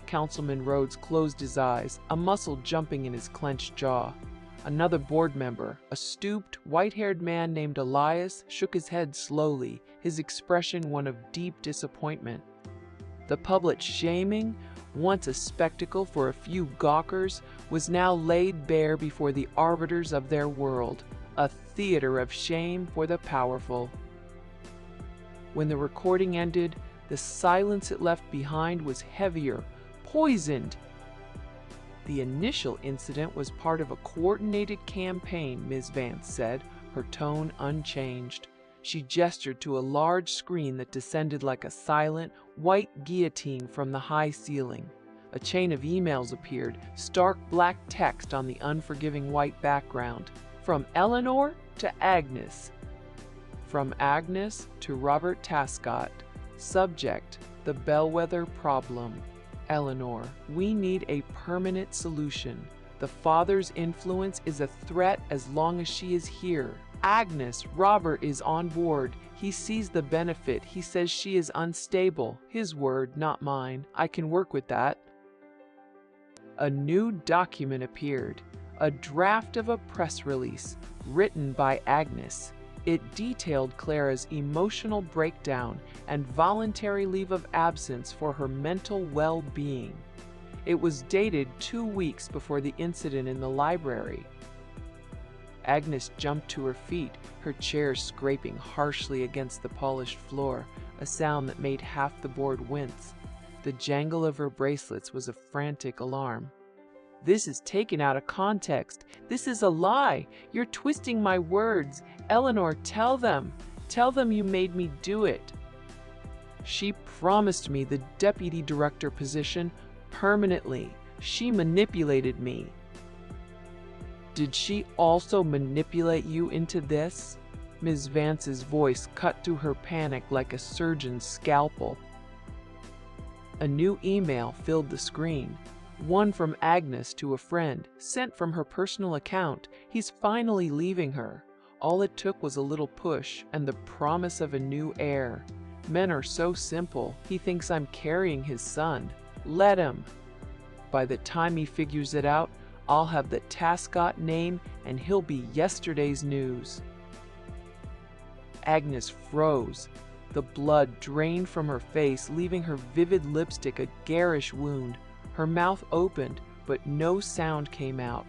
Councilman Rhodes closed his eyes, a muscle jumping in his clenched jaw. Another board member, a stooped, white-haired man named Elias, shook his head slowly, his expression one of deep disappointment. The public shaming, once a spectacle for a few gawkers, was now laid bare before the arbiters of their world, a theater of shame for the powerful. When the recording ended, the silence it left behind was heavier, poisoned. "The initial incident was part of a coordinated campaign," Ms. Vance said, her tone unchanged. She gestured to a large screen that descended like a silent, white guillotine from the high ceiling. A chain of emails appeared, stark black text on the unforgiving white background. From Eleanor to Agnes. From Agnes to Robert Tascott. Subject: the Bellwether problem. Eleanor: "We need a permanent solution. The father's influence is a threat as long as she is here." Agnes: "Robert is on board. He sees the benefit. He says she is unstable. His word, not mine. I can work with that." A new document appeared, a draft of a press release, written by Agnes. It detailed Clara's emotional breakdown and voluntary leave of absence for her mental well-being. It was dated 2 weeks before the incident in the library. Agnes jumped to her feet, her chair scraping harshly against the polished floor, a sound that made half the board wince. The jangle of her bracelets was a frantic alarm. "This is taken out of context. This is a lie. You're twisting my words. Eleanor, tell them. Tell them you made me do it." "She promised me the deputy director position permanently. She manipulated me." "Did she also manipulate you into this?" Ms. Vance's voice cut through her panic like a surgeon's scalpel. A new email filled the screen. One from Agnes to a friend, sent from her personal account. "He's finally leaving her. All it took was a little push and the promise of a new heir. Men are so simple. He thinks I'm carrying his son. Let him. By the time he figures it out, I'll have the Tascott name and he'll be yesterday's news." Agnes froze. The blood drained from her face, leaving her vivid lipstick a garish wound. Her mouth opened, but no sound came out.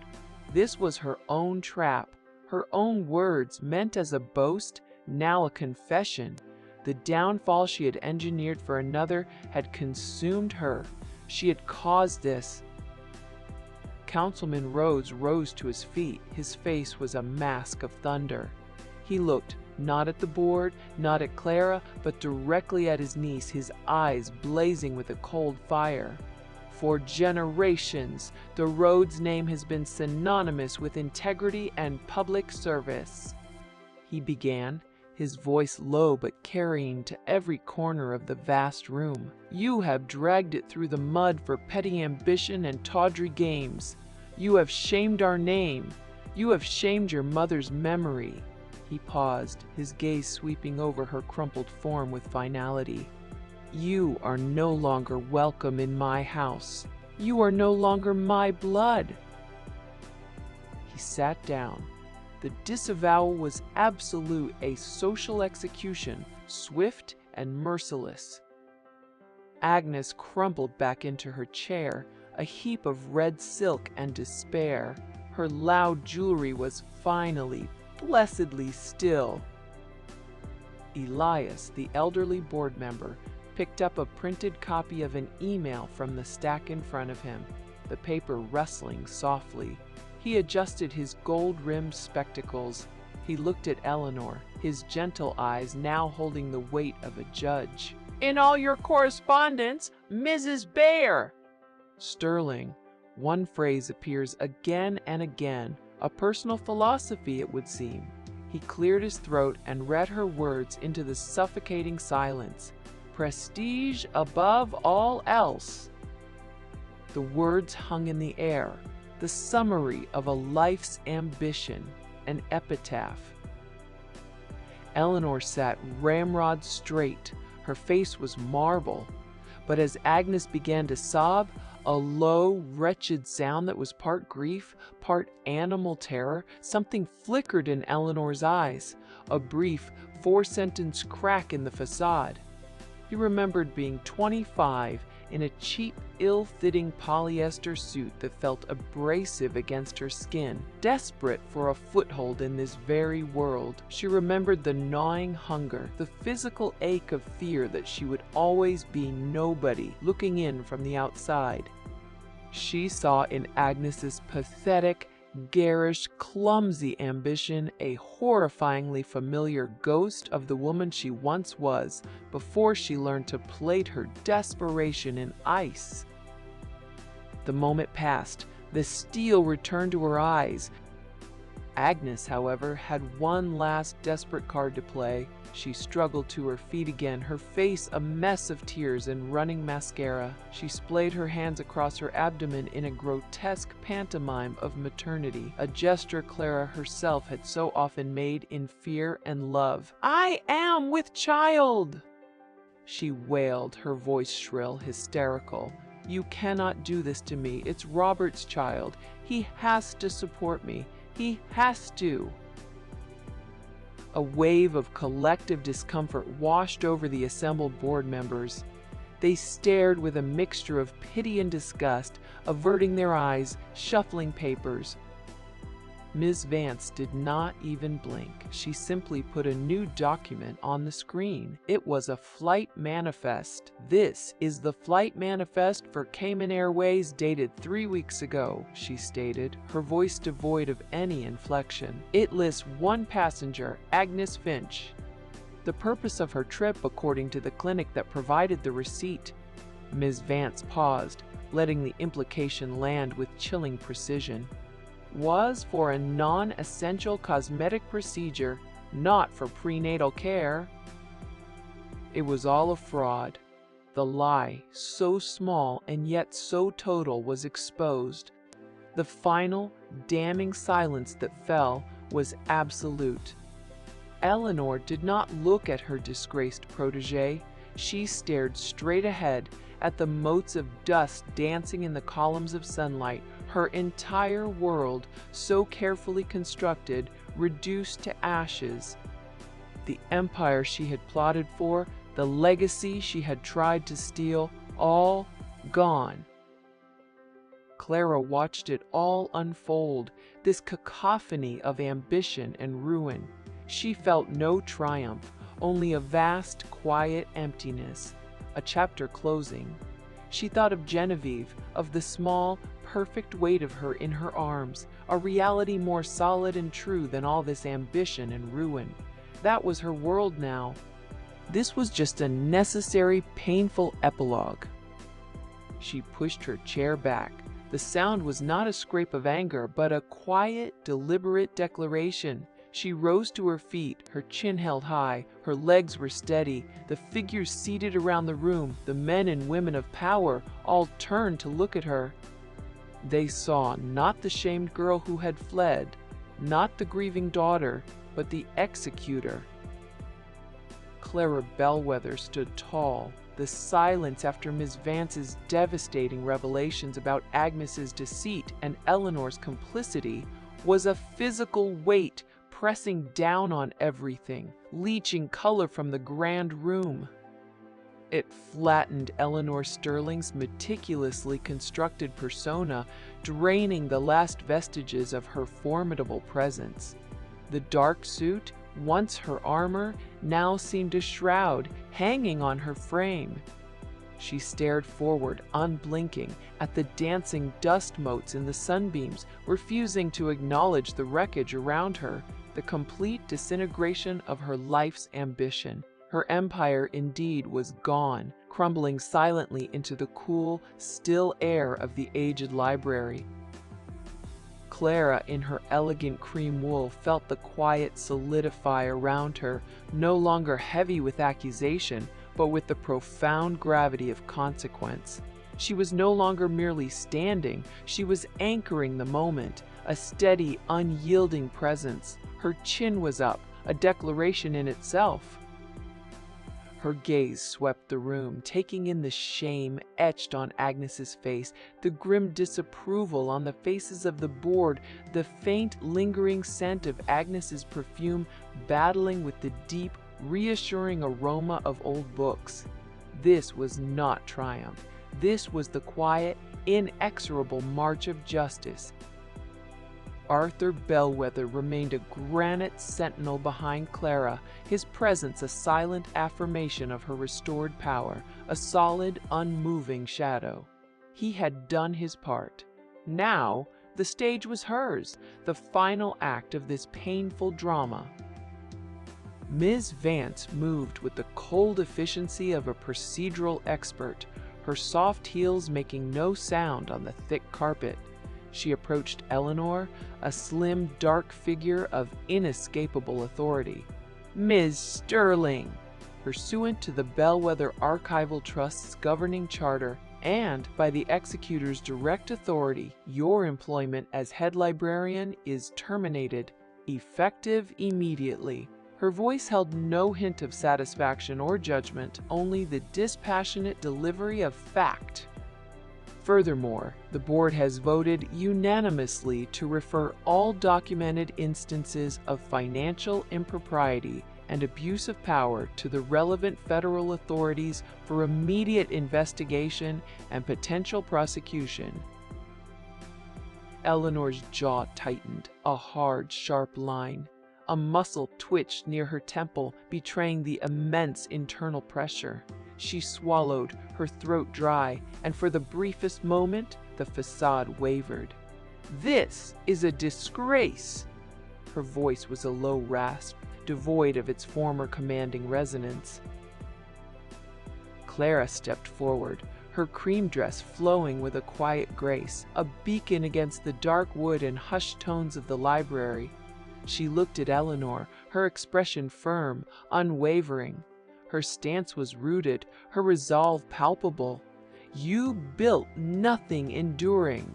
This was her own trap. Her own words, meant as a boast, now a confession. The downfall she had engineered for another had consumed her. She had caused this. Councilman Rhodes rose to his feet. His face was a mask of thunder. He looked not at the board, not at Clara, but directly at his niece, his eyes blazing with a cold fire. For generations, the Rhodes name has been synonymous with integrity and public service. He began, his voice low but carrying to every corner of the vast room. You have dragged it through the mud for petty ambition and tawdry games. You have shamed our name. You have shamed your mother's memory. He paused, his gaze sweeping over her crumpled form with finality. You are no longer welcome in my house. You are no longer my blood. He sat down. The disavowal was absolute, a social execution, swift and merciless. Agnes crumpled back into her chair, a heap of red silk and despair. Her loud jewelry was finally, blessedly still. Elias, the elderly board member, picked up a printed copy of an email from the stack in front of him, the paper rustling softly. He adjusted his gold-rimmed spectacles. He looked at Eleanor, his gentle eyes now holding the weight of a judge. In all your correspondence, Mrs. Bayer! Sterling, one phrase appears again and again, a personal philosophy it would seem. He cleared his throat and read her words into the suffocating silence. Prestige above all else. The words hung in the air, the summary of a life's ambition, an epitaph. Eleanor sat ramrod straight. Her face was marble. But as Agnes began to sob, a low, wretched sound that was part grief, part animal terror, something flickered in Eleanor's eyes, a brief, four-sentence crack in the facade. He remembered being 25 in a cheap, ill-fitting polyester suit that felt abrasive against her skin, desperate for a foothold in this very world. She remembered the gnawing hunger, the physical ache of fear that she would always be nobody looking in from the outside. She saw in Agnes's pathetic, garish, clumsy ambition a horrifyingly familiar ghost of the woman she once was before she learned to plate her desperation in ice. The moment passed. The steel returned to her eyes. Agnes, however, had one last desperate card to play. She struggled to her feet again, her face a mess of tears and running mascara. She splayed her hands across her abdomen in a grotesque pantomime of maternity, a gesture Clara herself had so often made in fear and love. "I am with child!" she wailed, her voice shrill, hysterical. "You cannot do this to me. It's Robert's child. He has to support me. He has to." A wave of collective discomfort washed over the assembled board members. They stared with a mixture of pity and disgust, averting their eyes, shuffling papers. Ms. Vance did not even blink. She simply put a new document on the screen. It was a flight manifest. "This is the flight manifest for Cayman Airways dated 3 weeks ago," she stated, her voice devoid of any inflection. "It lists one passenger, Agnes Finch. The purpose of her trip, according to the clinic that provided the receipt." Ms. Vance paused, letting the implication land with chilling precision. "Was for a non-essential cosmetic procedure, not for prenatal care." It was all a fraud. The lie, so small and yet so total, was exposed. The final, damning silence that fell was absolute. Eleanor did not look at her disgraced protégé. She stared straight ahead at the motes of dust dancing in the columns of sunlight, her entire world, so carefully constructed, reduced to ashes. The empire she had plotted for, the legacy she had tried to steal, all gone. Clara watched it all unfold, this cacophony of ambition and ruin. She felt no triumph, only a vast, quiet emptiness, a chapter closing. She thought of Genevieve, of the small, perfect weight of her in her arms, a reality more solid and true than all this ambition and ruin. That was her world now. This was just a necessary, painful epilogue. She pushed her chair back. The sound was not a scrape of anger, but a quiet, deliberate declaration. She rose to her feet, her chin held high, her legs were steady. The figures seated around the room, the men and women of power, all turned to look at her. They saw not the shamed girl who had fled, not the grieving daughter, but the executor. Clara Bellwether stood tall. The silence after Miss Vance's devastating revelations about Agnes's deceit and Eleanor's complicity was a physical weight pressing down on everything, leaching color from the grand room. It flattened Eleanor Sterling's meticulously constructed persona, draining the last vestiges of her formidable presence. The dark suit, once her armor, now seemed a shroud hanging on her frame. She stared forward, unblinking, at the dancing dust motes in the sunbeams, refusing to acknowledge the wreckage around her, the complete disintegration of her life's ambition. Her empire indeed was gone, crumbling silently into the cool, still air of the aged library. Clara, in her elegant cream wool, felt the quiet solidify around her, no longer heavy with accusation, but with the profound gravity of consequence. She was no longer merely standing, she was anchoring the moment, a steady, unyielding presence. Her chin was up, a declaration in itself. Her gaze swept the room, taking in the shame etched on Agnes's face, the grim disapproval on the faces of the board, the faint, lingering scent of Agnes's perfume battling with the deep, reassuring aroma of old books. This was not triumph. This was the quiet, inexorable march of justice. Arthur Bellwether remained a granite sentinel behind Clara, his presence a silent affirmation of her restored power, a solid, unmoving shadow. He had done his part. Now, the stage was hers, the final act of this painful drama. Ms. Vance moved with the cold efficiency of a procedural expert, her soft heels making no sound on the thick carpet. She approached Eleanor, a slim, dark figure of inescapable authority. "Ms. Sterling, pursuant to the Bellwether Archival Trust's governing charter and by the executor's direct authority, your employment as head librarian is terminated, effective immediately." Her voice held no hint of satisfaction or judgment, only the dispassionate delivery of fact. Furthermore, the board has voted unanimously to refer all documented instances of financial impropriety and abuse of power to the relevant federal authorities for immediate investigation and potential prosecution. Eleanor's jaw tightened, a hard, sharp line. A muscle twitched near her temple, betraying the immense internal pressure. She swallowed, her throat dry, and for the briefest moment, the facade wavered. "This is a disgrace!" Her voice was a low rasp, devoid of its former commanding resonance. Clara stepped forward, her cream dress flowing with a quiet grace, a beacon against the dark wood and hushed tones of the library. She looked at Eleanor, her expression firm, unwavering. Her stance was rooted, her resolve palpable. "You built nothing enduring."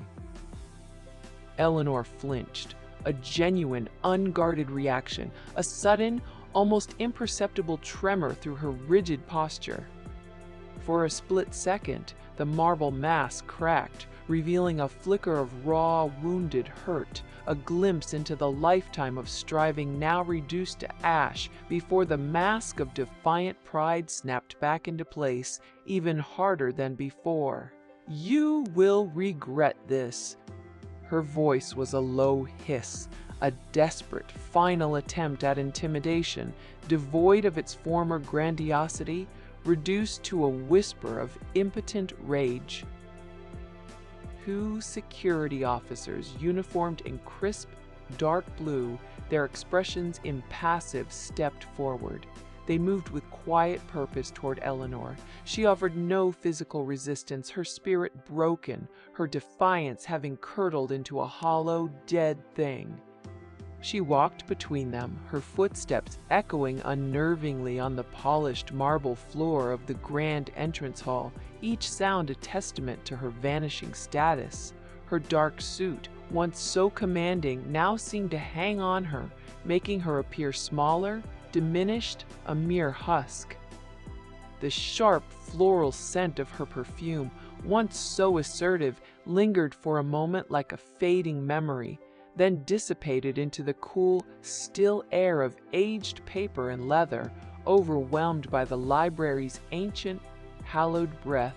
Eleanor flinched, a genuine, unguarded reaction, a sudden, almost imperceptible tremor through her rigid posture. For a split second, the marble mask cracked, revealing a flicker of raw, wounded hurt, a glimpse into the lifetime of striving now reduced to ash before the mask of defiant pride snapped back into place, even harder than before. "You will regret this." Her voice was a low hiss, a desperate, final attempt at intimidation, devoid of its former grandiosity, reduced to a whisper of impotent rage. Two security officers, uniformed in crisp, dark blue, their expressions impassive, stepped forward. They moved with quiet purpose toward Eleanor. She offered no physical resistance, her spirit broken, her defiance having curdled into a hollow, dead thing. She walked between them, her footsteps echoing unnervingly on the polished marble floor of the grand entrance hall, each sound a testament to her vanishing status. Her dark suit, once so commanding, now seemed to hang on her, making her appear smaller, diminished, a mere husk. The sharp floral scent of her perfume, once so assertive, lingered for a moment like a fading memory, then dissipated into the cool, still air of aged paper and leather, overwhelmed by the library's ancient, hallowed breath.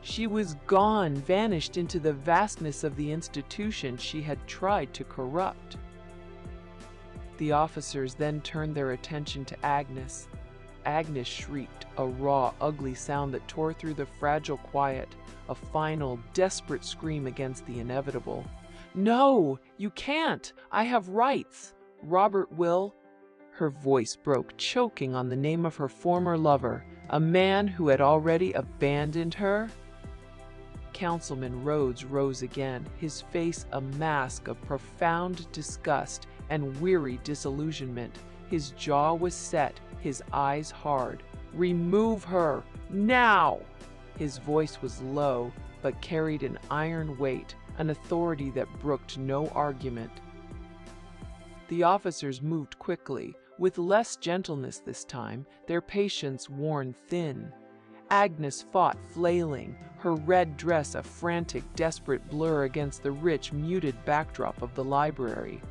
She was gone, vanished into the vastness of the institution she had tried to corrupt. The officers then turned their attention to Agnes. Agnes shrieked, a raw, ugly sound that tore through the fragile quiet, a final, desperate scream against the inevitable. "No, you can't! I have rights! Robert will—" Her voice broke, choking on the name of her former lover, a man who had already abandoned her. Councilman Rhodes rose again, his face a mask of profound disgust and weary disillusionment. His jaw was set, his eyes hard. "Remove her, now!" His voice was low, but carried an iron weight, an authority that brooked no argument. The officers moved quickly, with less gentleness this time, their patience worn thin. Agnes fought, flailing, her red dress a frantic, desperate blur against the rich, muted backdrop of the library.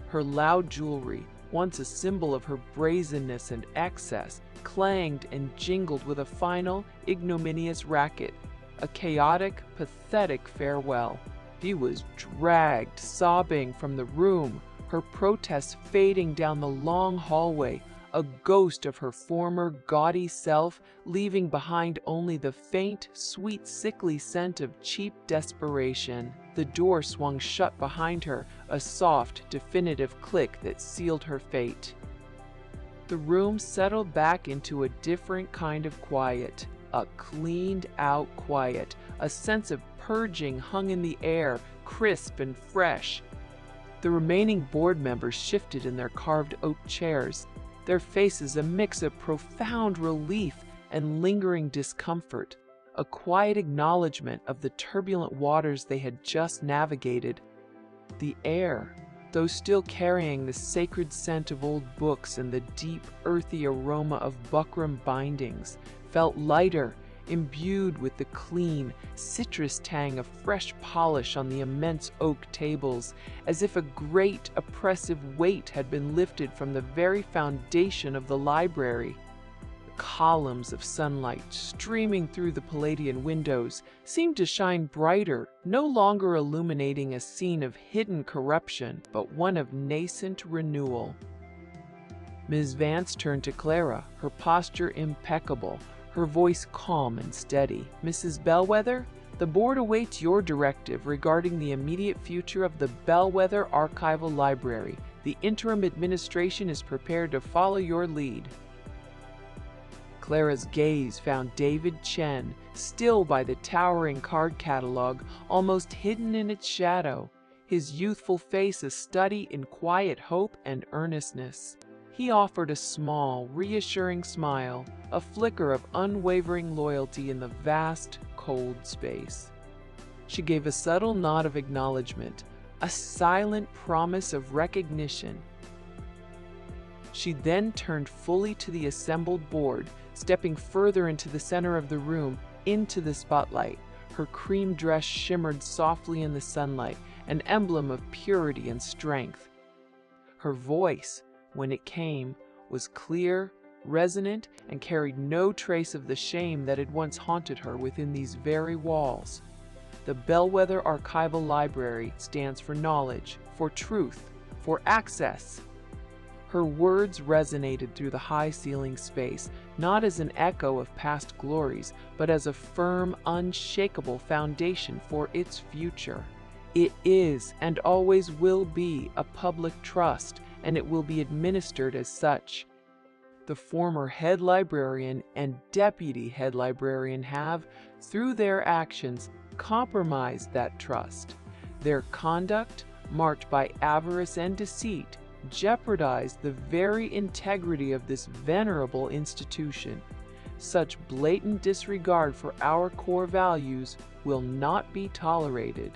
Her loud jewelry, once a symbol of her brazenness and excess, clanged and jingled with a final, ignominious racket, a chaotic, pathetic farewell. She was dragged, sobbing, from the room, her protests fading down the long hallway, a ghost of her former gaudy self, leaving behind only the faint, sweet, sickly scent of cheap desperation. The door swung shut behind her, a soft, definitive click that sealed her fate. The room settled back into a different kind of quiet, a cleaned-out quiet. A sense of purging hung in the air, crisp and fresh. The remaining board members shifted in their carved oak chairs, their faces a mix of profound relief and lingering discomfort, a quiet acknowledgement of the turbulent waters they had just navigated. The air, though still carrying the sacred scent of old books and the deep, earthy aroma of buckram bindings, felt lighter, imbued with the clean, citrus tang of fresh polish on the immense oak tables, as if a great, oppressive weight had been lifted from the very foundation of the library. The columns of sunlight streaming through the Palladian windows seemed to shine brighter, no longer illuminating a scene of hidden corruption, but one of nascent renewal. Ms. Vance turned to Clara, her posture impeccable, her voice calm and steady. "Mrs. Bellwether, the board awaits your directive regarding the immediate future of the Bellwether Archival Library. The interim administration is prepared to follow your lead." Clara's gaze found David Chen, still by the towering card catalog, almost hidden in its shadow, his youthful face a study in quiet hope and earnestness. He offered a small, reassuring smile, a flicker of unwavering loyalty in the vast, cold space. She gave a subtle nod of acknowledgement, a silent promise of recognition. She then turned fully to the assembled board, stepping further into the center of the room, into the spotlight. Her cream dress shimmered softly in the sunlight, an emblem of purity and strength. Her voice, when it came, was clear, resonant, and carried no trace of the shame that had once haunted her within these very walls. The Bellwether Archival Library stands for knowledge, for truth, for access. Her words resonated through the high-ceiling space, not as an echo of past glories, but as a firm, unshakable foundation for its future. It is, and always will be, a public trust, and it will be administered as such. The former head librarian and deputy head librarian have, through their actions, compromised that trust. Their conduct, marked by avarice and deceit, jeopardized the very integrity of this venerable institution. Such blatant disregard for our core values will not be tolerated.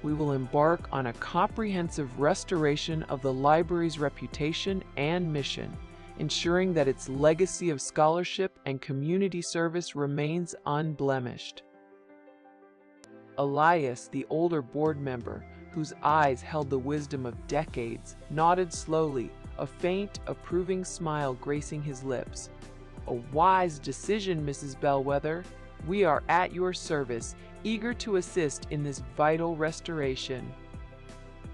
We will embark on a comprehensive restoration of the library's reputation and mission, ensuring that its legacy of scholarship and community service remains unblemished. Elias, the older board member, whose eyes held the wisdom of decades, nodded slowly, a faint, approving smile gracing his lips. "A wise decision, Mrs. Bellwether. We are at your service, eager to assist in this vital restoration."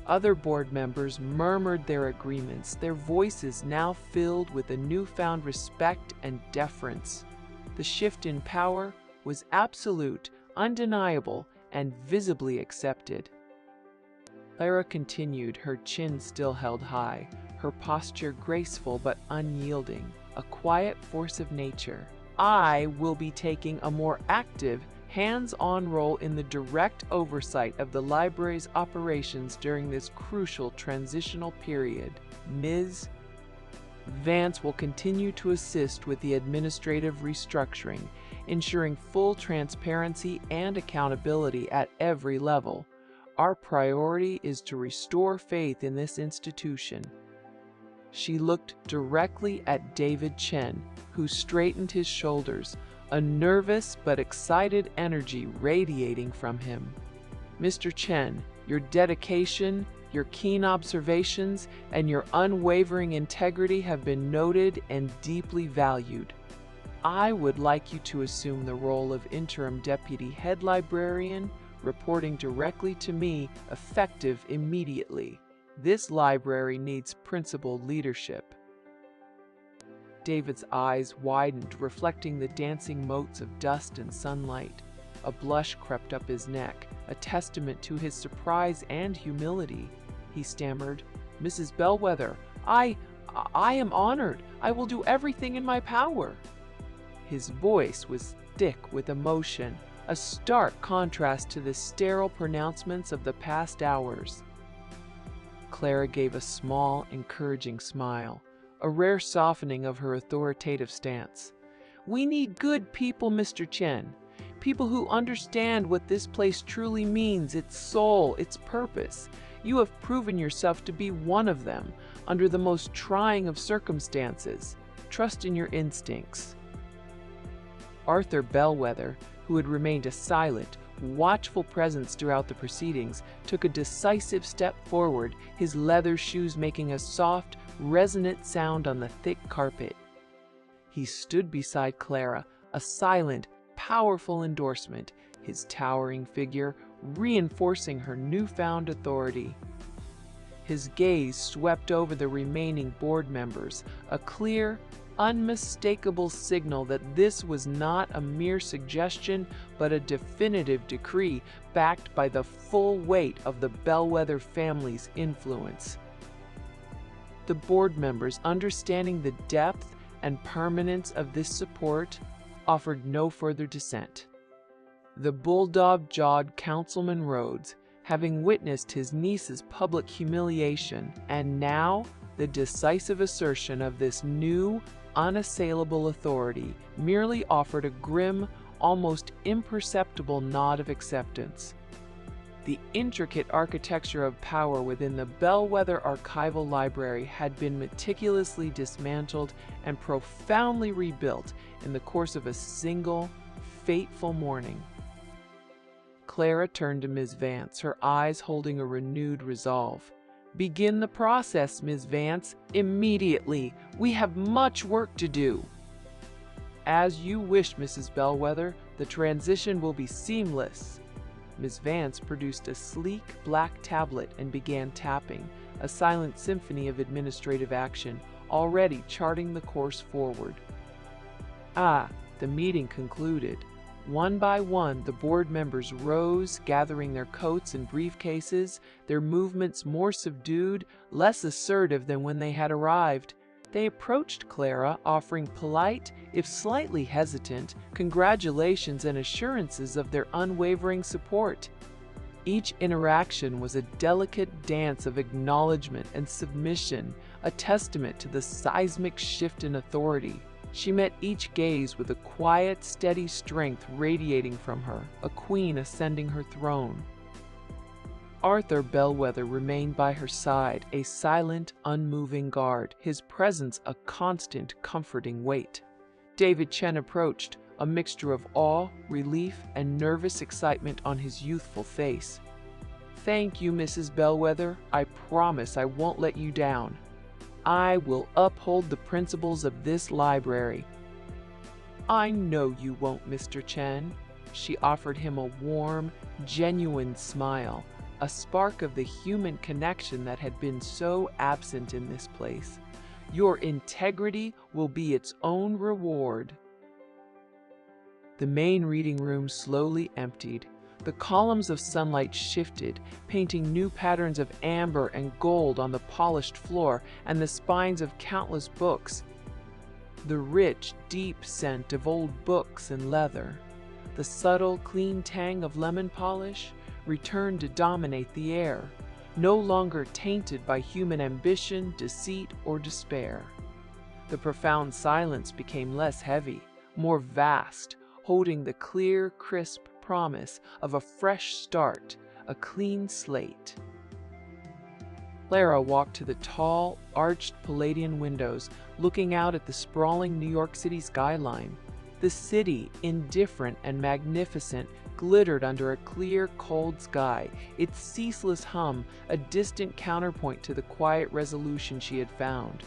Other board members murmured their agreements, their voices now filled with a newfound respect and deference. The shift in power was absolute, undeniable, and visibly accepted. Clara continued, her chin still held high, her posture graceful but unyielding, a quiet force of nature. "I will be taking a more active, hands-on role in the direct oversight of the library's operations during this crucial transitional period. Ms. Vance will continue to assist with the administrative restructuring, ensuring full transparency and accountability at every level. Our priority is to restore faith in this institution." She looked directly at David Chen, who straightened his shoulders, a nervous but excited energy radiating from him. "Mr. Chen, your dedication, your keen observations, and your unwavering integrity have been noted and deeply valued. I would like you to assume the role of interim deputy head librarian, reporting directly to me, effective immediately. This library needs principled leadership." David's eyes widened, reflecting the dancing motes of dust and sunlight. A blush crept up his neck, a testament to his surprise and humility. He stammered, "Mrs. Bellwether, I am honored. I will do everything in my power." His voice was thick with emotion, a stark contrast to the sterile pronouncements of the past hours. Clara gave a small, encouraging smile, a rare softening of her authoritative stance. "We need good people, Mr. Chen. People who understand what this place truly means, its soul, its purpose. You have proven yourself to be one of them, under the most trying of circumstances. Trust in your instincts." Arthur Bellwether, who had remained a silent, watchful presence throughout the proceedings, took a decisive step forward, his leather shoes making a soft, resonant sound on the thick carpet. He stood beside Clara, a silent, powerful endorsement, his towering figure reinforcing her newfound authority. His gaze swept over the remaining board members, a clear, unmistakable signal that this was not a mere suggestion, but a definitive decree backed by the full weight of the Bellwether family's influence. The board members, understanding the depth and permanence of this support, offered no further dissent. The bulldog-jawed Councilman Rhodes, having witnessed his niece's public humiliation, and now the decisive assertion of this new, unassailable authority, merely offered a grim, almost imperceptible nod of acceptance. The intricate architecture of power within the Bellwether Archival Library had been meticulously dismantled and profoundly rebuilt in the course of a single, fateful morning. Clara turned to Ms. Vance, her eyes holding a renewed resolve. "Begin the process, Ms. Vance, immediately. We have much work to do." "As you wish, Mrs. Bellwether. The transition will be seamless." Miss Vance produced a sleek black tablet and began tapping, a silent symphony of administrative action, already charting the course forward. The meeting concluded. One by one, the board members rose, gathering their coats and briefcases, their movements more subdued, less assertive than when they had arrived. They approached Clara, offering polite, if slightly hesitant, congratulations and assurances of their unwavering support. Each interaction was a delicate dance of acknowledgement and submission, a testament to the seismic shift in authority. She met each gaze with a quiet, steady strength radiating from her, a queen ascending her throne. Arthur Bellwether remained by her side, a silent, unmoving guard, his presence a constant, comforting weight. David Chen approached, a mixture of awe, relief, and nervous excitement on his youthful face. "Thank you, Mrs. Bellwether. I promise I won't let you down. I will uphold the principles of this library." "I know you won't, Mr. Chen." She offered him a warm, genuine smile, a spark of the human connection that had been so absent in this place. "Your integrity will be its own reward." The main reading room slowly emptied. The columns of sunlight shifted, painting new patterns of amber and gold on the polished floor and the spines of countless books. The rich, deep scent of old books and leather, the subtle, clean tang of lemon polish, returned to dominate the air, no longer tainted by human ambition, deceit, or despair. The profound silence became less heavy, more vast, holding the clear, crisp promise of a fresh start, a clean slate. Clara walked to the tall, arched Palladian windows, looking out at the sprawling New York City skyline. The city, indifferent and magnificent, glittered under a clear, cold sky, its ceaseless hum a distant counterpoint to the quiet resolution she had found.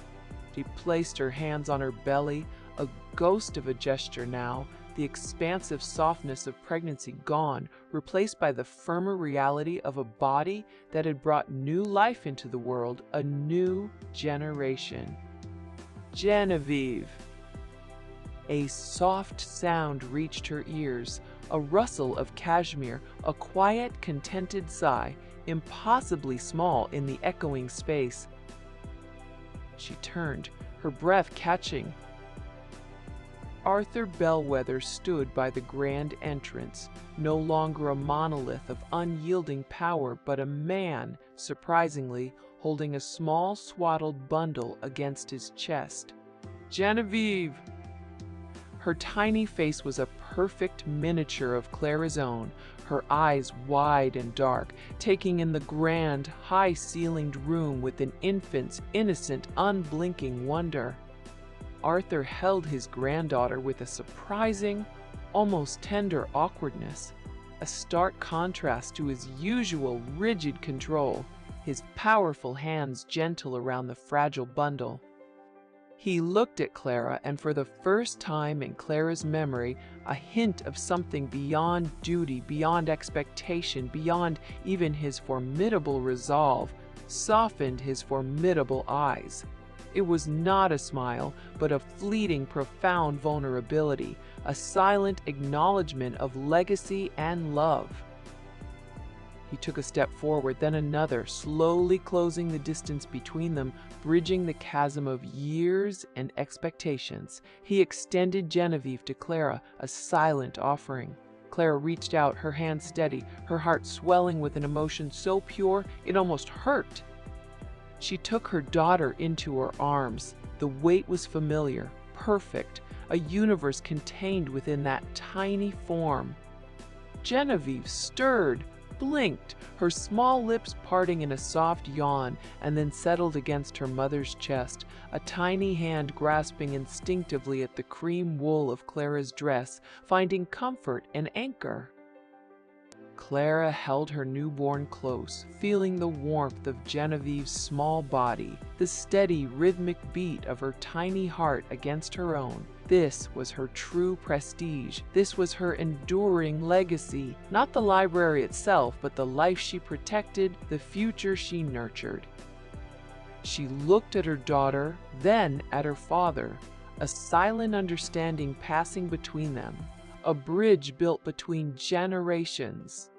She placed her hands on her belly, a ghost of a gesture now, the expansive softness of pregnancy gone, replaced by the firmer reality of a body that had brought new life into the world, a new generation. "Genevieve!" A soft sound reached her ears, a rustle of cashmere, a quiet, contented sigh, impossibly small in the echoing space. She turned, her breath catching. Arthur Bellwether stood by the grand entrance, no longer a monolith of unyielding power, but a man, surprisingly, holding a small swaddled bundle against his chest. "Genevieve!" Her tiny face was a perfect miniature of Clara's own, her eyes wide and dark, taking in the grand, high-ceilinged room with an infant's innocent, unblinking wonder. Arthur held his granddaughter with a surprising, almost tender awkwardness, a stark contrast to his usual rigid control, his powerful hands gentle around the fragile bundle. He looked at Clara, and for the first time in Clara's memory, a hint of something beyond duty, beyond expectation, beyond even his formidable resolve, softened his formidable eyes. It was not a smile, but a fleeting, profound vulnerability, a silent acknowledgement of legacy and love. He took a step forward, then another, slowly closing the distance between them, bridging the chasm of years and expectations. He extended Genevieve to Clara, a silent offering. Clara reached out, her hand steady, her heart swelling with an emotion so pure it almost hurt. She took her daughter into her arms. The weight was familiar, perfect, a universe contained within that tiny form. Genevieve stirred, blinked, her small lips parting in a soft yawn, and then settled against her mother's chest, a tiny hand grasping instinctively at the cream wool of Clara's dress, finding comfort and anchor. Clara held her newborn close, feeling the warmth of Genevieve's small body, the steady, rhythmic beat of her tiny heart against her own. This was her true prestige. This was her enduring legacy. Not the library itself, but the life she protected, the future she nurtured. She looked at her daughter, then at her father, a silent understanding passing between them, a bridge built between generations.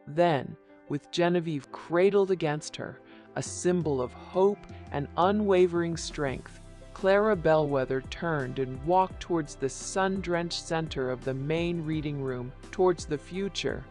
Then, with Genevieve cradled against her, a symbol of hope and unwavering strength, Clara Bellwether turned and walked towards the sun-drenched center of the main reading room, towards the future.